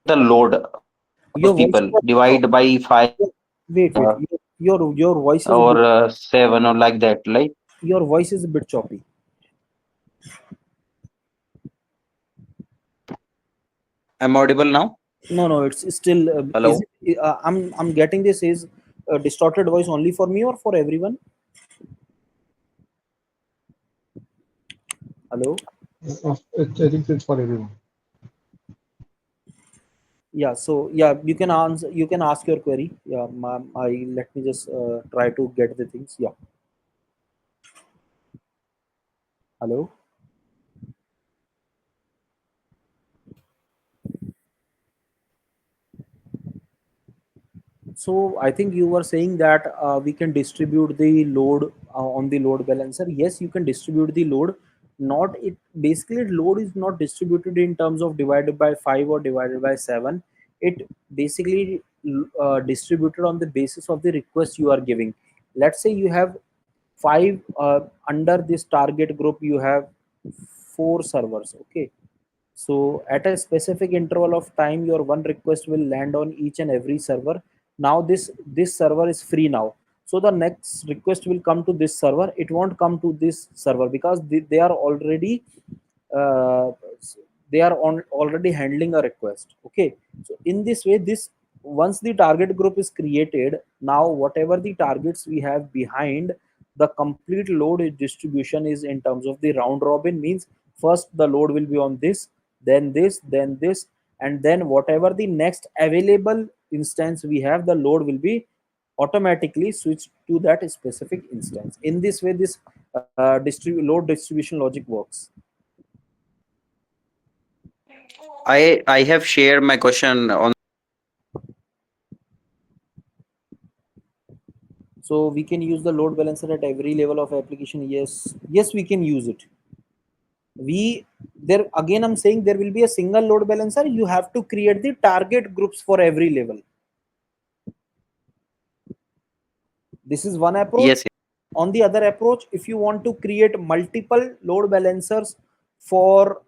Speaker 4: the load for
Speaker 1: Your
Speaker 4: those
Speaker 1: voice
Speaker 4: people,
Speaker 1: is a bit
Speaker 4: divide
Speaker 1: choppy.
Speaker 4: by five
Speaker 1: Wait. Your voice is a
Speaker 4: or
Speaker 1: bit,
Speaker 4: seven or like that. Like,
Speaker 1: your voice is a bit choppy.
Speaker 4: I'm audible now.
Speaker 1: No, it's still. Is
Speaker 4: Hello.
Speaker 1: it? I'm getting this is distorted voice only for me or for everyone. Hello.
Speaker 8: I think it's for everyone.
Speaker 1: Yeah. So yeah, you can answer. You can ask your query. Yeah. I let me just try to get the things. Yeah. Hello. So I think you were saying that we can distribute the load on the load balancer. Yes, you can distribute the load. Not it basically load is not distributed in terms of divided by 5 or divided by 7. It basically distributed on the basis of the request you are giving. Let's say you have 5 under this target group. You have 4 servers. Okay, so at a specific interval of time, your one request will land on each and every server. Now this server is free now. So the next request will come to this server. It won't come to this server because they are already uh, they are on already handling a request. Okay. So in this way, this once the target group is created, now whatever the targets we have behind, the complete load distribution is in terms of the round robin, means first the load will be on then this, and then whatever the next available instance we have, the load will be automatically switched to that specific instance. In this way, this load distribution logic works.
Speaker 4: I have shared my question on.
Speaker 1: So we can use the load balancer at every level of application. Yes, we can use it. We there again, I'm saying there will be a single load balancer. You have to create the target groups for every level. This is one approach.
Speaker 4: Yes.
Speaker 1: On the other approach, if you want to create multiple load balancers for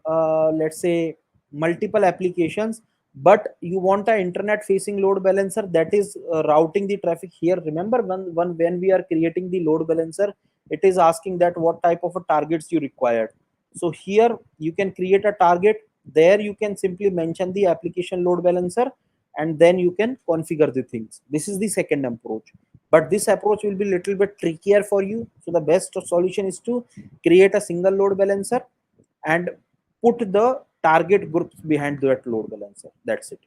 Speaker 1: let's say multiple applications, but you want an internet facing load balancer that is routing the traffic. Here remember, when we are creating the load balancer, it is asking that what type of a targets you required. So here you can create a target. There you can simply mention the application load balancer, and then you can configure the things. This is the second approach, but this approach will be little bit trickier for you. So the best solution is to create a single load balancer and put the target groups behind that load balancer. That's it.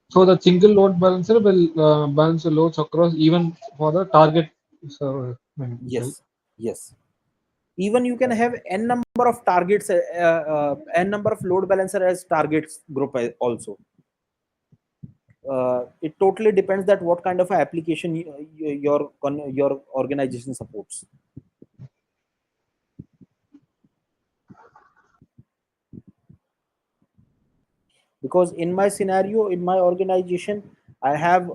Speaker 8: So the single load balancer will balance the loads across even for the target server. Right?
Speaker 1: Yes, even you can have n number of targets, n number of load balancer as targets group also. It totally depends that what kind of a application your organization supports. Because in my scenario, in my organization, I have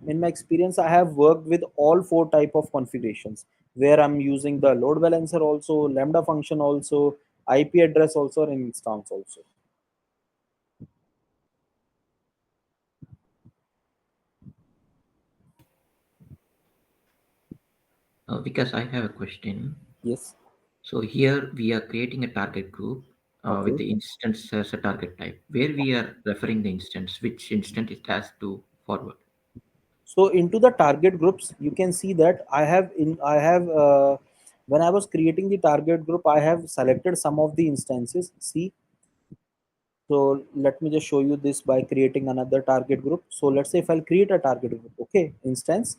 Speaker 1: in my experience, I have worked with all 4 type of configurations. where I'm using the load balancer also, lambda function also, IP address also, and instance also.
Speaker 7: Because I have a question.
Speaker 1: Yes.
Speaker 7: So here we are creating a target group with
Speaker 1: Okay.
Speaker 7: the instance as a target type, where we are referring the instance, which instance it has to forward.
Speaker 1: So into the target groups, you can see that I have when I was creating the target group, I have selected some of the instances. See, so let me just show you this by creating another target group. So let's say if I'll create a target group, okay, instance,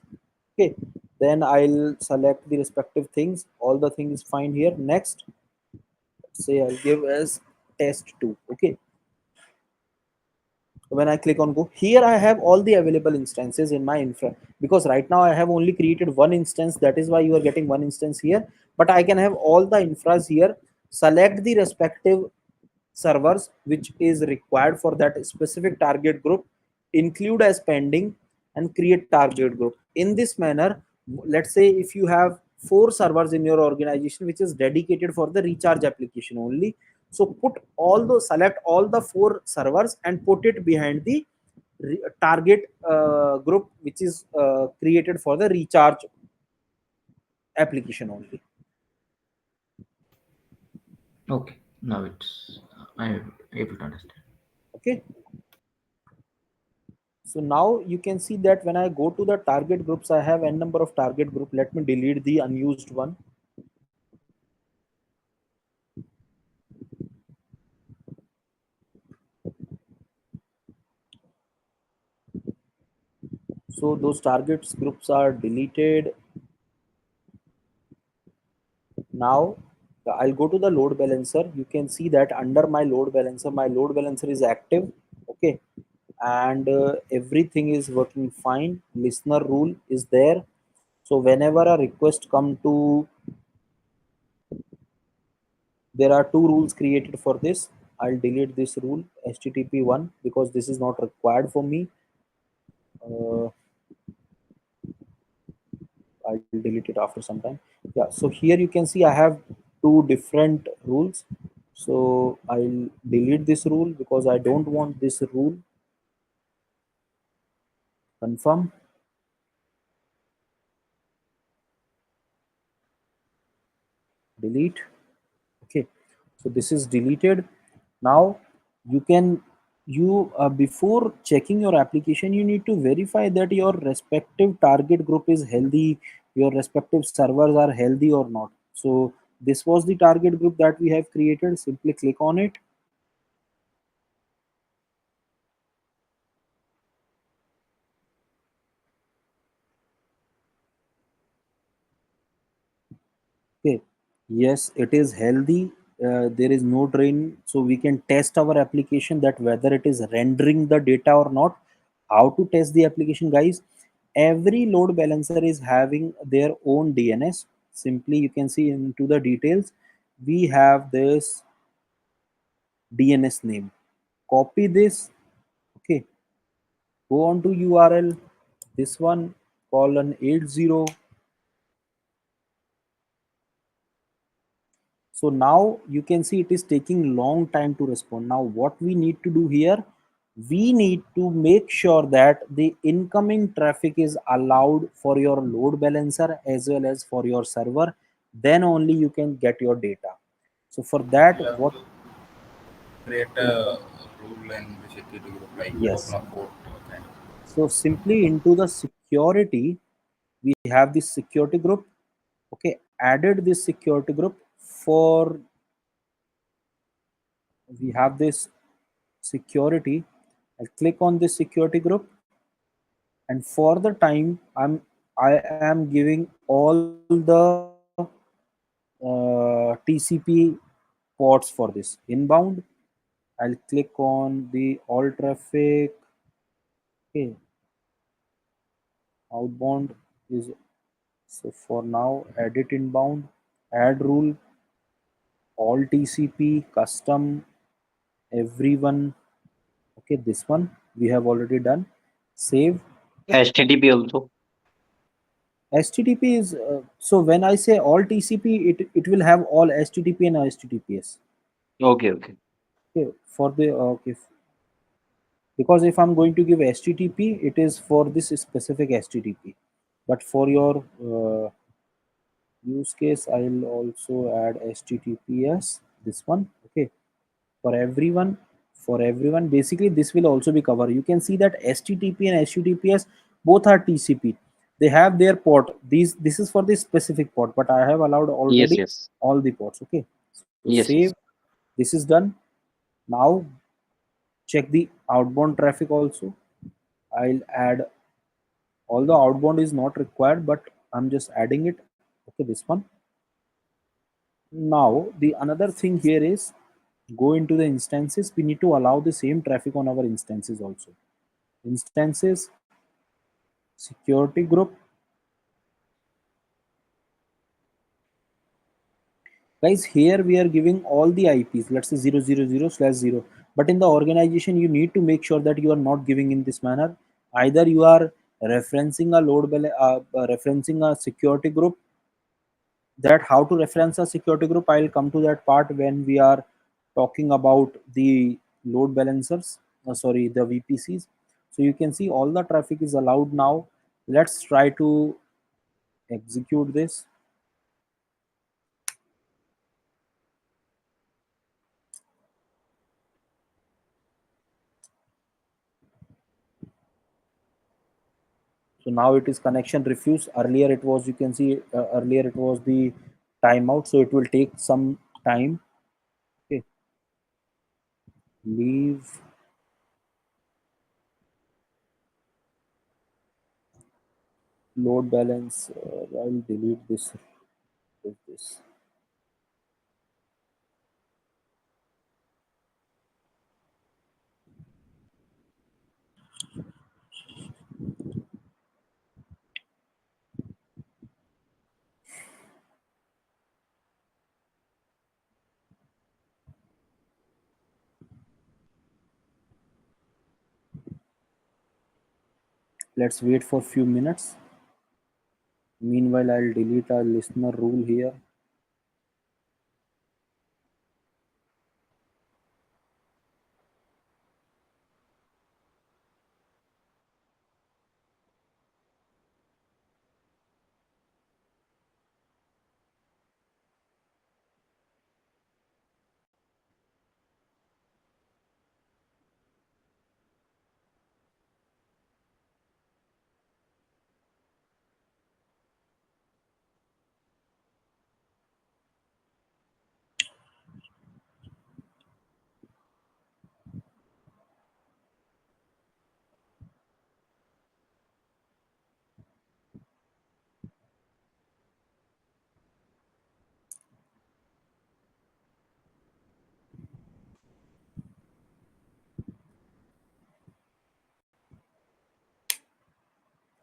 Speaker 1: okay, then I'll select the respective things. All the things fine here. Next, let's say I'll give as test 2. Okay, when I click on go, here I have all the available instances in my infra, because right now I have only created one instance, that is why you are getting one instance here. But I can have all the infras here, select the respective servers which is required for that specific target group, include as pending, and create target group. In this manner, let's say if you have 4 servers in your organization which is dedicated for the recharge application only, so put all those, select all the 4 servers and put it behind the target group which is created for the recharge application only.
Speaker 7: Okay, now it's I am able to understand.
Speaker 1: Okay, so now you can see that when I go to the target groups, I have n number of target group. Let me delete the unused one. So those targets groups are deleted. Now I'll go to the load balancer. You can see that under my load balancer is active. Okay, and everything is working fine. Listener rule is there. So whenever a request come to, there are 2 rules created for this. I'll delete this rule HTTP one because this is not required for me. Uh, I'll delete it after some time. Yeah, so here you can see I have 2 different rules. So I'll delete this rule because I don't want this rule. Confirm, delete. Okay, so this is deleted. Now you can, you before checking your application, you need to verify that your respective target group is healthy, your respective servers are healthy or not. So this was the target group that we have created. Simply click on it. Okay, yes, it is healthy. There is no drain, so we can test our application that whether it is rendering the data or not. How to test the application, guys? Every load balancer is having their own DNS. Simply, you can see into the details. We have this DNS name. Copy this. Okay, go on to URL. This one colon 80. So now you can see it is taking long time to respond. Now what we need to do here, we need to make sure that the incoming traffic is allowed for your load balancer as well as for your server. Then only you can get your data. So for
Speaker 6: You
Speaker 1: that,
Speaker 6: have
Speaker 1: what?
Speaker 6: to create a rule in the security group, like open
Speaker 1: Yes.
Speaker 6: a port. Okay.
Speaker 1: So simply into the security, we have this security group. Okay, added this security group for, we have this security. I'll click on this security group, and for the time I am giving all the TCP ports for this. Inbound, I'll click on the all traffic. Okay, outbound is, so for now edit inbound, add rule, all TCP custom, everyone. Okay, this one we have already done. Save.
Speaker 4: HTTP also.
Speaker 1: HTTP is so when I say all TCP, it will have all HTTP and HTTPS.
Speaker 4: Okay, okay.
Speaker 1: Okay, for the okay, because if I'm going to give HTTP, it is for this specific HTTP. But for your use case, I'll also add HTTPS. This one, okay, for everyone. For everyone, basically this will also be covered. You can see that HTTP and HTTPS both are TCP. They have their port. This is for this specific port, but I have allowed
Speaker 4: Yes,
Speaker 1: already
Speaker 4: yes.
Speaker 1: all the ports. Okay, so
Speaker 4: Yes,
Speaker 1: save.
Speaker 4: yes.
Speaker 1: This is done. Now check the outbound traffic also. I'll add, although outbound is not required, but I'm just adding it. Okay, this one. Now the another thing here is go into the instances. We need to allow the same traffic on our instances also. Instances, security group. Guys, here we are giving all the IPs. Let's say 000/0. But in the organization, you need to make sure that you are not giving in this manner. Either you are referencing a referencing a security group. That how to reference a security group, I'll come to that part when we are talking about the load balancers, sorry, the VPCs. So you can see all the traffic is allowed now. Let's try to execute this. So now it is connection refuse. Earlier it was, you can see, earlier it was the timeout, so it will take some time. Okay, leave load balance. I'll delete this. Let's wait for few minutes. Meanwhile, I'll delete our listener rule here.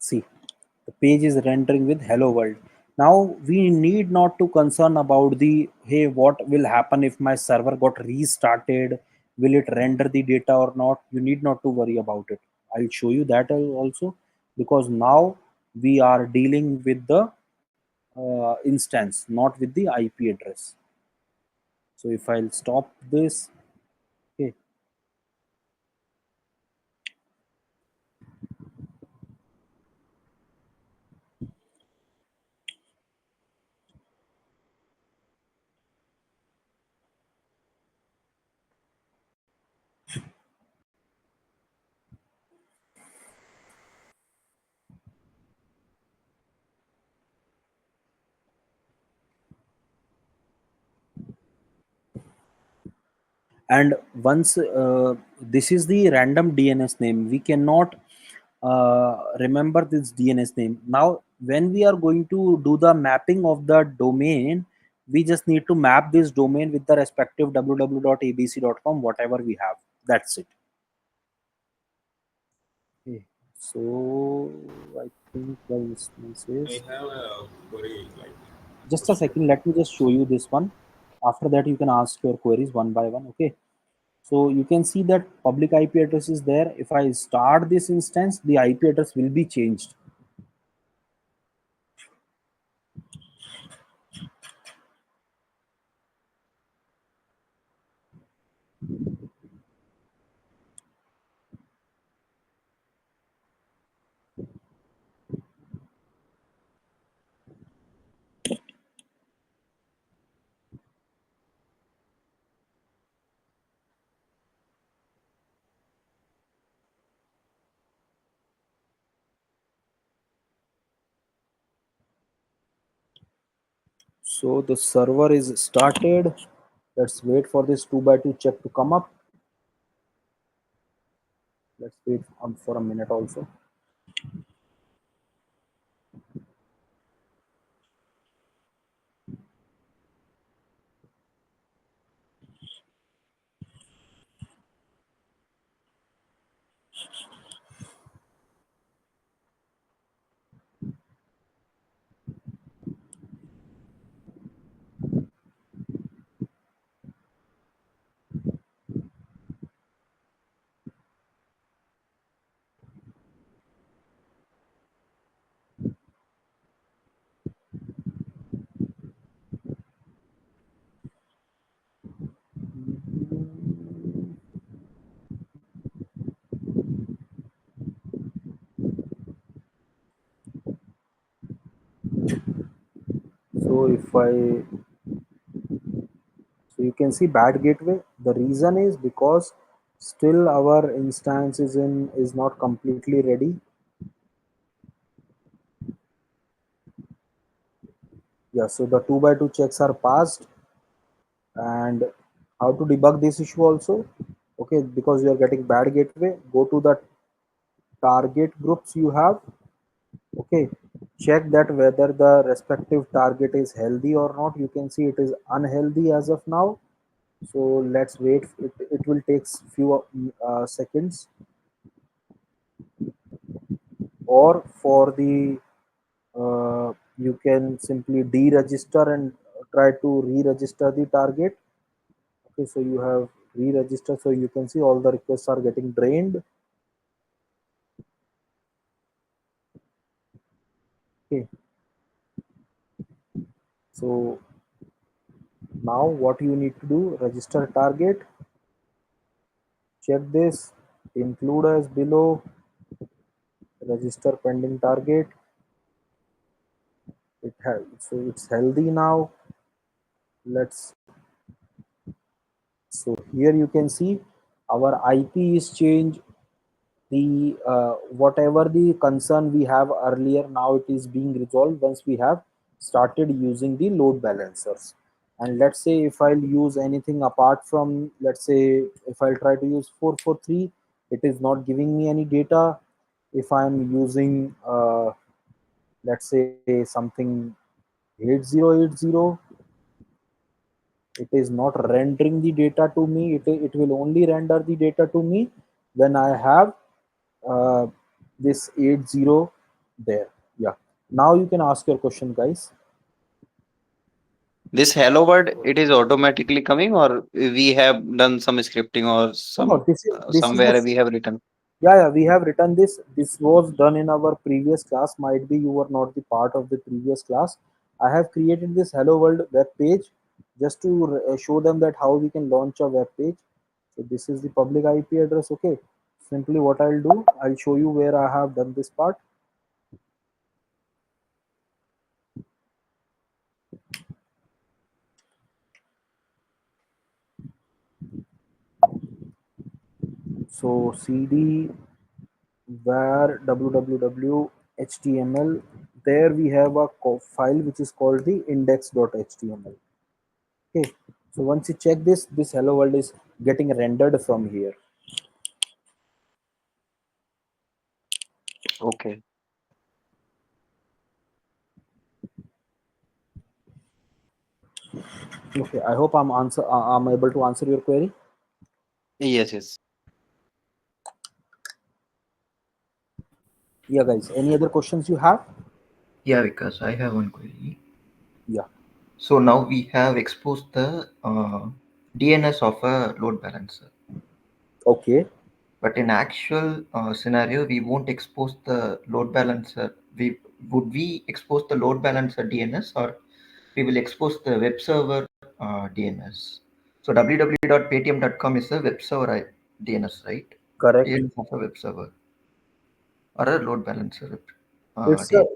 Speaker 1: See, the page is rendering with hello world. Now we need not to concern about the, hey, what will happen if my server got restarted? Will it render the data or not? You need not to worry about it. I'll show you that also, because now we are dealing with the instance, not with the IP address. So if I'll stop this, okay, and once this is the random DNS name, we cannot remember this DNS name. Now when we are going to do the mapping of the domain, we just need to map this domain with the respective www.abc.com, whatever we have. That's it. Okay, so I think the instance
Speaker 6: I
Speaker 1: is,
Speaker 6: have a query like
Speaker 1: just a
Speaker 6: question.
Speaker 1: second, let me just show you this one. After that you can ask your queries one by one. Okay, so you can see that public IP address is there. If I start this instance, the IP address will be changed. So the server is started. Let's wait for this 2 by 2 check to come up. Let's wait for a minute also. So if I so you can see bad gateway. The reason is because still our instance is not completely ready. Yeah, so the 2 by 2 checks are passed. And how to debug this issue also? Okay, because you are getting bad gateway, go to the target groups you have. Okay, check that whether the respective target is healthy or not. You can see it is unhealthy as of now. So let's wait. It will take few seconds. Or for the you can simply deregister and try to re-register the target. Okay, so you have re-registered, so you can see all the requests are getting drained. Okay, so now what you need to do, register target, check this, include as below, register pending target. It has, so it's healthy now. Let's, so here you can see our IP is changed. The whatever the concern we have earlier, now it is being resolved once we have started using the load balancers. And let's say if I'll use anything apart from, let's say if I'll try to use 443, it is not giving me any data. If I'm using let's say something 8080, it is not rendering the data to me. It will only render the data to me when I have uh, this 80 there. Yeah, now you can ask your question, guys.
Speaker 4: This hello word, it is automatically coming, or we have done some scripting or
Speaker 1: No, no,
Speaker 4: some
Speaker 1: this is
Speaker 4: somewhere
Speaker 1: this.
Speaker 4: we have written.
Speaker 1: Yeah, yeah, we have written this. This was done in our previous class. Might be you were not the part of the previous class. I have created this hello world web page just to show them that how we can launch a web page. So this is the public IP address. Okay, simply what I'll do, I'll show you where I have done this part. So cd where www html, there we have a file which is called the index.html. Okay, so once you check this hello world is getting rendered from here.
Speaker 4: Okay.
Speaker 1: Okay, I hope I'm able to answer your query.
Speaker 4: Yes, yes.
Speaker 1: Yeah, guys, any other questions you have?
Speaker 7: Yeah, because I have one query.
Speaker 1: Yeah.
Speaker 7: So now we have exposed the DNS of a load balancer.
Speaker 1: Okay.
Speaker 7: But in actual scenario, we won't expose the load balancer. We expose the load balancer DNS, or we will expose the web server DNS. So www.paytm.com is a web server DNS, right?
Speaker 1: Correct.
Speaker 7: DNS of a web server or a load balancer
Speaker 1: it's a
Speaker 7: DNS.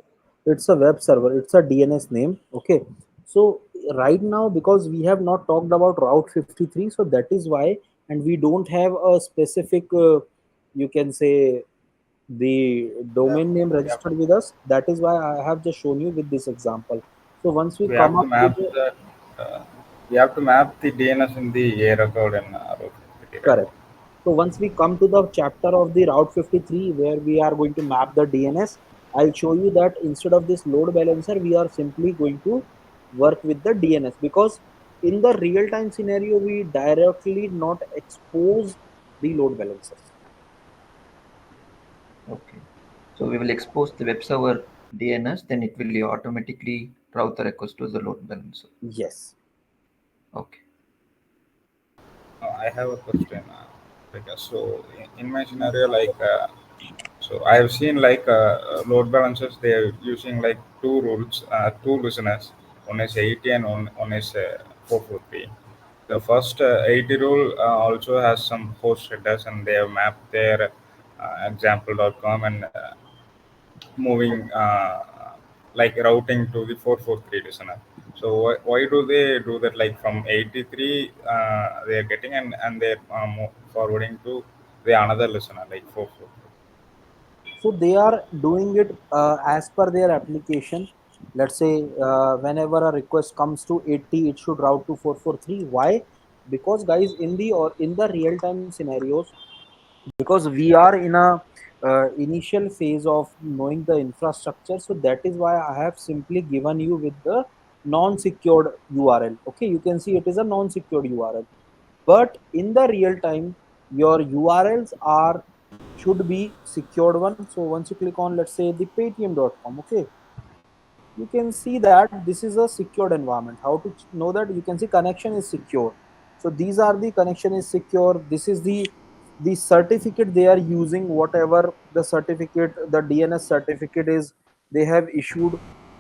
Speaker 1: it's a web server, it's a DNS name. Okay, so right now because we have not talked about route 53, so that is why, and we don't have a specific you can say the
Speaker 9: Yeah,
Speaker 1: domain name
Speaker 9: yeah.
Speaker 1: registered with us. That is why I have just shown you with this example. So once we
Speaker 3: We
Speaker 1: come
Speaker 3: have to
Speaker 1: up to
Speaker 3: map
Speaker 1: the
Speaker 3: that. Uh, we have to map the DNS in the A record and route 50, right?
Speaker 1: correct. So once we come to the chapter of the Route 53 where we are going to map the DNS, I'll show you that instead of this load balancer, we are simply going to work with the DNS, because in the real time scenario, we directly not expose the load balancers.
Speaker 7: Okay. So we will expose the web server DNS, then it will automatically route the request to the load balancer.
Speaker 1: Yes.
Speaker 7: Okay.
Speaker 3: I have a question. Because so in my scenario, so I have seen load balancers. They are using like two rules, two listeners. One is 80 and one is 443. The first 80 rule also has some host headers, and they have mapped their example.com and moving like routing to the 443 listener. So why do they do that? Like from 83, they are getting and they're forwarding to the another listener like 443.
Speaker 1: So they are doing it as per their application. Let's say whenever a request comes to 80, it should route to 443. Why? Because guys, in the or in the real time scenarios, because we are in a initial phase of knowing the infrastructure, so that is why I have simply given you with the non-secured URL. Okay, you can see it is a non-secured URL, but in the real time your URLs are should be secured one. So once you click on, let's say, the paytm.com, okay, you can see that this is a secured environment. How to know that? You can see connection is secure. So these are the connection is secure. This is the certificate they are using, whatever the certificate, the DNS certificate is they have issued.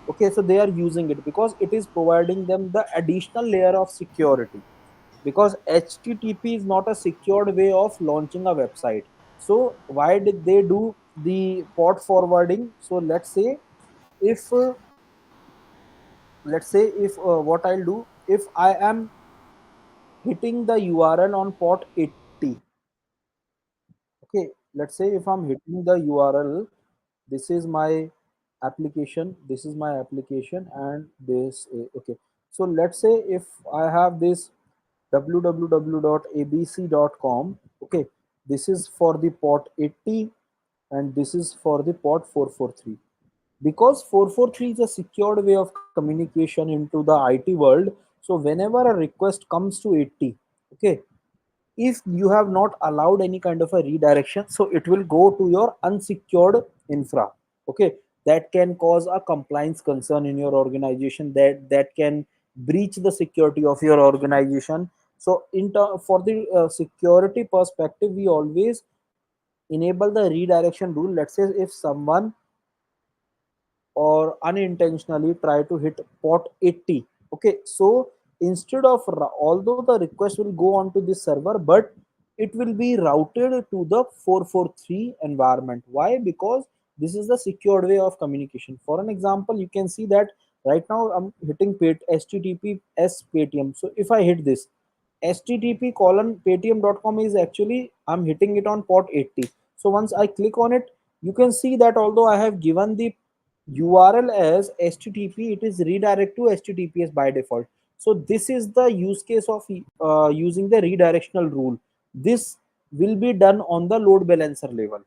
Speaker 1: Okay, so they are using it because it is providing them the additional layer of security, because HTTP is not a secured way of launching a website. So why did they do the port forwarding? So if uh, let's say if what I'll do, if I am hitting the URL on port 80, okay, let's say if I'm hitting the URL, this is my application, this is my application, and this okay. So let's say if I have this www.abc.com, okay, this is for the port 80 and this is for the port 443. Because 443 is a secured way of communication into the IT world, so whenever a request comes to 80, okay, if you have not allowed any kind of a redirection, so it will go to your unsecured infra. Okay, that can cause a compliance concern in your organization, that can breach the security of your organization. So for the security perspective, we always enable the redirection rule. Let's say if someone or unintentionally try to hit port 80, okay, so instead of although the request will go onto this server, but it will be routed to the 443 environment. Why? Because this is the secured way of communication. For an example, you can see that right now I'm hitting https paytm. So if I hit this http colon paytm.com, is actually I'm hitting it on port 80. So once I click on it, you can see that although I have given the URL as HTTP, it is redirect to HTTPS by default. So this is the use case of using the redirectional rule. This will be done on the load balancer level.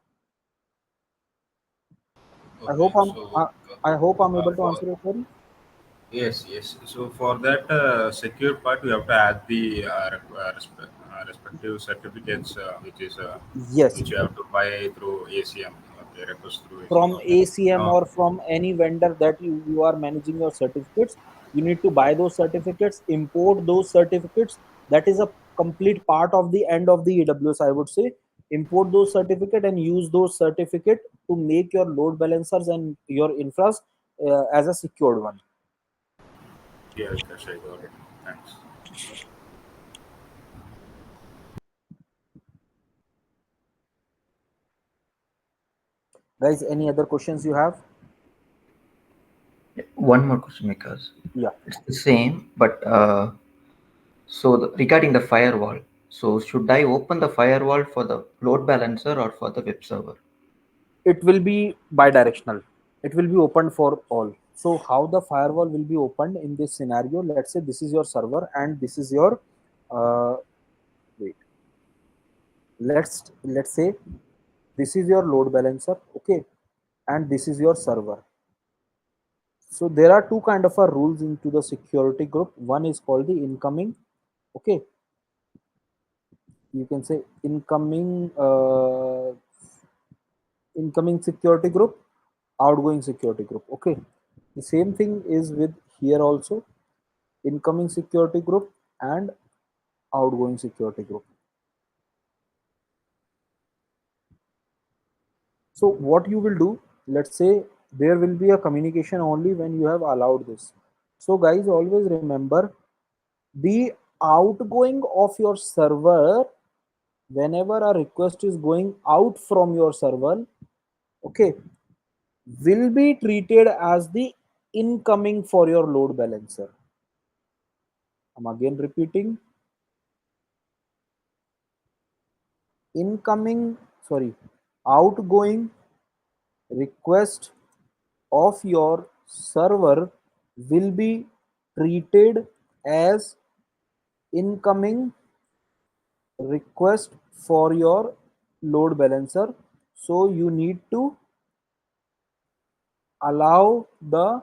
Speaker 1: I hope
Speaker 6: Okay,
Speaker 1: I'm
Speaker 6: so
Speaker 1: uh, I hope I'm able to
Speaker 6: for
Speaker 1: answer your query.
Speaker 6: yes, yes. So for that secure part, we have to add the respective certificates,
Speaker 1: Yes,
Speaker 6: which you have to buy through ACM. Okay, request through ACM.
Speaker 1: from
Speaker 6: Okay.
Speaker 1: ACM
Speaker 6: Now,
Speaker 1: or from any vendor that you are managing your certificates. You need to buy those certificates, import those certificates. That is a complete part of the end of the AWS, I would say. Import those certificate and use those certificate to make your load balancers and your infras as a secured one.
Speaker 6: yeah, Vikash, I got it. Thanks.
Speaker 1: Guys, any other questions you have?
Speaker 7: One more question, because
Speaker 1: Yeah,
Speaker 7: it's the same, but so regarding the firewall, so should I open the firewall for the load balancer or for the web server?
Speaker 1: it will be bi-directional. It will be open for all. So how the firewall will be opened in this scenario? Let's say this is your server and this is your uh, wait. Let's say this is your load balancer, okay, and this is your server. So there are two kind of rules into the security group. One is called the incoming, okay. You can say incoming security group, outgoing security group, okay. The same thing is with here also, incoming security group and outgoing security group. So what you will do, let's say there will be a communication only when you have allowed this. So guys, always remember the outgoing of your server, whenever a request is going out from your server, okay, will be treated as the incoming for your load balancer. I'm again repeating, incoming, sorry, outgoing request of your server will be treated as incoming request for your load balancer. So you need to allow the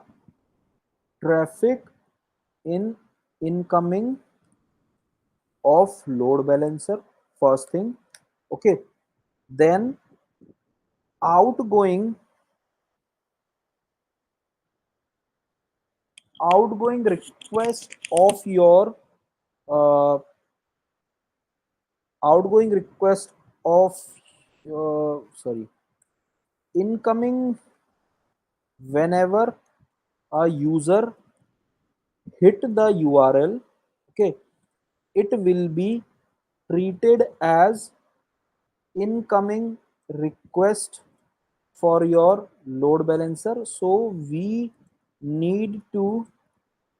Speaker 1: traffic in incoming of load balancer, first thing, okay. Then outgoing outgoing request of your uh, outgoing request of sorry, incoming, whenever a user hit the URL, okay, it will be treated as incoming request for your load balancer. So we need to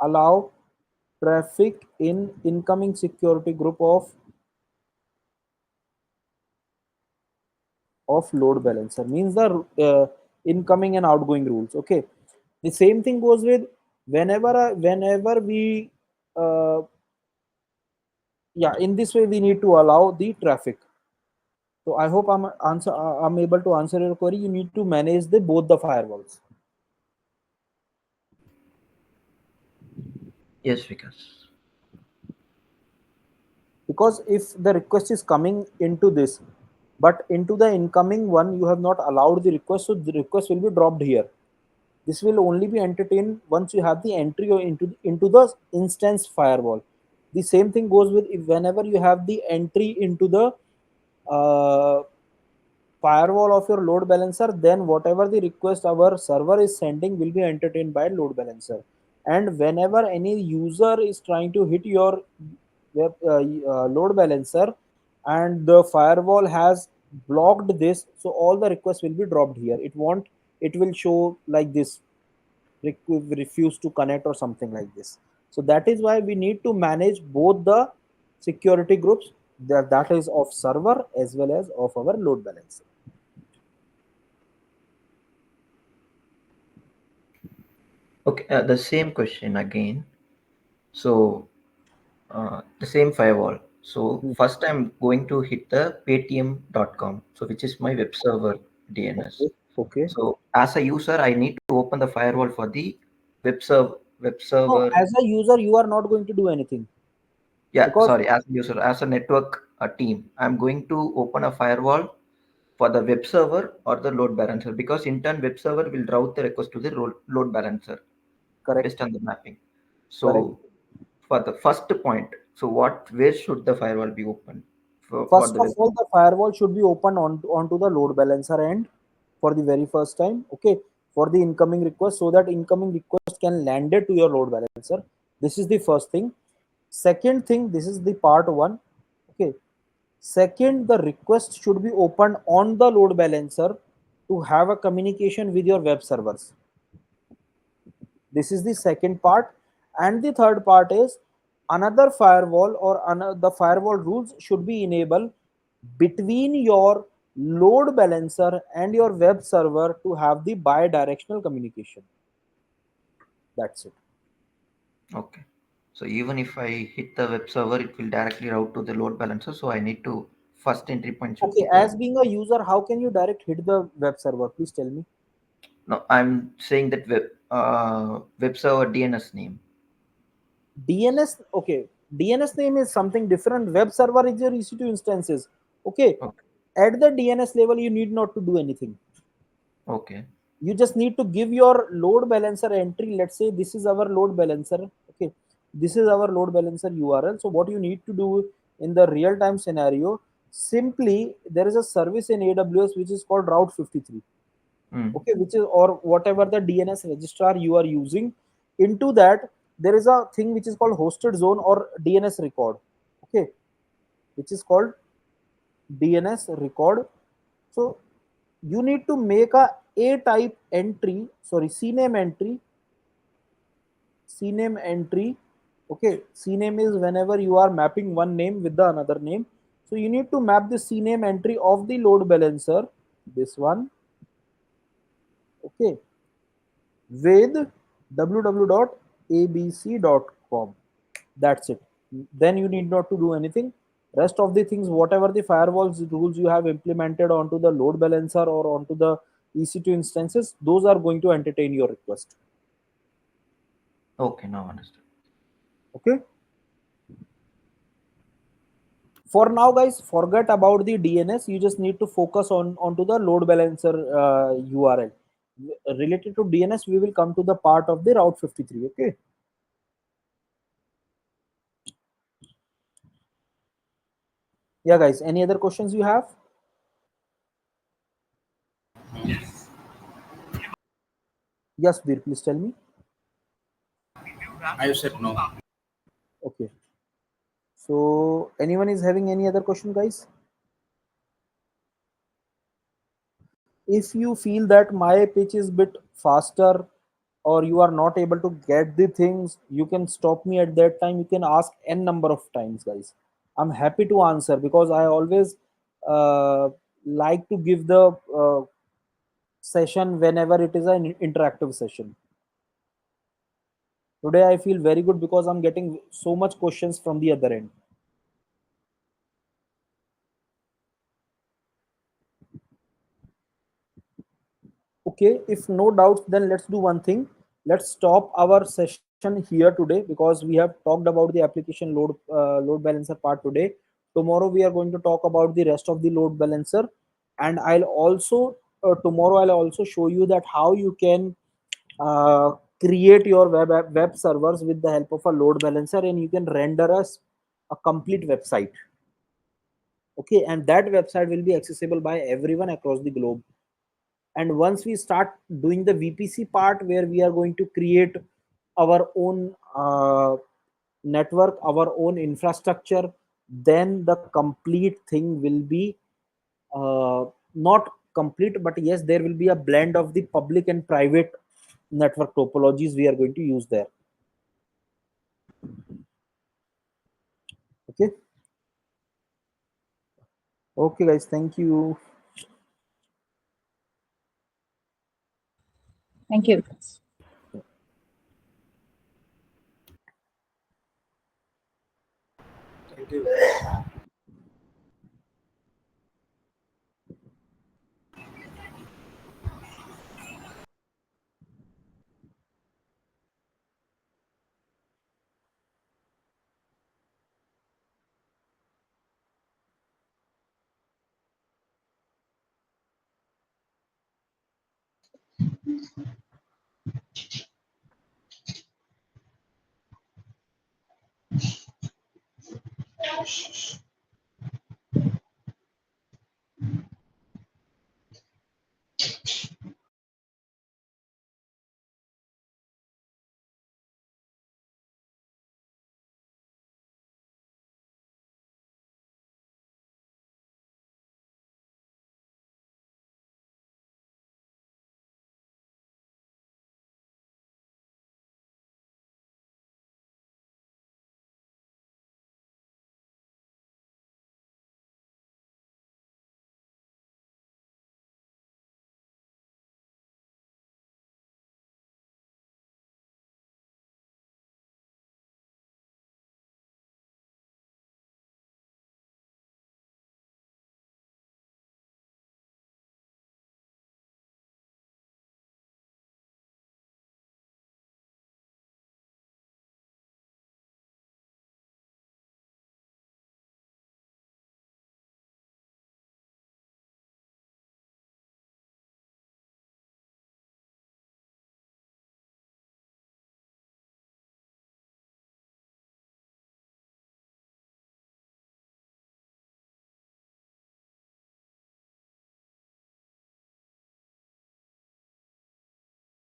Speaker 1: allow traffic in incoming security group of load balancer, means the incoming and outgoing rules, okay. The same thing goes with whenever we uh, yeah, in this way we need to allow the traffic. So I hope I'm able to answer your query. You need to manage the both the firewalls,
Speaker 7: Yes, Vikas.
Speaker 1: because if the request is coming into this, but into the incoming one you have not allowed the request, so the request will be dropped here. This will only be entertained once you have the entry or into the instance firewall. The same thing goes with if whenever you have the entry into the uh, firewall of your load balancer, then whatever the request our server is sending will be entertained by load balancer. And whenever any user is trying to hit your load balancer and the firewall has blocked this, so all the requests will be dropped here. It will show like this, refuse to connect or something like this. So that is why we need to manage both the security groups, that is of server as well as of our load balancer.
Speaker 7: Okay, the same question again. So, the same firewall. So,
Speaker 1: Hmm.
Speaker 7: first I'm going to hit the paytm.com, so which is my web server DNS.
Speaker 1: Okay. Okay.
Speaker 7: So, as a user, I need to open the firewall for the web
Speaker 1: No,
Speaker 7: server.
Speaker 1: as a user, you are not going to do anything
Speaker 7: Yeah,
Speaker 1: because
Speaker 7: sorry, as a user, as a network team, I'm going to open a firewall for the web server or the load balancer, because in turn web server will route the request to the load balancer
Speaker 1: correct,
Speaker 7: based on the mapping.
Speaker 1: correct.
Speaker 7: So for the first point, so where should the firewall be open for
Speaker 1: First
Speaker 7: the
Speaker 1: of
Speaker 7: web?
Speaker 1: all, the firewall should be open onto the load balancer end for the very first time. Okay, for the incoming request, so that incoming request can land it to your load balancer. This is the first thing. Second thing, this is the part one. Okay. Second, the request should be opened on the load balancer to have a communication with your web servers. This is the second part. And the third part is another firewall or another, the firewall rules should be enabled between your load balancer and your web server to have the bi-directional communication. That's it.
Speaker 7: Okay. So even if I hit the web server, it will directly route to the load balancer. So I need to first entry point should
Speaker 1: Okay,
Speaker 7: be the.
Speaker 1: as being a user, how can you direct hit the web server? Please tell me.
Speaker 7: No, I'm saying that web server DNS name.
Speaker 1: DNS, okay. DNS name is something different. Web server is your EC2 instances. Okay.
Speaker 7: Okay.
Speaker 1: At the DNS level, you need not to do anything.
Speaker 7: Okay.
Speaker 1: You just need to give your load balancer entry. Let's say this is our load balancer. Okay. This is our load balancer URL. So what you need to do in the real time scenario, simply there is a service in AWS which is called Route 53.
Speaker 7: Mm.
Speaker 1: Okay, which is, or whatever the DNS registrar you are using. Into that there is a thing which is called hosted zone or DNS record. Okay, which is called DNS record. So you need to make a type entry, sorry, cname entry. Cname entry. Okay, cname is whenever you are mapping one name with the another name. So you need to map the cname entry of the load balancer, this one. Okay, with www.abc.com. That's it. Then you need not to do anything. Rest of the things, whatever the firewalls rules you have implemented onto the load balancer or onto the EC2 instances, those are going to entertain your request.
Speaker 7: Okay, now understood.
Speaker 1: Okay. For now, guys, forget about the DNS. You just need to focus on onto the load balancer URL. Related to DNS, we will come to the part of the Route 53. Okay. Yeah, guys. Any other questions you have? Yes, Veer, please tell me.
Speaker 6: I said no.
Speaker 1: Okay. So, anyone is having any other question, guys? If you feel that my pitch is bit faster or you are not able to get the things, you can stop me at that time. You can ask n number of times, guys. I'm happy to answer because I always like to give the session whenever it is an interactive session. Today I feel very good because I'm getting so much questions from the other end. Okay, if no doubts, then let's do one thing. Let's stop our session here today because we have talked about the application load balancer part today. Tomorrow we are going to talk about the rest of the load balancer, and I'll also tomorrow I'll also show you that how you can uh, create your web servers with the help of a load balancer, and you can render us a complete website. Okay, and that website will be accessible by everyone across the globe. And once we start doing the VPC part where we are going to create our own network, our own infrastructure, then the complete thing will be not complete, but yes, there will be a blend of the public and private network topologies we are going to use there. Okay. Okay, guys, thank you.
Speaker 10: Thank you.
Speaker 9: Thank you.